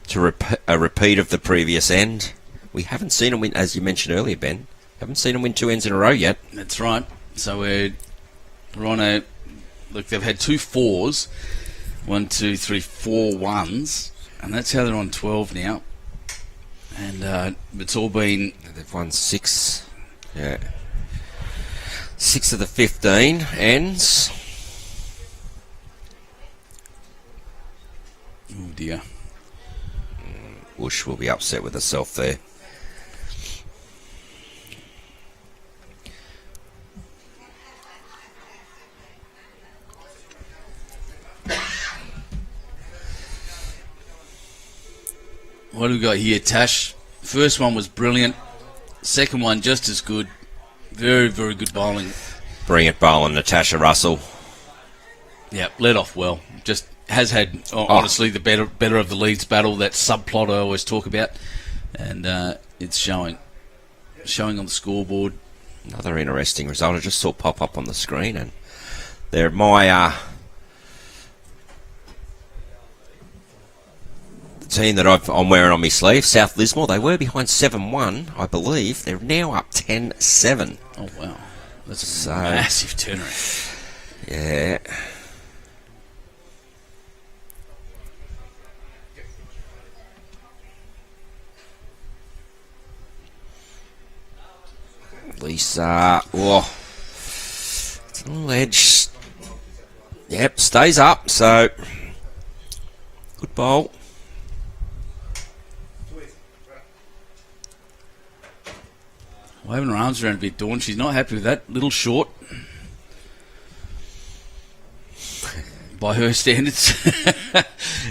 to a repeat of the previous end. We haven't seen them win, as you mentioned earlier, Ben. Haven't seen them win 2 ends in a row yet. That's right. So we're on a... Look, they've had 2 4s. 1, 2, 3, 4 1s. And that's how they're on 12 now. And it's all been... They've won 6. Yeah. 6 of the 15 ends. Oh, dear. Whoosh will be upset with herself there. What do we got here, Tash? First one was brilliant. Second one just as good. Very, very good bowling. Bring it bowling, Natasha Russell. Yeah, led off well. Just has had, honestly, the better of the leads battle, that subplot I always talk about. And it's showing on the scoreboard. Another interesting result I just saw pop up on the screen. And they're my... team that I'm wearing on my sleeve, South Lismore, they were behind 7-1, I believe. They're now up 10-7. Oh, wow. That's a massive turnaround. Yeah. Leisa. Oh. It's a little edge. Yep, stays up, so good bowl. Waving her arms around a bit, Dawn. She's not happy with that. Little short. By her standards.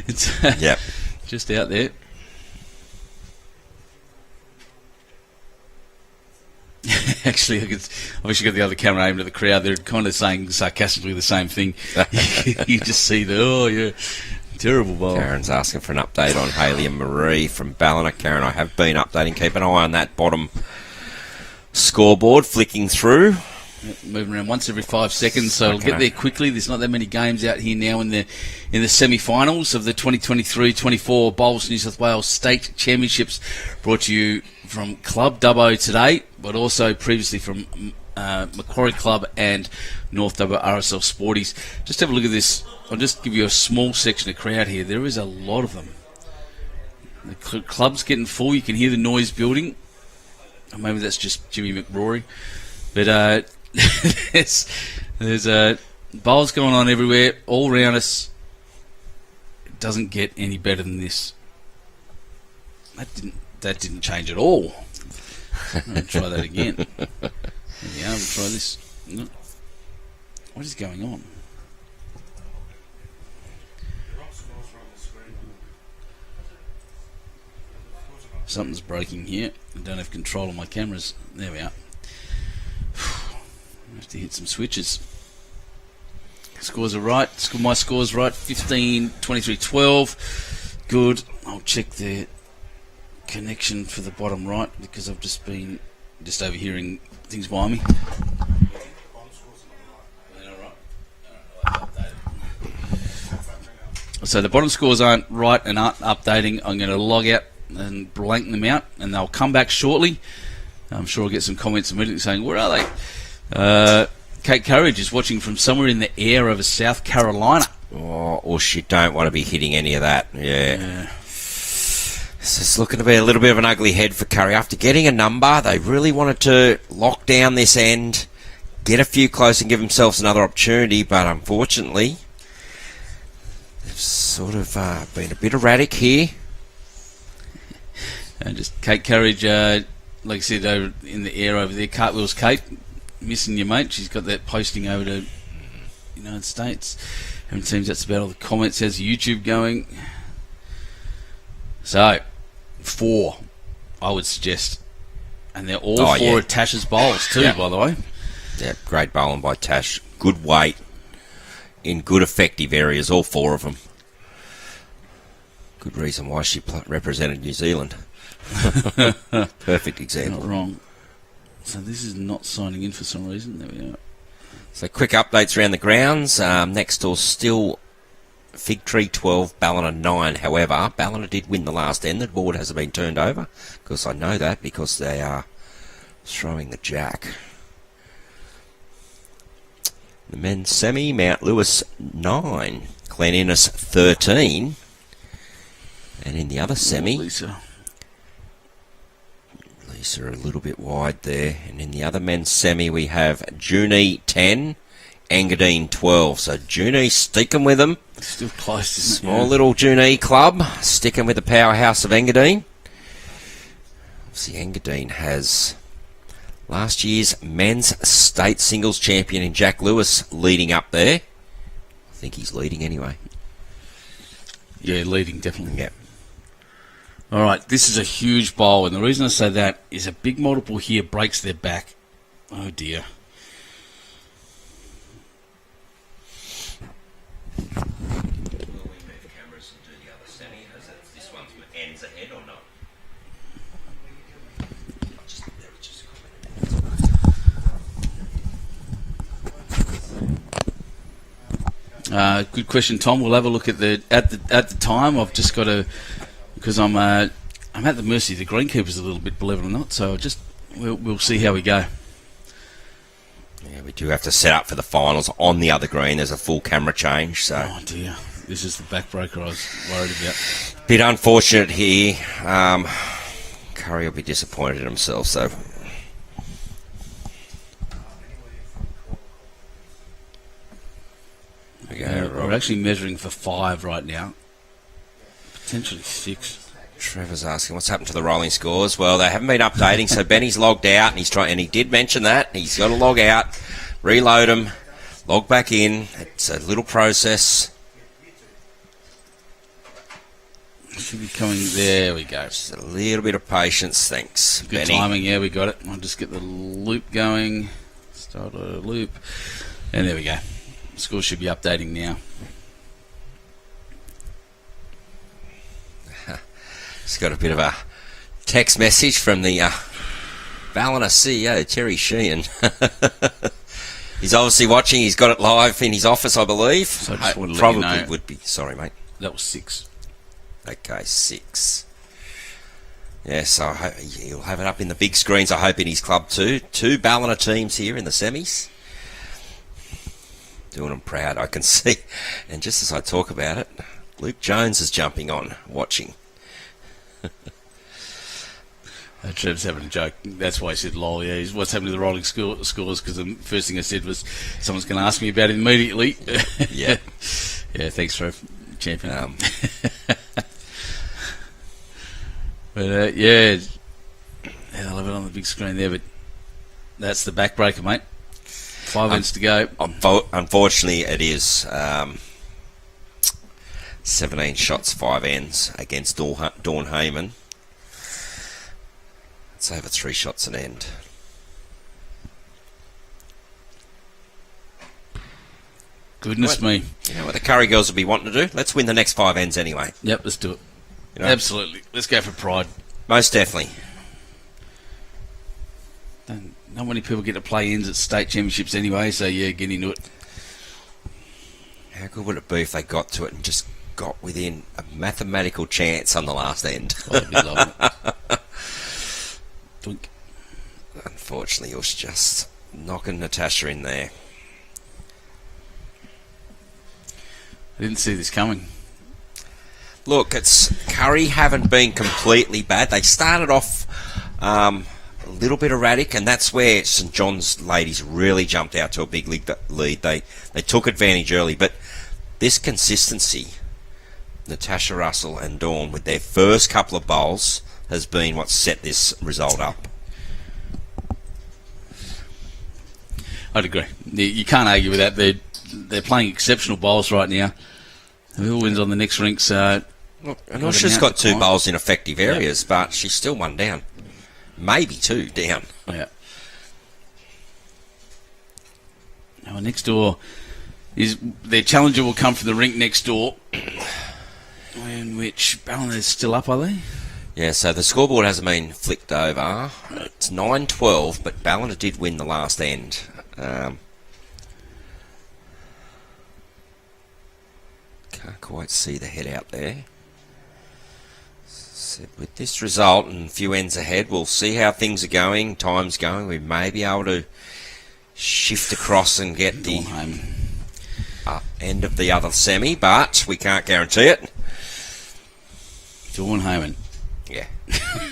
It's yep. Just out there. Actually, I've actually got the other camera aimed at the crowd. They're kind of saying sarcastically the same thing. You just see the, terrible bowl. Karen's asking for an update on Hayley and Marie from Ballina. Karen, I have been updating. Keep an eye on that bottom scoreboard flicking through. Yep, moving around once every 5 seconds, so it'll get there quickly. There's not that many games out here now in the semi-finals of the 2023-24 Bowls New South Wales State Championships, brought to you from Club Dubbo today, but also previously from Macquarie Club and North Dubbo RSL Sporties. Just have a look at this. I'll just give you a small section of crowd here. There is a lot of them. The club's getting full. You can hear the noise building. Or maybe that's just Jimmy McRory. But there's bowls going on everywhere, all around us. It doesn't get any better than this. That didn't change at all. I'll try that again. There we are. We'll try this. What is going on? Something's breaking here. I don't have control of my cameras. There we are. I have to hit some switches. Scores are right. My score's right. 15, 23, 12. Good. I'll check the connection for the bottom right because I've just been overhearing things behind me. So the bottom scores aren't right and aren't updating. I'm going to log out and blank them out, and they'll come back shortly. I'm sure I'll get some comments immediately saying, where are they? Kate Courage is watching from somewhere in the air over South Carolina. Oh, or she don't want to be hitting any of that. Yeah. This is looking to be a little bit of an ugly head for Curry. After getting a number, they really wanted to lock down this end, get a few close and give themselves another opportunity, but unfortunately, they've sort of been a bit erratic here. And just Kate Courage, like I said, over in the air over there. Cartwheels Kate, missing your mate. She's got that posting over to United States. And it seems that's about all the comments. How's YouTube going? So, 4, I would suggest. And they're all 4 of Tash's bowls too, by the way. Yeah, great bowling by Tash. Good weight in good effective areas, all 4 of them. Good reason why she represented New Zealand. Perfect example. Not wrong. So this is not signing in for some reason. There we are. So quick updates around the grounds. Next door still Fig Tree 12, Ballina 9. However, Ballina did win the last end. The board hasn't been turned over, because I know that, because they are throwing the jack. The men's semi, Mount Lewis 9, Glen Innes 13. And in the other semi, Leisa a little bit wide there. And in the other men's semi, we have Eugenie 10, Engadine 12. So Eugenie sticking with them. still close, isn't it? Small little Eugenie club sticking with the powerhouse of Engadine. See, Engadine has last year's men's state singles champion in Jack Lewis leading up there. I think he's leading anyway. Yeah, leading, definitely. Yep. All right, this is a huge bowl, and the reason I say that is a big multiple here breaks their back. Oh, dear. Good question, Tom. We'll have a look at the time. I've just got to, because I'm at the mercy of the greenkeepers a little bit, believe it or not. So we'll see how we go. Yeah, we do have to set up for the finals on the other green. There's a full camera change, so. Oh dear, this is the backbreaker I was worried about. Bit unfortunate here. Kurri will be disappointed in himself, so. We're actually measuring for 5 right now. Potentially 6. Trevor's asking what's happened to the rolling scores. Well, they haven't been updating, so Benny's logged out, and he did mention that. He's got to log out, reload them, log back in. It's a little process. Should be coming. There we go. Just a little bit of patience, thanks, Good Benny. timing. Yeah, we got it. I'll just get the loop going. Start a loop, and there we go. Score should be updating now. Just got a bit of a text message from the Ballina CEO, Terry Sheehan. He's obviously watching. He's got it live in his office, I believe. So I just wanted to Probably let you know. would be. Sorry, mate. That was 6. Okay, 6. Yeah, so he'll have it up in the big screens, I hope, in his club too. 2 Ballina teams here in the semis. Doing them proud, I can see. And just as I talk about it, Luke Jones is jumping on, watching. Trev's having a joke. That's why I said lol. Yeah, what's happening to the rolling scores? Because the first thing I said was someone's going to ask me about it immediately. Yeah. Yeah, thanks, Trev. Champion. But yeah, I'll have it on the big screen there. But that's the backbreaker, mate. 5 ends to go. Unfortunately, it is 17 shots, 5 ends against Dawn Hayman. It's over 3 shots an end. Goodness me. You know what the Kurri girls will be wanting to do? Let's win the next 5 ends anyway. Yep, let's do it. You know? Absolutely. Let's go for pride. Most definitely. Not many people get to play ends at state championships anyway, so yeah, get into it. How good would it be if they got to it and just got within a mathematical chance on the last end? Oh, that'd be lovely. Dunk. Unfortunately, it was just knocking Natasha in there. I didn't see this coming. Look, Kurri haven't been completely bad. They started off a little bit erratic, and that's where St John's ladies really jumped out to a big lead. They took advantage early, but this consistency, Natasha Russell and Dawn, with their first couple of bowls, has been what set this result up. I'd agree. You can't argue with that. They're playing exceptional bowls right now. Who wins on the next rink? So look, and Natasha's got 2 bowls in effective areas, but she's still 1 down. Maybe 2 down. Yeah. Now, next door is their challenger will come from the rink next door, in which Ballina is still up, are they? Yeah, so the scoreboard hasn't been flicked over. It's 9-12, but Ballina did win the last end. Can't quite see the head out there. So with this result and a few ends ahead, we'll see how things are going, time's going. We may be able to shift across and get the end of the other semi, but we can't guarantee it. Dawn Hayman. Yeah.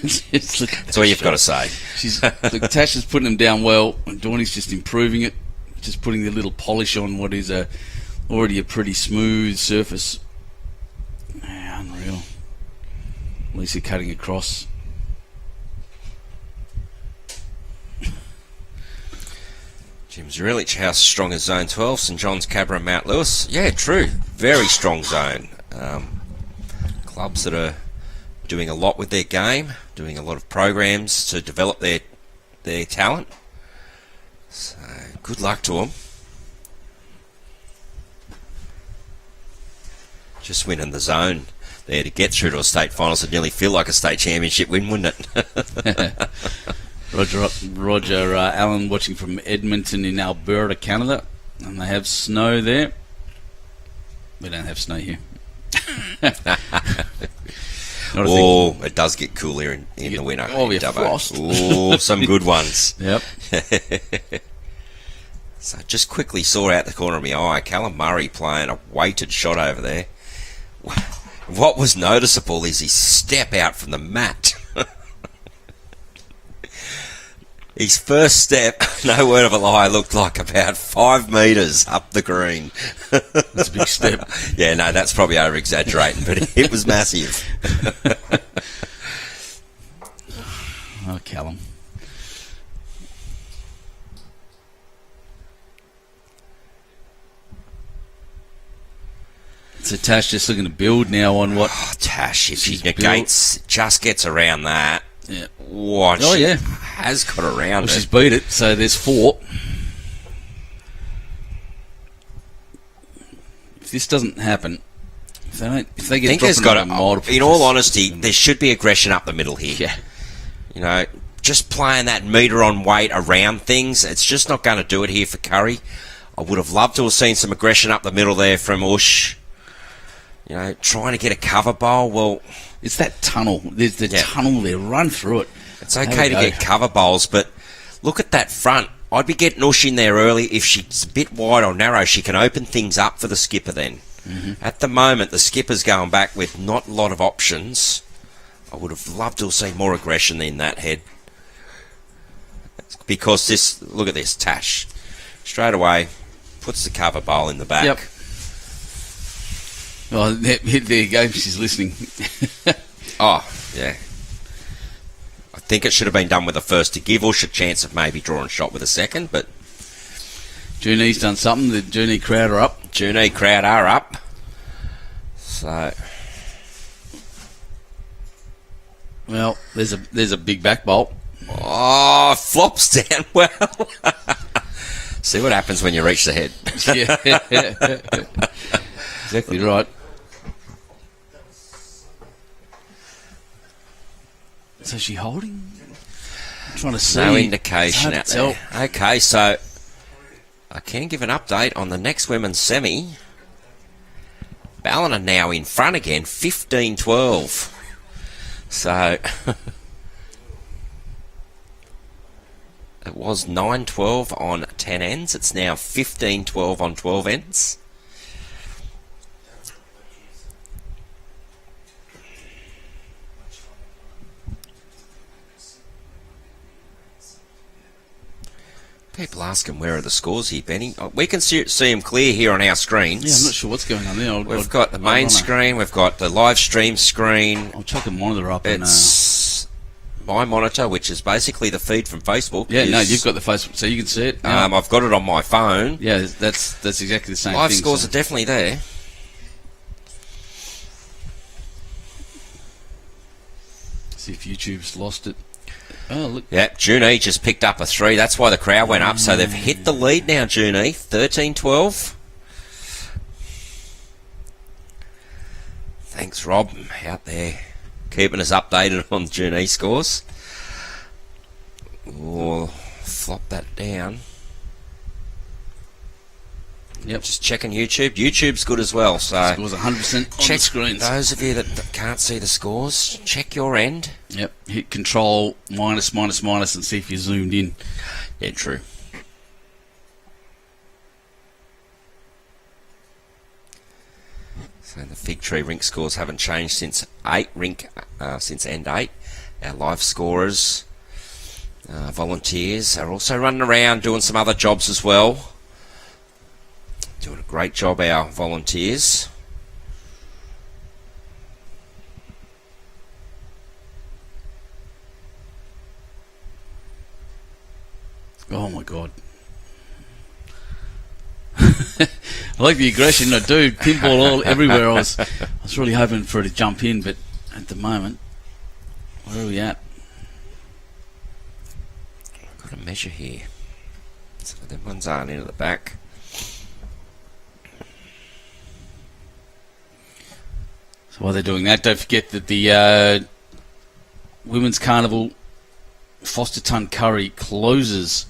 That's all you've got to say. Tasha's putting them down well, and Dawny's just improving it, just putting the little polish on what is already a pretty smooth surface. Yeah, unreal. Leisa cutting across. Jim Zurilich, how strong is Zone 12? St John's, Cabra and Mount Lewis. Yeah, true. Very strong zone. Clubs that are doing a lot with their game, doing a lot of programs to develop their talent. So, good luck to them. Just winning the zone there to get through to a state finals would nearly feel like a state championship win, wouldn't it? Roger Allen watching from Edmonton in Alberta, Canada, and they have snow there. We don't have snow here. Oh, it does get cool here in the winter. Oh, yeah, frost. Oh, some good ones. Yep. So just quickly saw out the corner of my eye, Callum Murray playing a weighted shot over there. What was noticeable is his step out from the mat. His first step, no word of a lie, looked like about 5 metres up the green. That's a big step. Yeah, no, that's probably over-exaggerating, but it was massive. Oh, Callum. So Tash just looking to build now on what... Oh, Tash, if she negates, just gets around that. Yeah. What? Oh, yeah. Has got around it. She's beat it, so there's 4. If this doesn't happen, if they get dropping in all honesty, there should be aggression up the middle here. Yeah. You know, just playing that metre on weight around things, it's just not going to do it here for Kurri. I would have loved to have seen some aggression up the middle there from Ush. You know, trying to get a cover bowl, well... It's that tunnel. There's the tunnel there. Run through it. It's okay to get cover bowls, but look at that front. I'd be getting Ush in there early. If she's a bit wide or narrow, she can open things up for the skipper then. Mm-hmm. At the moment, the skipper's going back with not a lot of options. I would have loved to have seen more aggression in that head. Because this... Look at this, Tash. Straight away, puts the cover bowl in the back. Yep. Oh, there you go. She's listening. Oh, yeah. I think it should have been done with the first to give Ush a chance of maybe drawing a shot with a second, but... Eugenie's done something. The Eugenie crowd are up. Eugenie crowd are up. So... Well, there's a big back bolt. Oh, flops down well. See what happens when you reach the head. Yeah. Exactly right. So is she holding? I'm trying to see. No indication out there. Okay, so I can give an update on the next women's semi. Ballina now in front again, 15-12. So it was 9-12 on 10 ends. It's now 15-12 on 12 ends. People asking where are the scores here, Benny. We can see them clear here on our screens. Yeah, I'm not sure what's going on there. We've got the main screen, we've got the live stream screen. I'll chuck a monitor up. It's my monitor, which is basically the feed from Facebook. Yeah, no, you've got the Facebook, so you can see it. I've got it on my phone. Yeah, that's exactly the same live thing. Live scores are definitely there. See if YouTube's lost it. Oh, look. Yep, Eugenie just picked up a 3. That's why the crowd went up. So they've hit the lead now, Eugenie. 13-12. Thanks, Rob, out there keeping us updated on Eugenie scores. Oh, flop that down. Yep. Just checking YouTube. YouTube's good as well. So scores 100% on the screens. Those of you that can't see the scores, check your end. Yep. Hit control minus and see if you're zoomed in. Yeah, true. So the Fig Tree rink scores haven't changed since since end 8. Our live scorers, volunteers, are also running around doing some other jobs as well. Doing a great job, our volunteers. Oh my God. I like the aggression. I do. Pinball all everywhere. I was really hoping for it to jump in, but at the moment, where are we at? I've got a measure here. So them ones aren't in at the back. So while they're doing that, don't forget that the Women's Carnival Fosterton Kurri closes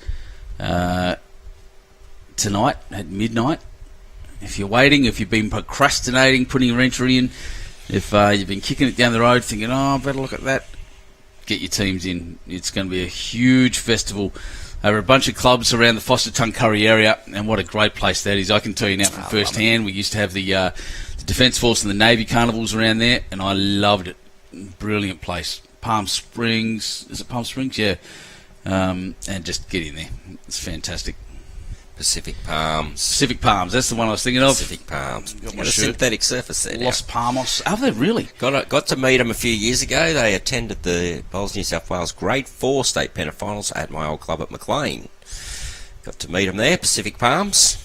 tonight at midnight. If you're waiting, if you've been procrastinating putting your entry in, if you've been kicking it down the road thinking, oh, I better look at that, get your teams in. It's going to be a huge festival over a bunch of clubs around the Fosterton Kurri area, and what a great place that is. I can tell you now from first hand, we used to have the Defence Force and the Navy carnivals around there, and I loved it. Brilliant place. Palm Springs, is it Palm Springs? Yeah. And just get in there. It's fantastic. Pacific Palms, that's the one I was thinking of. Pacific Palms. Got a synthetic surface there. Los Palmos. Are they really? Got to meet them a few years ago. They attended the Bowls New South Wales Grade 4 state pentafinals at my old club at Maclean. Got to meet them there, Pacific Palms.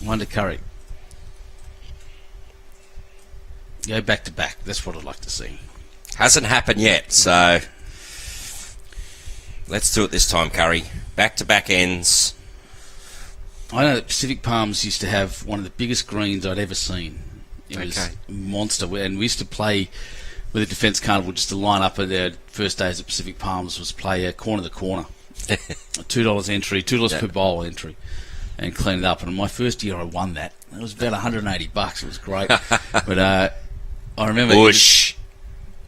Wonder Kurri. Go back to back. That's what I'd like to see. Hasn't happened yet, so let's do it this time, Kurri. Back-to-back ends. I know that Pacific Palms used to have one of the biggest greens I'd ever seen. It was a monster, and we used to play with the Defence Carnival just to line up at their first days at Pacific Palms was play corner to corner. $2 entry, $2 per bowl entry, and clean it up. And my first year I won that. It was about $180. It was great. But I remember... Bush.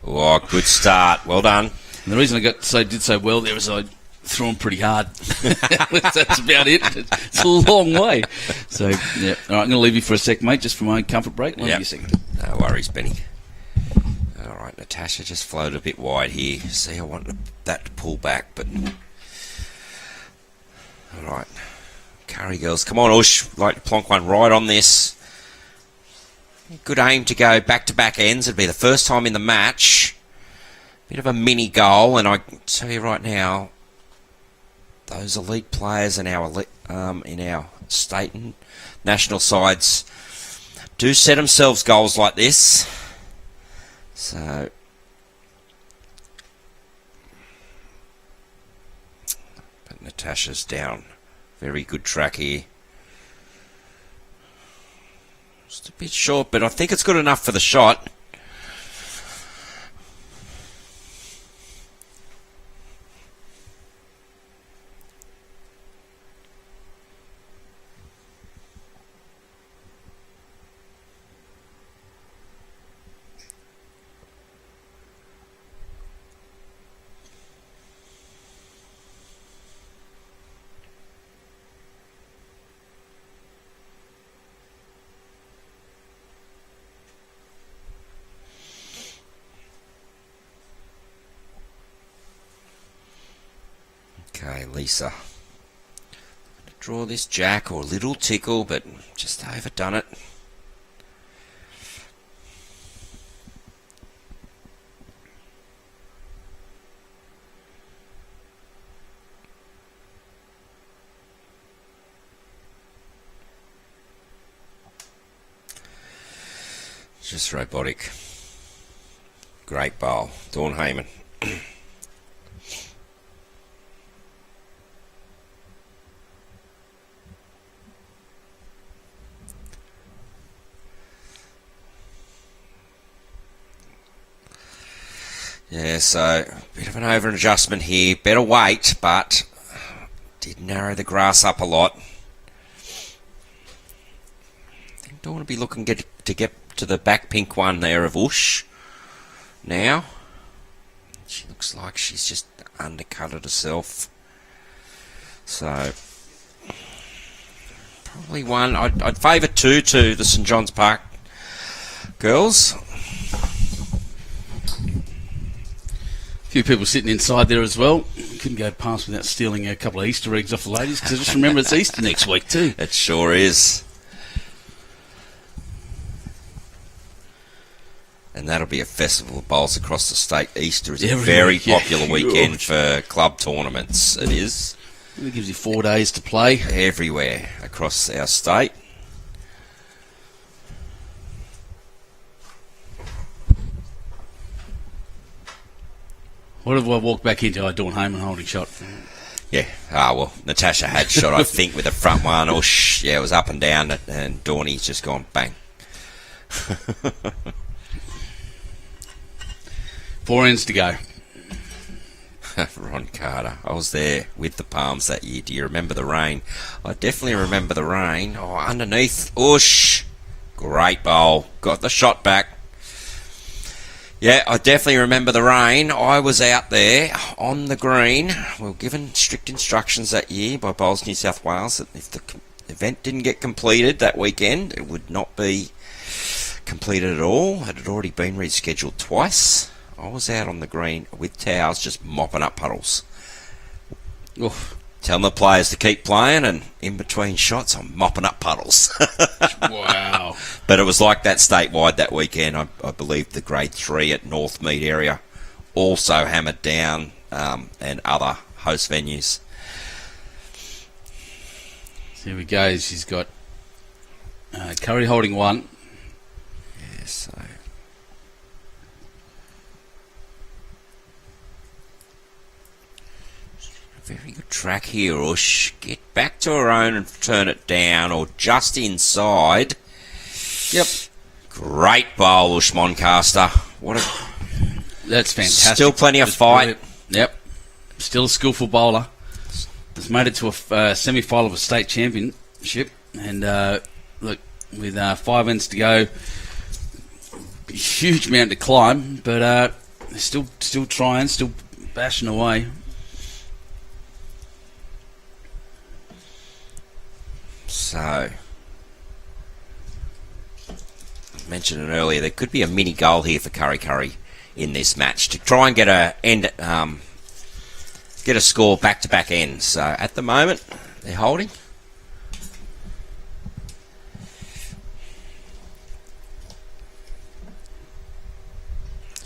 Oh, good start. Well done. And the reason I did so well there was I threw them pretty hard. That's about it. It's a long way. So, yeah. All right, I'm going to leave you for a sec, mate, just for my own comfort break. Leave you a second. No worries, Benny. All right, Natasha just floated a bit wide here. See, I want that to pull back, but... All right. Kurri girls, come on, Ush. Like to plonk one right on this. Good aim to go back-to-back ends. It'd be the first time in the match. Bit of a mini goal, and I tell you right now, those elite players in our state and national sides do set themselves goals like this. So, but Natasha's down. Very good track here. Just a bit short, but I think it's good enough for the shot. Okay, Leisa. Draw this jack or a little tickle, but just overdone it. Just robotic. Great bowl. Dawn Hayman. Yeah, so a bit of an over adjustment here. Better weight, but did narrow the grass up a lot. Don't want to be looking to get to the back pink one there of Ush. Now, she looks like she's just undercutted herself. So, probably one. I'd favour 2 to the St John's Park girls. A few people sitting inside there as well. Couldn't go past without stealing a couple of Easter eggs off the ladies, because just remember it's Easter next week too. It sure is. And that'll be a festival of bowls across the state. Easter is a very popular weekend for club tournaments. It is. It gives you 4 days to play. Everywhere across our state. What have I walked back into? I Dawn Hayman holding shot. Yeah. Well, Natasha had shot, I think, with the front one. Or it was up and down, and Dawny's just gone bang. 4 ends to go. Ron Carter. I was there with the Palms that year. Do you remember the rain? I definitely remember the rain. Oh, underneath. Oosh. Great bowl. Got the shot back. Yeah, I definitely remember the rain. I was out there on the green. We were given strict instructions that year by Bowls New South Wales that if the event didn't get completed that weekend, it would not be completed at all. It had already been rescheduled twice. I was out on the green with towels just mopping up puddles. Oof. Telling the players to keep playing, and in between shots I'm mopping up puddles. Wow. But it was like that statewide that weekend. I believe the grade 3 at Northmead area also hammered down, and other host venues. So here we go. She's got Kurri holding 1. Yeah, so... Very good track here, Ush. Get back to her own and turn it down, or just inside. Yep. Great bowl, Ush Muncaster. That's fantastic. Still plenty of fight. Yep. Still a skillful bowler. Has made it to a semi-final of a state championship. And look, with 5 ends to go, huge amount to climb, but still trying, still bashing away. So, I mentioned it earlier, there could be a mini goal here for Kurri in this match to try and get a score back-to-back ends. So, at the moment, they're holding.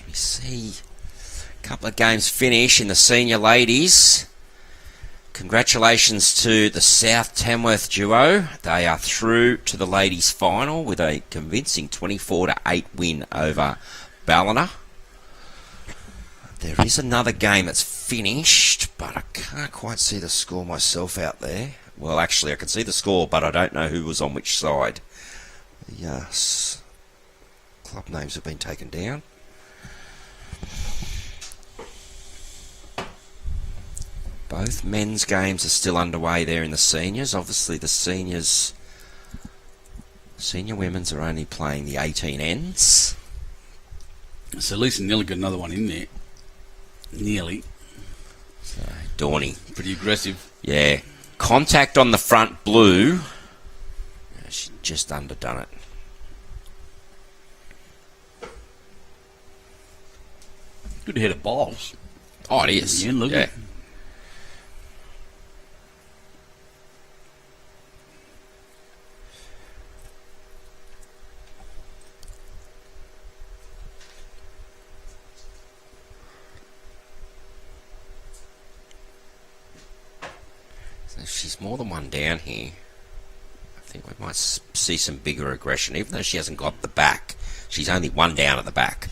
We see a couple of games finish in the senior ladies. Congratulations to the South Tamworth duo. They are through to the ladies' final with a convincing 24-8 win over Ballina. There is another game that's finished, but I can't quite see the score myself out there. Well, actually, I can see the score, but I don't know who was on which side. Yes. Club names have been taken down. Both men's games are still underway there in the seniors. Obviously, the senior women's are only playing the 18 ends. So Leisa nearly got another one in there. Nearly. So, Dawny. Pretty aggressive. Yeah. Contact on the front blue. Yeah, she just underdone it. Good head of bowls. Oh, it is. Yeah, look yeah. She's more than one down here. I think we might see some bigger aggression, even though she hasn't got the back. She's only one down at the back.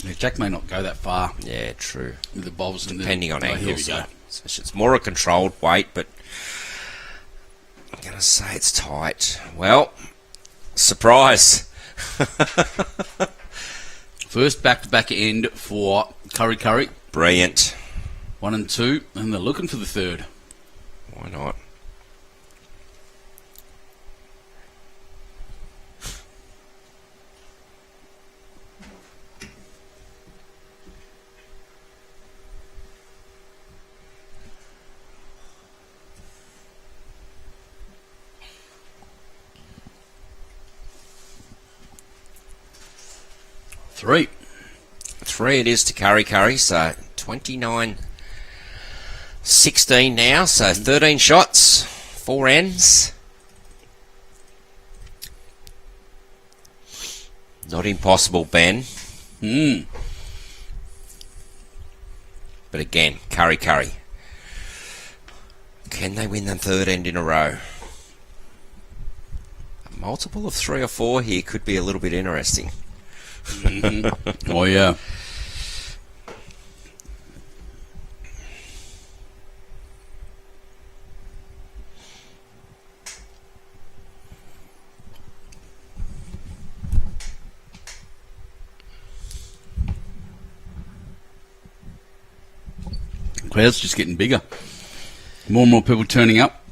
Yeah, Jack may not go that far. Yeah, true. With the bowls, depending on angles. Here we go. So it's more a controlled weight, but I'm going to say it's tight. Well, surprise. First back-to-back end for Kurri. Brilliant. 1 and 2, and they're looking for the third. Why not? 3. 3 it is to Kurri, so 29-16 now, so 13 shots, 4 ends. Not impossible, Ben. But again, Kurri. Can they win the 3rd end in a row? A multiple of 3 or 4 here could be a little bit interesting. Oh, yeah. Crowd's just getting bigger. More and more people turning up.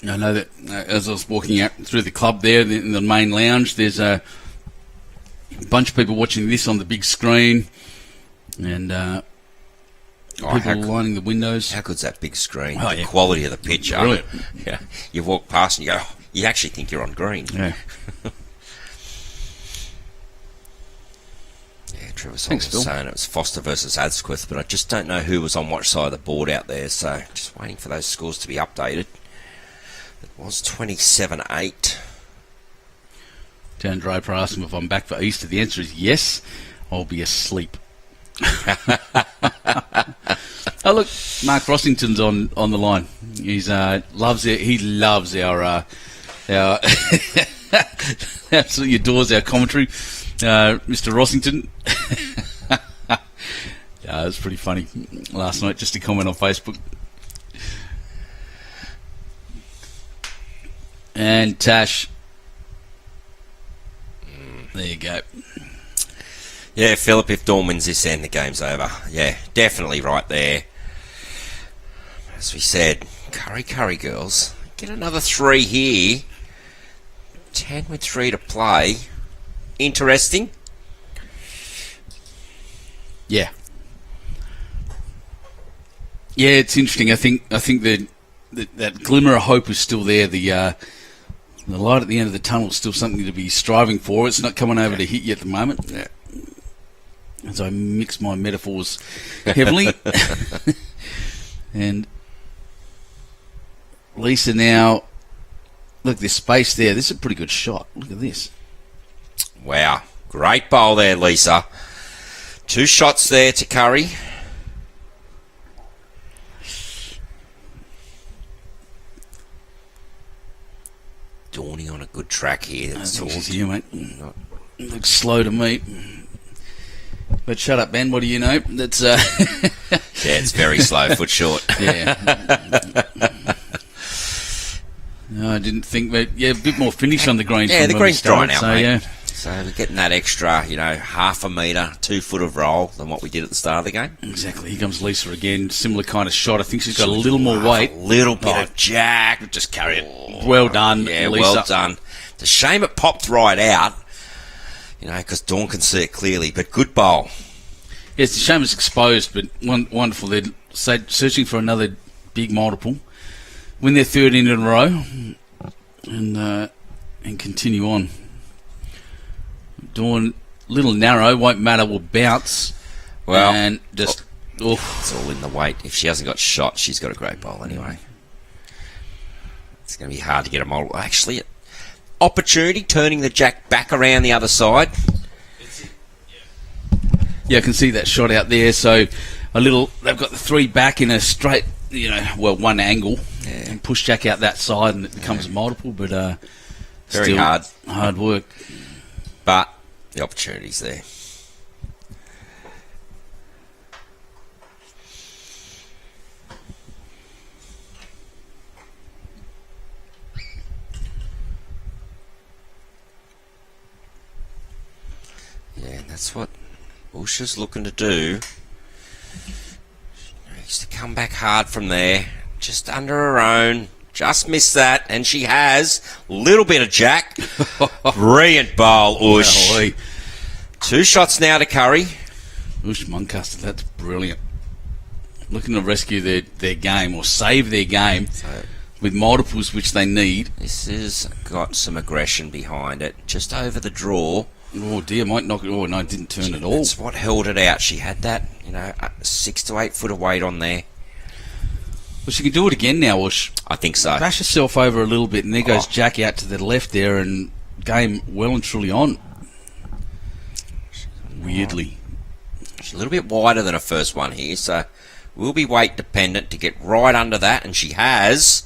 I know that as I was walking out through the club there in the main lounge, there's a bunch of people watching this on the big screen, and people lining the windows. How good's that big screen? Oh, the yeah. quality of the picture. Brilliant. Yeah, you walk past and you go, oh, you actually think you're on green. Yeah. Trevor was Thanks, Phil. saying it was Foster versus Adsquith, but I just don't know who was on what side of the board out there, so just waiting for those scores to be updated. It was 27-8. Dan Draper asked him if I'm back for Easter. The answer is yes. I'll be asleep. Oh, look, Mark Rossington's on the line. He loves our absolutely adores our commentary. Mr. Rossington. Yeah, it was pretty funny last night, just a comment on Facebook. And Tash. There you go. Yeah, Philip, if Dawn wins this end, the game's over. Yeah, definitely right there. As we said, Kurri girls. Get another 3 here. 10 with 3 to play. Interesting. Yeah. Yeah, it's interesting. I think that glimmer of hope is still there. The light at the end of the tunnel is still something to be striving for. It's not coming over to hit you at the moment. Yeah. As I mix my metaphors heavily. And Leisa now, look, there's space there. This is a pretty good shot. Look at this. Wow. Great bowl there, Leisa. 2 shots there to Kurri. Dawning on a good track here. That's towards you, mate. Looks slow to me. But shut up, Ben. What do you know? That's Yeah, it's very slow, foot short. Yeah. No, I didn't think that. Yeah, a bit more finish on the green. Yeah, the green's drying out, mate. Yeah. So we're getting that extra, half a metre, 2 foot of roll than what we did at the start of the game. Exactly. Here comes Leisa again. Similar kind of shot. I think she's got a little more weight. A little bit of jack. Just carry it. Well done, Yeah, Leisa. well done. It's a shame it popped right out, because Dawn can see it clearly. But good bowl. Yeah, it's a shame it's exposed, but wonderful. They're searching for another big multiple. Win their 3rd in a row and continue on. Dawn, little narrow, won't matter, will bounce. Well, and just... It's all in the weight. If she hasn't got shot, she's got a great bowl anyway. It's going to be hard to get a multiple. Actually, opportunity, turning the jack back around the other side. Yeah, I can see that shot out there. So they've got the 3 back in a straight, one angle, and push jack out that side, and it becomes a multiple. But very still hard work. But the opportunity's there. Yeah, that's what Usha's looking to do. She needs to come back hard from there. Just under her own. Just missed that, and she has. Little bit of jack. Brilliant bowl, Ush. Golly. 2 shots now to Kurri. Ush Muncaster, that's brilliant. Looking to rescue their game, or save their game, with multiples which they need. This has got some aggression behind it. Just over the draw. Oh dear, might knock it. Oh no, it didn't turn at all. That's what held it out. She had that, 6 to 8 foot of weight on there. Well, she can do it again now, Ush. I think so. Bash herself over a little bit, and there goes Jack out to the left there, and game well and truly on. Weirdly. She's a little bit wider than her first one here, so will be weight dependent to get right under that, and she has.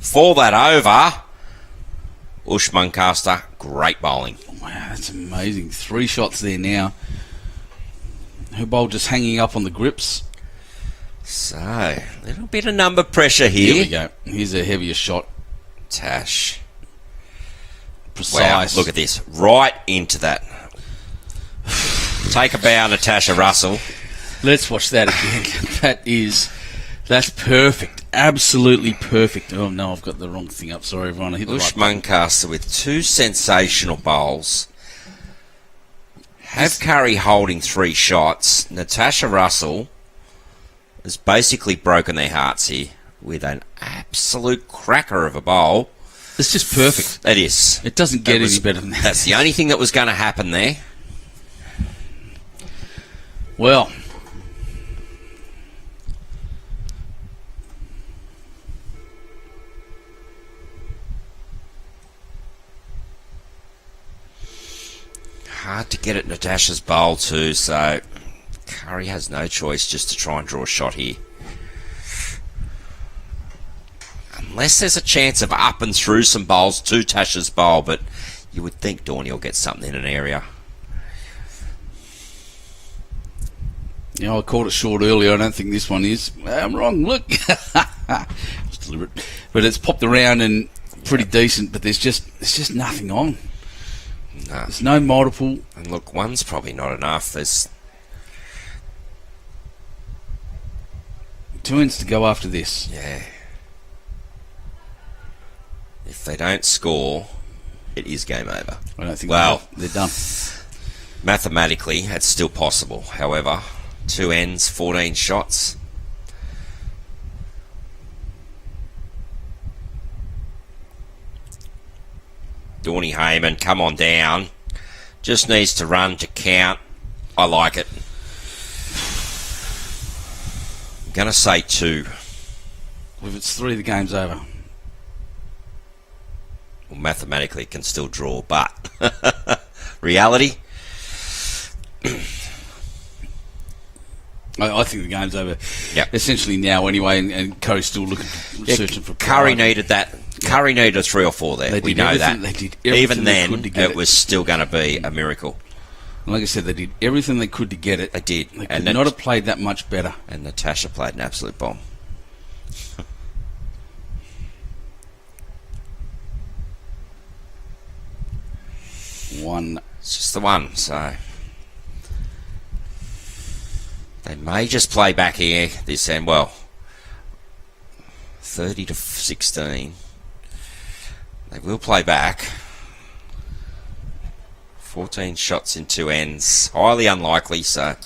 For that over. Ush Muncaster, great bowling. Wow, that's amazing. 3 shots there now. Her bowl just hanging up on the grips. So, a little bit of number pressure here. Here we go. Here's a heavier shot. Tash. Precise. Wow, look at this. Right into that. Take a bow, Natasha Russell. Let's watch that again. That's perfect. Absolutely perfect. Oh no, I've got the wrong thing up. Sorry everyone. I hit the Ush right button. Muncaster with 2 sensational bowls. Have Kurri holding 3 shots. Natasha Russell has basically broken their hearts here with an absolute cracker of a bowl. It's just perfect. It is. It doesn't get any better than that. That's the only thing that was going to happen there. Well, hard to get at Natasha's bowl too, so Kurri has no choice just to try and draw a shot here. Unless there's a chance of up and through some bowls to Tasha's bowl, but you would think Dawnie will get something in an area. I called it short earlier. I don't think this one is. I'm wrong. Look. It's deliberate. But it's popped around and pretty decent, but there's just nothing on. No. There's no multiple. And look, one's probably not enough. There's 2 ends to go after this. Yeah. If they don't score, it is game over. I don't think they're done. Mathematically, it's still possible. However, 2 ends, 14 shots. Dawnie Hayman, come on down. Just needs to run to count. I like it. I'm going to say 2. If it's 3, the game's over. Well, mathematically, it can still draw, but reality. I think the game's over. Yep. Essentially now, anyway, and Kurri's still searching for. Kurri needed that. Kurri needed a 3 or 4 there. We know that. They did even then, they could to get it was still going to be a miracle. Like I said, they did everything they could to get it. They did. They could not have played that much better. And Natasha played an absolute bomb. One. It's just the one, so they may just play back here this end. Well, 30 to 16. They will play back. 14 shots in 2 ends. Highly unlikely, so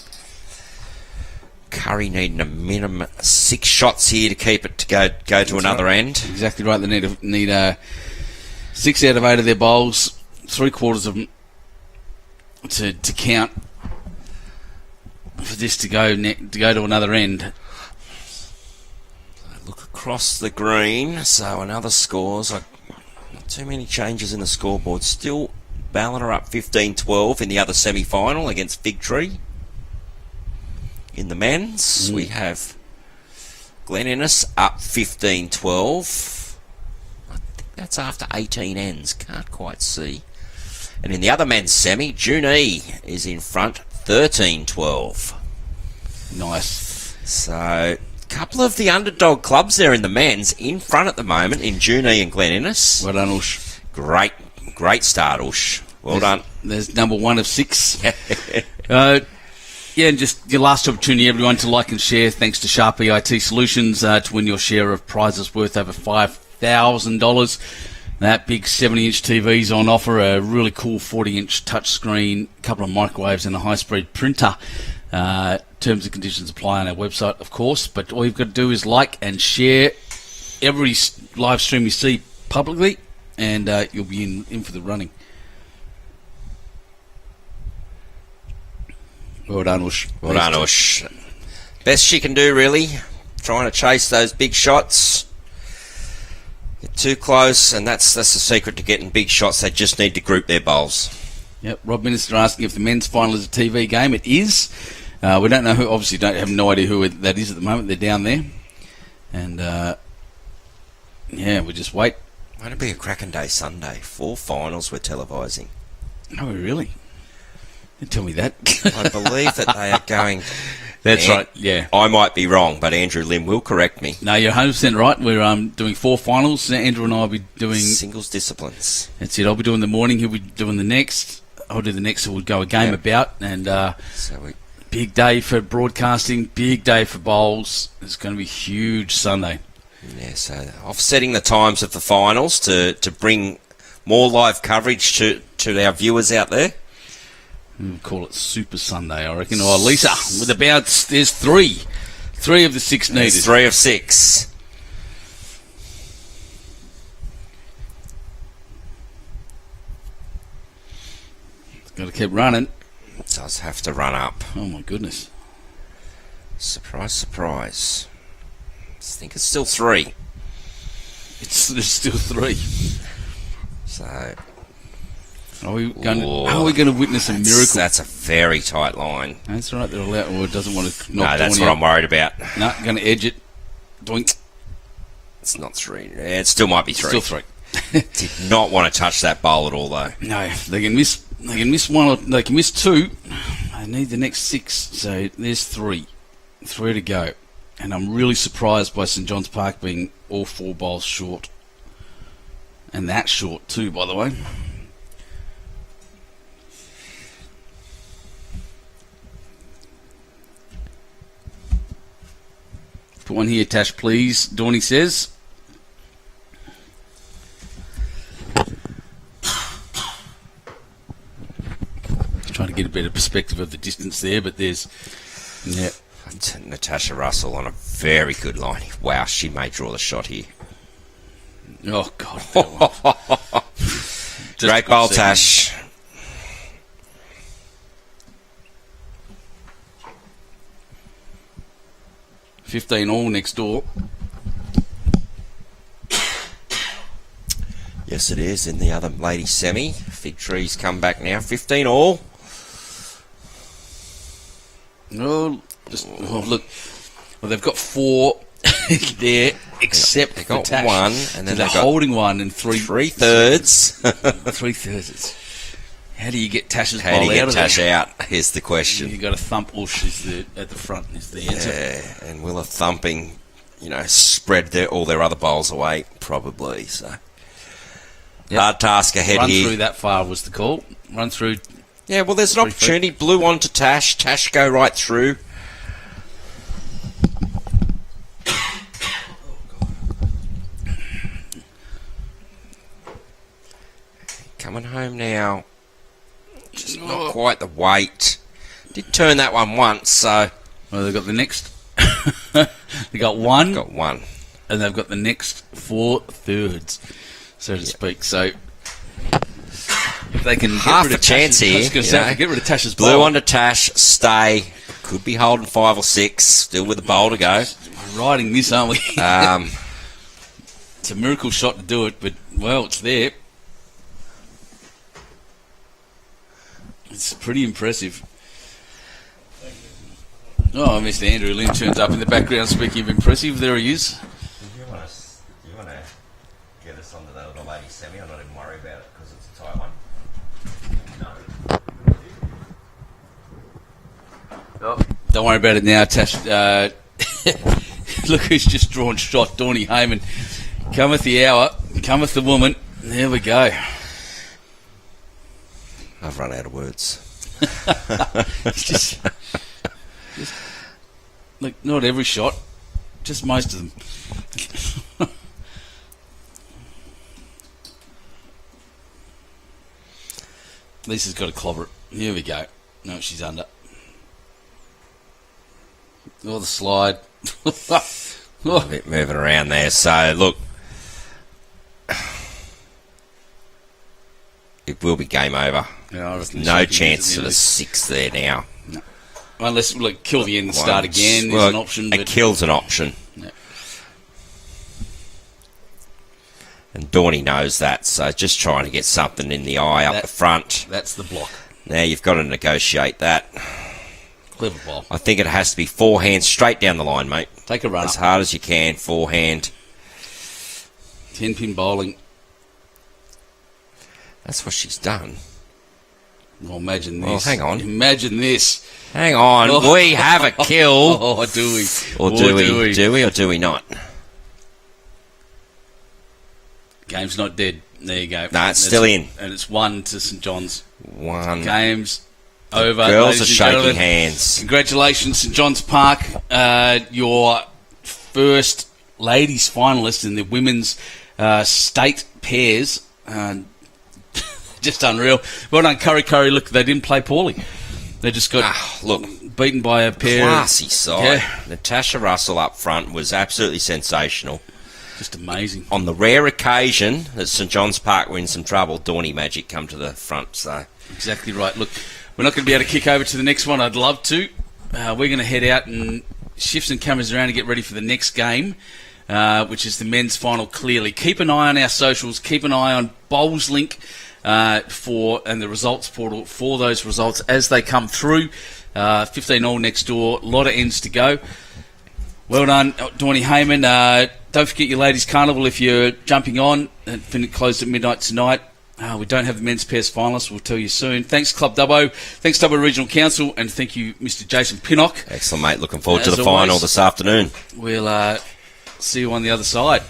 Kurri needing a minimum 6 shots here to keep it to go to another end. Exactly right. They need 6 out of 8 of their bowls. 3/4 of them to count for this to go to another end. Look across the green, so another scores. Not too many changes in the scoreboard. Still Ballina up 15-12 in the other semi-final against Fig Tree. In the men's, we have Glen Innes up 15-12. I think that's after 18 ends. Can't quite see. And in the other men's semi, Eugenie is in front 13-12. Nice. So, a couple of the underdog clubs there in the men's in front at the moment in Eugenie and Glen Innes. Well done, Ush. Great start, Ush. Well done. There's number 1 of 6. And just your last opportunity, everyone, to like and share. Thanks to Sharp EIT Solutions to win your share of prizes worth over $5,000. That big 70-inch TV's on offer, a really cool 40-inch touchscreen, a couple of microwaves and a high-speed printer. Terms and conditions apply on our website, of course, but all you've got to do is like and share every live stream you see publicly, and you'll be in for the running. Well done, Ush. Well done, Ush. Best she can do, really. Trying to chase those big shots. Get too close, and that's the secret to getting big shots. They just need to group their bowls. Yep. Rob Minister asking if the men's final is a TV game. It is. We don't know who. Obviously, have no idea who that is at the moment. They're down there, and we just wait. Won't it be a cracking day Sunday? 4 finals we're televising. Oh, really? Don't tell me that. I believe that they are going. That's right, yeah. I might be wrong, but Andrew Lim will correct me. No, you're 100% right. We're doing 4 finals. Andrew and I will be doing... Singles disciplines. That's it. I'll be doing the morning. He'll be doing the next. I'll do the next, so we'll go a game about. And big day for broadcasting, big day for bowls. It's going to be huge Sunday. Yeah, so offsetting the times of the finals to bring more live coverage to our viewers out there. We'll call it Super Sunday, I reckon. Oh, Leisa, with about... There's 3. 3 of the 6 needed. There's 3 of 6. Got to keep running. It does have to run up. Oh, my goodness. Surprise, surprise. I think it's still 3. There's still 3. So... Are we going to witness a miracle? That's a very tight line. That's right. They're allowed. Or it doesn't want to knock. No, that's what I'm worried about. No, going to edge it. Doink. It's not 3. It still might be 3. Still 3. Did not want to touch that bowl at all, though. No, they can miss. They can miss 1. Or they can miss 2. They need the next 6. So there's 3. 3 to go. And I'm really surprised by St John's Park being all 4 bowls short. And that short too, by the way. Put one here, Tash, please. Dawny says. Trying to get a better perspective of the distance there, but there's... Yeah. Natasha Russell on a very good line. Wow, she may draw the shot here. Oh, God. Great bowl, Tash. $15 all next door. Yes, it is. In the other lady semi. Fig Tree's come back now. 15 all. Look. Well, they've got 4 there, except they got Tash. 1, and then they're they've got holding 1 and 3 3/3. 3/3. How do you get Tash's How do you bowl get out of Tash there? out? Here's the question. You got to thump Ush at the front is the answer. Yeah, and will a thumping, spread all their other bowls away? Probably. So hard task ahead Run here. through that far was the call. Run through. Yeah, well, there's an opportunity. Blue on to Tash. Tash go right through. Coming home now. Just not quite the weight. Did turn that one once, so... Well, they've got the next... they got 1. Got 1. And they've got the next 4/3, so to speak. So... If they can half get rid a of chance Tash's, here. I was going to say, get rid of Tash's bowl. Blue on to Tash. Stay. Could be holding 5 or 6. Still with the bowl to go. We're riding this, aren't we? It's a miracle shot to do it, but, well, it's there. It's pretty impressive. Oh, Mr. Andrew Lim turns up in the background. Speaking of impressive, there he is. Do you want to get us onto the little lady semi? I'm not even worried about it because it's a tight one. No. Oh, don't worry about it now, Tash. Look who's just drawn shot. Dawny Hayman. Cometh the hour. Cometh the woman. There we go. I've run out of words. just look, not every shot, just most of them. Lisa's got to clobber it. Here we go. No, she's under. Oh, the slide. A bit moving around there. So, look. It will be game over. Yeah, There's no chance for the 6 there now. No. Unless, look, kill the end and start again is an option. It kills an option. Yeah. And Dawny knows that, so just trying to get something in the eye up the front. That's the block. Now you've got to negotiate that. Clever ball. I think it has to be forehand straight down the line, mate. Take a run as hard as you can, forehand. 10-pin bowling. That's what she's done. Well, imagine this. Well, hang on. Imagine this. Hang on. Oh. We have a kill. Oh, do we? Or do we? Do we or do we not? Game's not dead. There you go. No, it's still in. And it's 1 to St John's. 1. Game's over. Girls are shaking hands. Congratulations, St John's Park. Your first ladies finalist in the women's state pairs. Just unreal. Well done, Kurri. Look, they didn't play poorly. They just got beaten by a pair. Classy side. Yeah. Natasha Russell up front was absolutely sensational. Just amazing. On the rare occasion that St John's Park were in some trouble, Dawny Magic come to the front. So exactly right. Look, we're not going to be able to kick over to the next one. I'd love to. We're going to head out and shift some cameras around to get ready for the next game, which is the men's final, clearly. Keep an eye on our socials. Keep an eye on Bowls Link and the results portal for those results as they come through. 15-all next door. A lot of ends to go. Well done, Dawny Hayman. Don't forget your ladies' carnival if you're jumping on. It closed at midnight tonight. We don't have the men's pairs finalists. We'll tell you soon. Thanks, Club Dubbo. Thanks, Dubbo Regional Council. And thank you, Mr. Jason Pinnock. Excellent, mate. Looking forward to the final this afternoon. We'll see you on the other side.